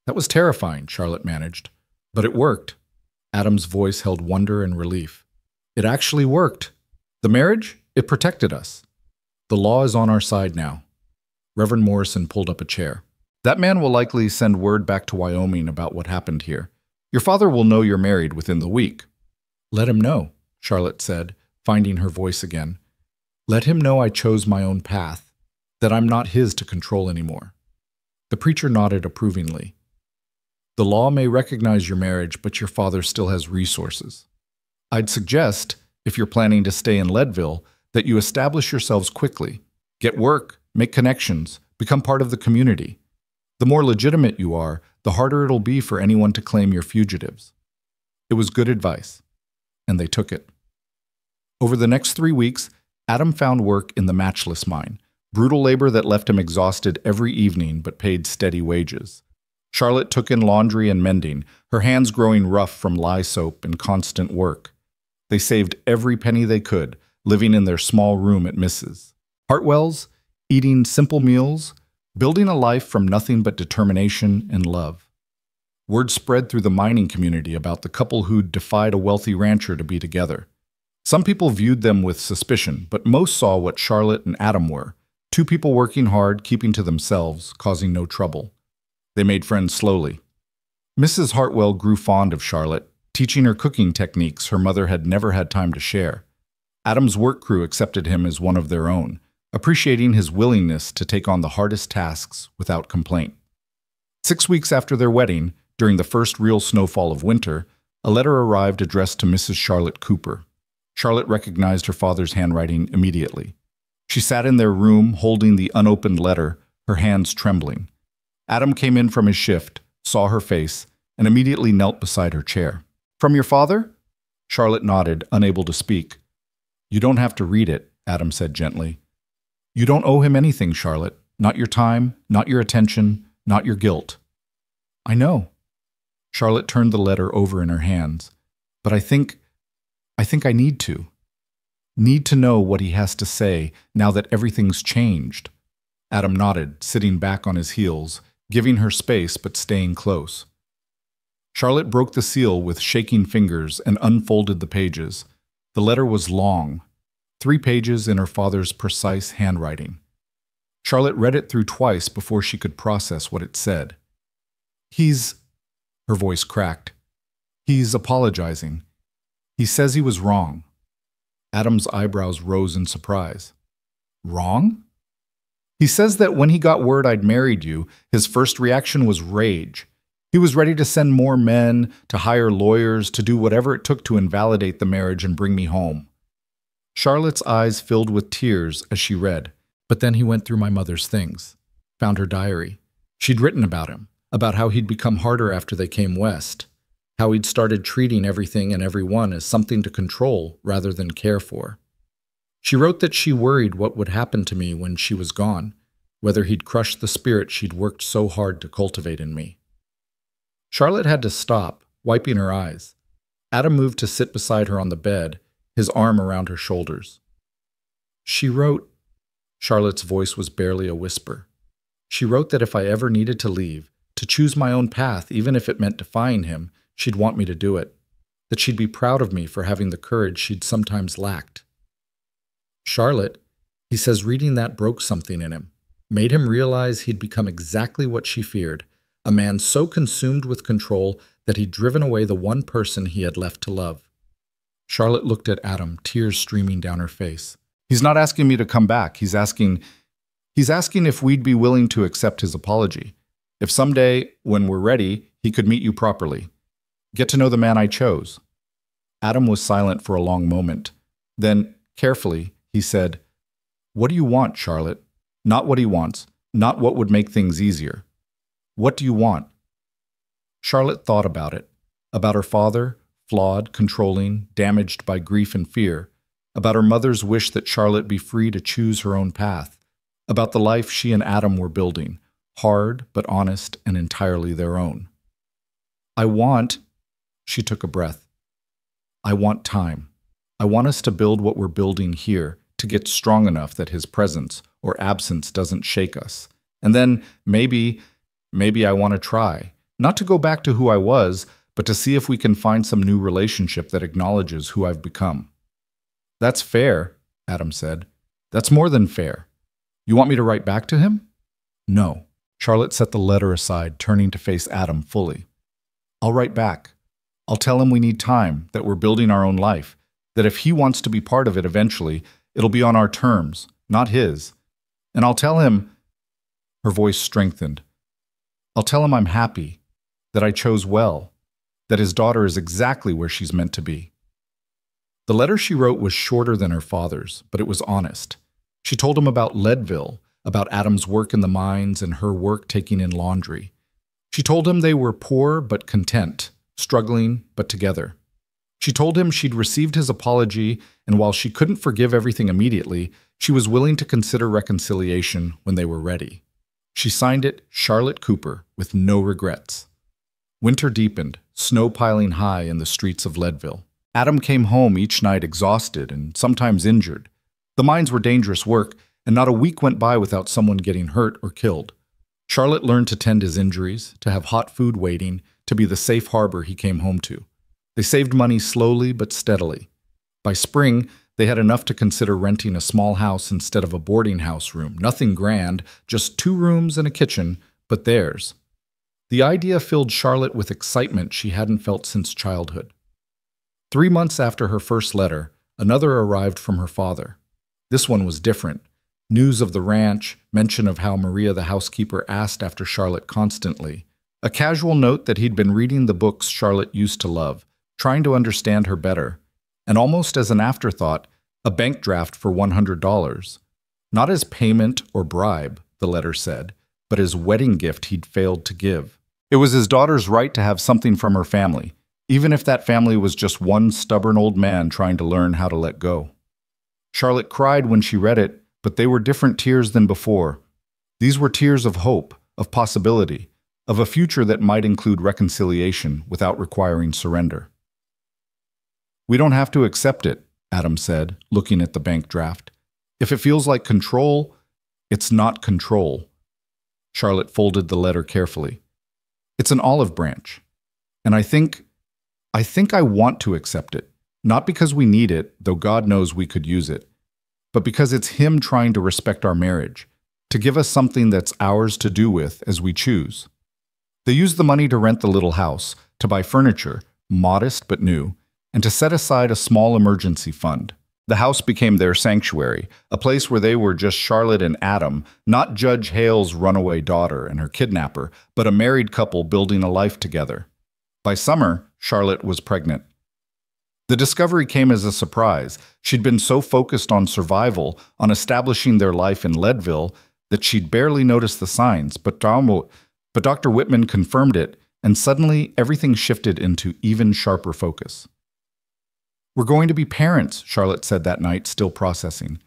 That was terrifying, Charlotte managed. But it worked. Adam's voice held wonder and relief. It actually worked. The marriage, it protected us. The law is on our side now. Reverend Morrison pulled up a chair. That man will likely send word back to Wyoming about what happened here. Your father will know you're married within the week. Let him know, Charlotte said, finding her voice again. Let him know I chose my own path, that I'm not his to control anymore. The preacher nodded approvingly. The law may recognize your marriage, but your father still has resources. I'd suggest, if you're planning to stay in Leadville, that you establish yourselves quickly. Get work, make connections, become part of the community. The more legitimate you are, the harder it'll be for anyone to claim you're fugitives. It was good advice, and they took it. Over the next 3 weeks, Adam found work in the Matchless mine, brutal labor that left him exhausted every evening but paid steady wages. Charlotte took in laundry and mending, her hands growing rough from lye soap and constant work. They saved every penny they could, living in their small room at Mrs. Hartwell's, eating simple meals, building a life from nothing but determination and love. Word spread through the mining community about the couple who'd defied a wealthy rancher to be together. Some people viewed them with suspicion, but most saw what Charlotte and Adam were, two people working hard, keeping to themselves, causing no trouble. They made friends slowly. Mrs. Hartwell grew fond of Charlotte, teaching her cooking techniques her mother had never had time to share. Adam's work crew accepted him as one of their own, appreciating his willingness to take on the hardest tasks without complaint. 6 weeks after their wedding, during the first real snowfall of winter, a letter arrived addressed to Mrs. Charlotte Cooper. Charlotte recognized her father's handwriting immediately. She sat in their room holding the unopened letter, her hands trembling. Adam came in from his shift, saw her face, and immediately knelt beside her chair. "From your father?" Charlotte nodded, unable to speak. "You don't have to read it," Adam said gently. "You don't owe him anything, Charlotte. Not your time, not your attention, not your guilt." "I know." Charlotte turned the letter over in her hands. "But I think I need to. Need to know what he has to say now that everything's changed." Adam nodded, sitting back on his heels, giving her space but staying close. Charlotte broke the seal with shaking fingers and unfolded the pages. The letter was long, 3 pages in her father's precise handwriting. Charlotte read it through twice before she could process what it said. Her voice cracked. "He's apologizing. He says he was wrong." Adam's eyebrows rose in surprise. "Wrong?" "He says that when he got word I'd married you, his first reaction was rage. He was ready to send more men, to hire lawyers, to do whatever it took to invalidate the marriage and bring me home." Charlotte's eyes filled with tears as she read. "But then he went through my mother's things, found her diary. She'd written about him, about how he'd become harder after they came west, how he'd started treating everything and everyone as something to control rather than care for. She wrote that she worried what would happen to me when she was gone, whether he'd crush the spirit she'd worked so hard to cultivate in me." Charlotte had to stop, wiping her eyes. Adam moved to sit beside her on the bed, his arm around her shoulders. "She wrote," Charlotte's voice was barely a whisper. "She wrote that if I ever needed to leave, to choose my own path, even if it meant defying him, she'd want me to do it. That she'd be proud of me for having the courage she'd sometimes lacked." Charlotte, he says reading that broke something in him, made him realize he'd become exactly what she feared, a man so consumed with control that he'd driven away the one person he had left to love. Charlotte looked at Adam, tears streaming down her face. "He's not asking me to come back. He's asking if we'd be willing to accept his apology. If someday, when we're ready, he could meet you properly. Get to know the man I chose." Adam was silent for a long moment. Then, carefully, he said, "What do you want, Charlotte? Not what he wants, not what would make things easier. What do you want?" Charlotte thought about it, about her father, flawed, controlling, damaged by grief and fear, about her mother's wish that Charlotte be free to choose her own path, about the life she and Adam were building, hard but honest and entirely their own. She took a breath. "I want time. I want us to build what we're building here, to get strong enough that his presence or absence doesn't shake us. And then maybe I want to try, not to go back to who I was, but to see if we can find some new relationship that acknowledges who I've become." "That's fair," Adam said. "That's more than fair. You want me to write back to him?" "No." Charlotte set the letter aside, turning to face Adam fully. "I'll write back. I'll tell him we need time, that we're building our own life, that if he wants to be part of it eventually, it'll be on our terms, not his. And I'll tell him," her voice strengthened, "I'll tell him I'm happy, that I chose well, that his daughter is exactly where she's meant to be." The letter she wrote was shorter than her father's, but it was honest. She told him about Leadville, about Adam's work in the mines and her work taking in laundry. She told him they were poor but content, struggling but together. She told him she'd received his apology, and while she couldn't forgive everything immediately, she was willing to consider reconciliation when they were ready. She signed it Charlotte Cooper with no regrets. Winter deepened, snow piling high in the streets of Leadville. Adam came home each night exhausted and sometimes injured. The mines were dangerous work, and not a week went by without someone getting hurt or killed. Charlotte learned to tend his injuries, to have hot food waiting, to be the safe harbor he came home to. They saved money slowly but steadily. By spring, they had enough to consider renting a small house instead of a boarding house room. Nothing grand, just 2 rooms and a kitchen, but theirs. The idea filled Charlotte with excitement she hadn't felt since childhood. 3 months after her first letter, another arrived from her father. This one was different. News of the ranch, mention of how Maria the housekeeper asked after Charlotte constantly. A casual note that he'd been reading the books Charlotte used to love, trying to understand her better. And almost as an afterthought, a bank draft for $100. Not as payment or bribe, the letter said, but as wedding gift he'd failed to give. It was his daughter's right to have something from her family, even if that family was just one stubborn old man trying to learn how to let go. Charlotte cried when she read it, but they were different tears than before. These were tears of hope, of possibility, of a future that might include reconciliation without requiring surrender. "We don't have to accept it," Adam said, looking at the bank draft. "If it feels like control, it's not control." Charlotte folded the letter carefully. "It's an olive branch. And I think I want to accept it. Not because we need it, though God knows we could use it, but because it's Him trying to respect our marriage, to give us something that's ours to do with as we choose." They used the money to rent the little house, to buy furniture, modest but new, and to set aside a small emergency fund. The house became their sanctuary, a place where they were just Charlotte and Adam, not Judge Hale's runaway daughter and her kidnapper, but a married couple building a life together. By summer, Charlotte was pregnant. The discovery came as a surprise. She'd been so focused on survival, on establishing their life in Leadville, that she'd barely noticed the signs, but Dr. Whitman confirmed it, and suddenly everything shifted into even sharper focus. "We're going to be parents," Charlotte said that night, still processing.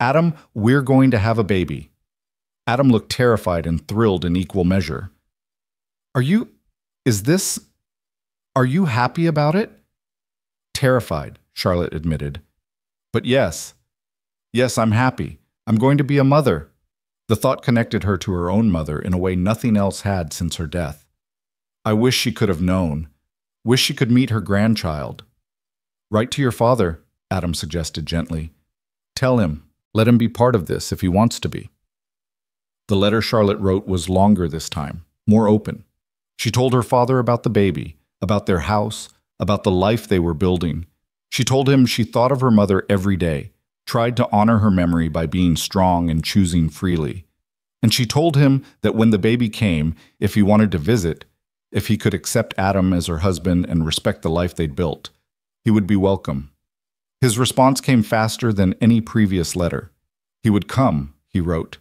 "Adam, we're going to have a baby." Adam looked terrified and thrilled in equal measure. Are you happy about it?" "Terrified," Charlotte admitted. "But yes, I'm happy. I'm going to be a mother." The thought connected her to her own mother in a way nothing else had since her death. "I wish she could have known. Wish she could meet her grandchild." "Write to your father," Adam suggested gently. "Tell him. Let him be part of this if he wants to be." The letter Charlotte wrote was longer this time, more open. She told her father about the baby, about their house, about the life they were building. She told him she thought of her mother every day, tried to honor her memory by being strong and choosing freely. And she told him that when the baby came, if he wanted to visit, if he could accept Adam as her husband and respect the life they'd built, he would be welcome. His response came faster than any previous letter. He would come, he wrote,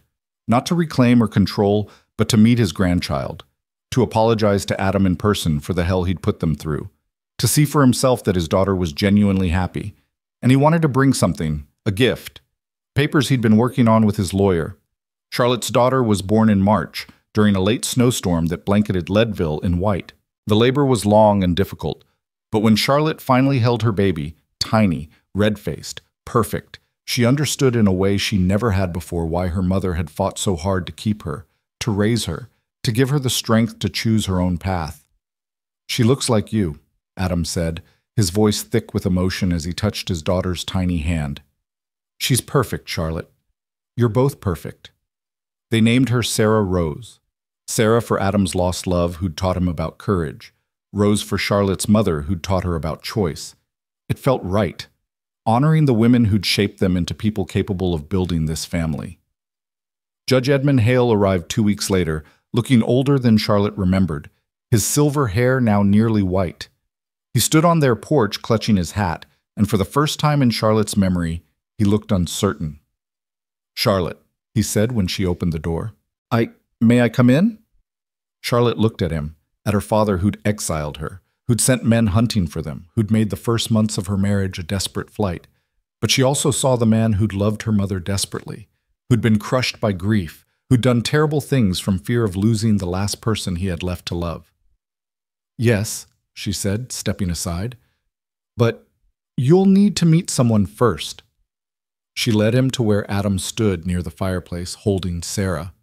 not to reclaim or control, but to meet his grandchild, to apologize to Adam in person for the hell he'd put them through, to see for himself that his daughter was genuinely happy. And he wanted to bring something, a gift, papers he'd been working on with his lawyer. Charlotte's daughter was born in March, during a late snowstorm that blanketed Leadville in white. The labor was long and difficult, but when Charlotte finally held her baby, tiny, red-faced, perfect, she understood in a way she never had before why her mother had fought so hard to keep her, to raise her, to give her the strength to choose her own path. "She looks like you," Adam said, his voice thick with emotion as he touched his daughter's tiny hand. "She's perfect, Charlotte. You're both perfect." They named her Sarah Rose. Sarah for Adam's lost love, who'd taught him about courage. Rose for Charlotte's mother, who'd taught her about choice. It felt right, honoring the women who'd shaped them into people capable of building this family. Judge Edmund Hale arrived 2 weeks later, looking older than Charlotte remembered, his silver hair now nearly white. He stood on their porch clutching his hat, and for the first time in Charlotte's memory, he looked uncertain. "Charlotte," he said when she opened the door. May I come in?" Charlotte looked at him, at her father who'd exiled her, who'd sent men hunting for them, who'd made the first months of her marriage a desperate flight. But she also saw the man who'd loved her mother desperately, who'd been crushed by grief, who'd done terrible things from fear of losing the last person he had left to love. "Yes," she said, stepping aside, "but you'll need to meet someone first." She led him to where Adam stood near the fireplace, holding Sarah.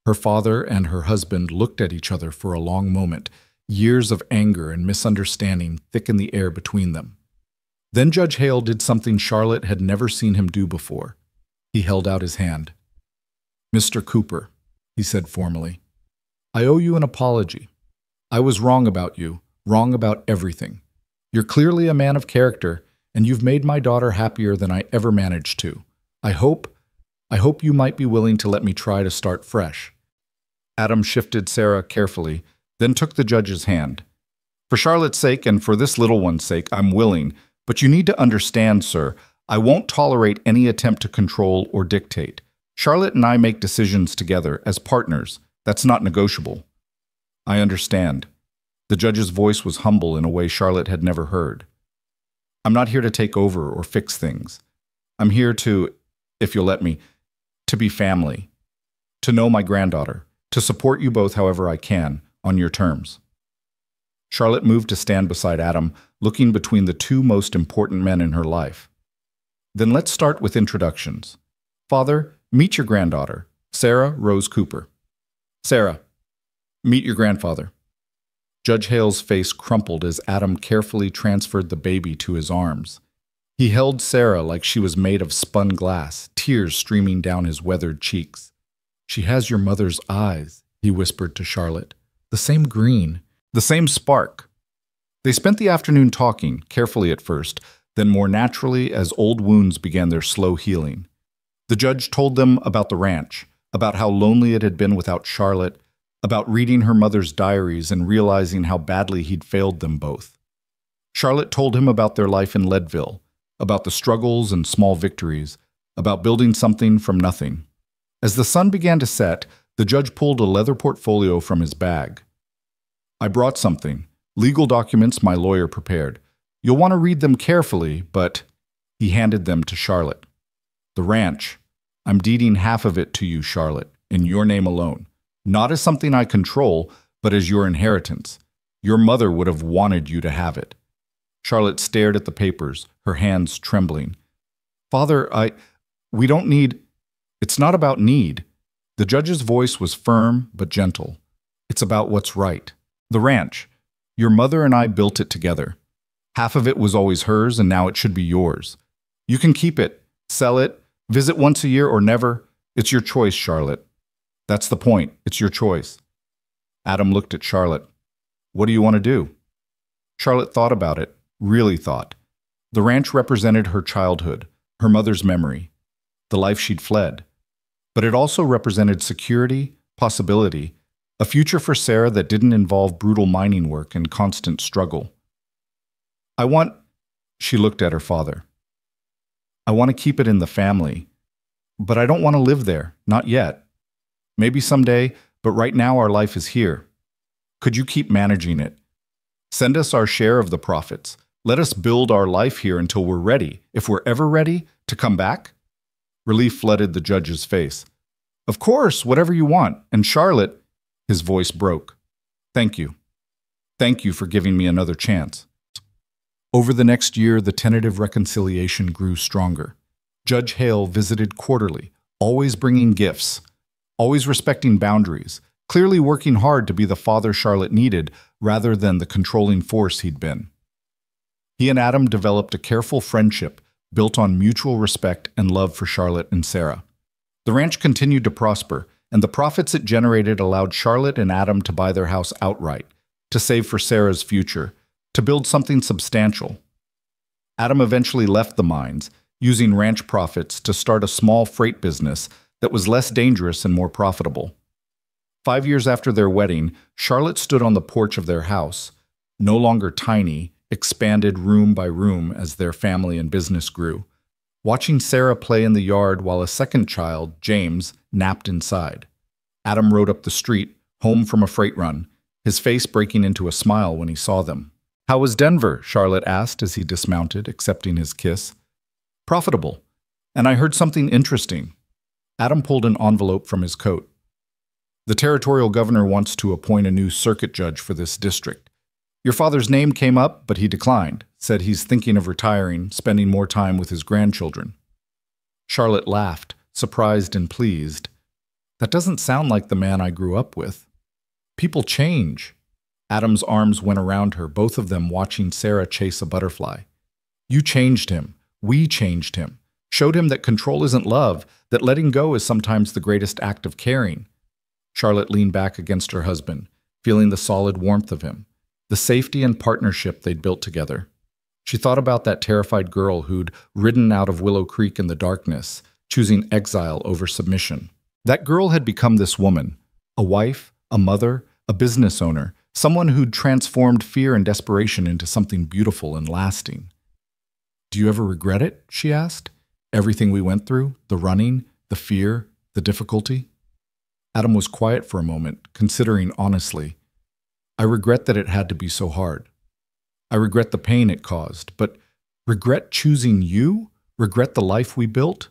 Her father and her husband looked at each other for a long moment. Years of anger and misunderstanding thick in the air between them. Then Judge Hale did something Charlotte had never seen him do before. He held out his hand. "Mr. Cooper," he said formally, "I owe you an apology. I was wrong about you, wrong about everything. You're clearly a man of character, and you've made my daughter happier than I ever managed to. I hope you might be willing to let me try to start fresh." Adam shifted Sarah carefully, then took the judge's hand. "For Charlotte's sake and for this little one's sake, I'm willing, but you need to understand, sir, I won't tolerate any attempt to control or dictate. Charlotte and I make decisions together as partners. That's not negotiable." "I understand." The judge's voice was humble in a way Charlotte had never heard. "I'm not here to take over or fix things. I'm here to, if you'll let me, to be family, to know my granddaughter, to support you both however I can, on your terms." Charlotte moved to stand beside Adam, looking between the two most important men in her life. "Then let's start with introductions. Father, meet your granddaughter, Sarah Rose Cooper. Sarah, meet your grandfather." Judge Hale's face crumpled as Adam carefully transferred the baby to his arms. He held Sarah like she was made of spun glass, tears streaming down his weathered cheeks. "She has your mother's eyes," he whispered to Charlotte. "The same green, the same spark." They spent the afternoon talking, carefully at first, then more naturally as old wounds began their slow healing. The judge told them about the ranch, about how lonely it had been without Charlotte, about reading her mother's diaries and realizing how badly he'd failed them both. Charlotte told him about their life in Leadville, about the struggles and small victories, about building something from nothing. As the sun began to set, the judge pulled a leather portfolio from his bag. "I brought something, legal documents my lawyer prepared. You'll want to read them carefully, but—" He handed them to Charlotte. "The ranch. I'm deeding half of it to you, Charlotte, in your name alone. Not as something I control, but as your inheritance. Your mother would have wanted you to have it." Charlotte stared at the papers, her hands trembling. "Father, we don't need—" "It's not about need." The judge's voice was firm but gentle. "It's about what's right. The ranch. Your mother and I built it together. Half of it was always hers, and now it should be yours. You can keep it, sell it, visit once a year or never. It's your choice, Charlotte. That's the point. It's your choice." Adam looked at Charlotte. "What do you want to do?" Charlotte thought about it, really thought. The ranch represented her childhood, her mother's memory, the life she'd fled. But it also represented security, possibility, a future for Sarah that didn't involve brutal mining work and constant struggle. She looked at her father. "I want to keep it in the family, but I don't want to live there, not yet. Maybe someday, but right now our life is here. Could you keep managing it? Send us our share of the profits. Let us build our life here until we're ready, if we're ever ready, to come back?" Relief flooded the judge's face. "Of course, whatever you want. And Charlotte—" His voice broke. "Thank you. Thank you for giving me another chance." Over the next year, the tentative reconciliation grew stronger. Judge Hale visited quarterly, always bringing gifts, always respecting boundaries, clearly working hard to be the father Charlotte needed rather than the controlling force he'd been. He and Adam developed a careful friendship built on mutual respect and love for Charlotte and Sarah. The ranch continued to prosper, and the profits it generated allowed Charlotte and Adam to buy their house outright, to save for Sarah's future, to build something substantial. Adam eventually left the mines, using ranch profits to start a small freight business that was less dangerous and more profitable. 5 years after their wedding, Charlotte stood on the porch of their house, no longer tiny, expanded room by room as their family and business grew, watching Sarah play in the yard while a second child, James, napped inside. Adam rode up the street, home from a freight run, his face breaking into a smile when he saw them. How was Denver? Charlotte asked as he dismounted, accepting his kiss. Profitable. And I heard something interesting. Adam pulled an envelope from his coat. The territorial governor wants to appoint a new circuit judge for this district. Your father's name came up, but he declined, said he's thinking of retiring, spending more time with his grandchildren. Charlotte laughed, surprised and pleased. That doesn't sound like the man I grew up with. People change. Adam's arms went around her, both of them watching Sarah chase a butterfly. You changed him. We changed him. Showed him that control isn't love, that letting go is sometimes the greatest act of caring. Charlotte leaned back against her husband, feeling the solid warmth of him, the safety and partnership they'd built together. She thought about that terrified girl who'd ridden out of Willow Creek in the darkness, choosing exile over submission. That girl had become this woman, a wife, a mother, a business owner, someone who'd transformed fear and desperation into something beautiful and lasting. Do you ever regret it? She asked. Everything we went through, the running, the fear, the difficulty? Adam was quiet for a moment, considering honestly. I regret that it had to be so hard. I regret the pain it caused, but regret choosing you? Regret the life we built?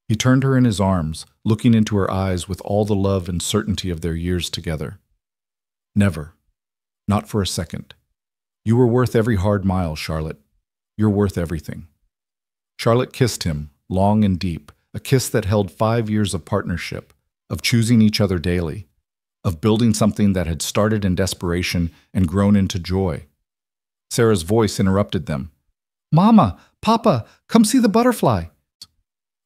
He turned her in his arms, looking into her eyes with all the love and certainty of their years together. Never. Not for a second. You were worth every hard mile, Charlotte. You're worth everything. Charlotte kissed him, long and deep, a kiss that held 5 years of partnership, of choosing each other daily, of building something that had started in desperation and grown into joy. Sarah's voice interrupted them. Mama, Papa, come see the butterfly.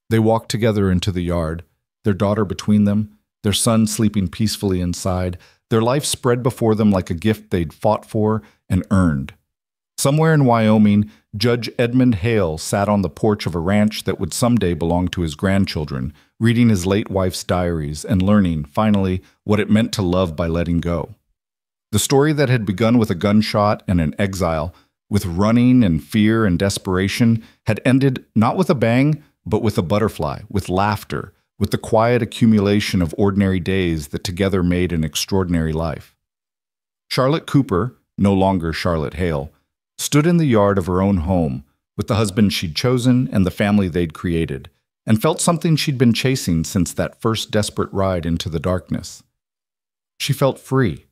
They walked together into the yard, their daughter between them, their son sleeping peacefully inside, their life spread before them like a gift they'd fought for and earned. Somewhere in Wyoming, Judge Edmund Hale sat on the porch of a ranch that would someday belong to his grandchildren, reading his late wife's diaries and learning, finally, what it meant to love by letting go. The story that had begun with a gunshot and an exile, with running and fear and desperation, had ended not with a bang, but with a butterfly, with laughter, with the quiet accumulation of ordinary days that together made an extraordinary life. Charlotte Cooper, no longer Charlotte Hale, stood in the yard of her own home, with the husband she'd chosen and the family they'd created, and felt something she'd been chasing since that first desperate ride into the darkness. She felt free.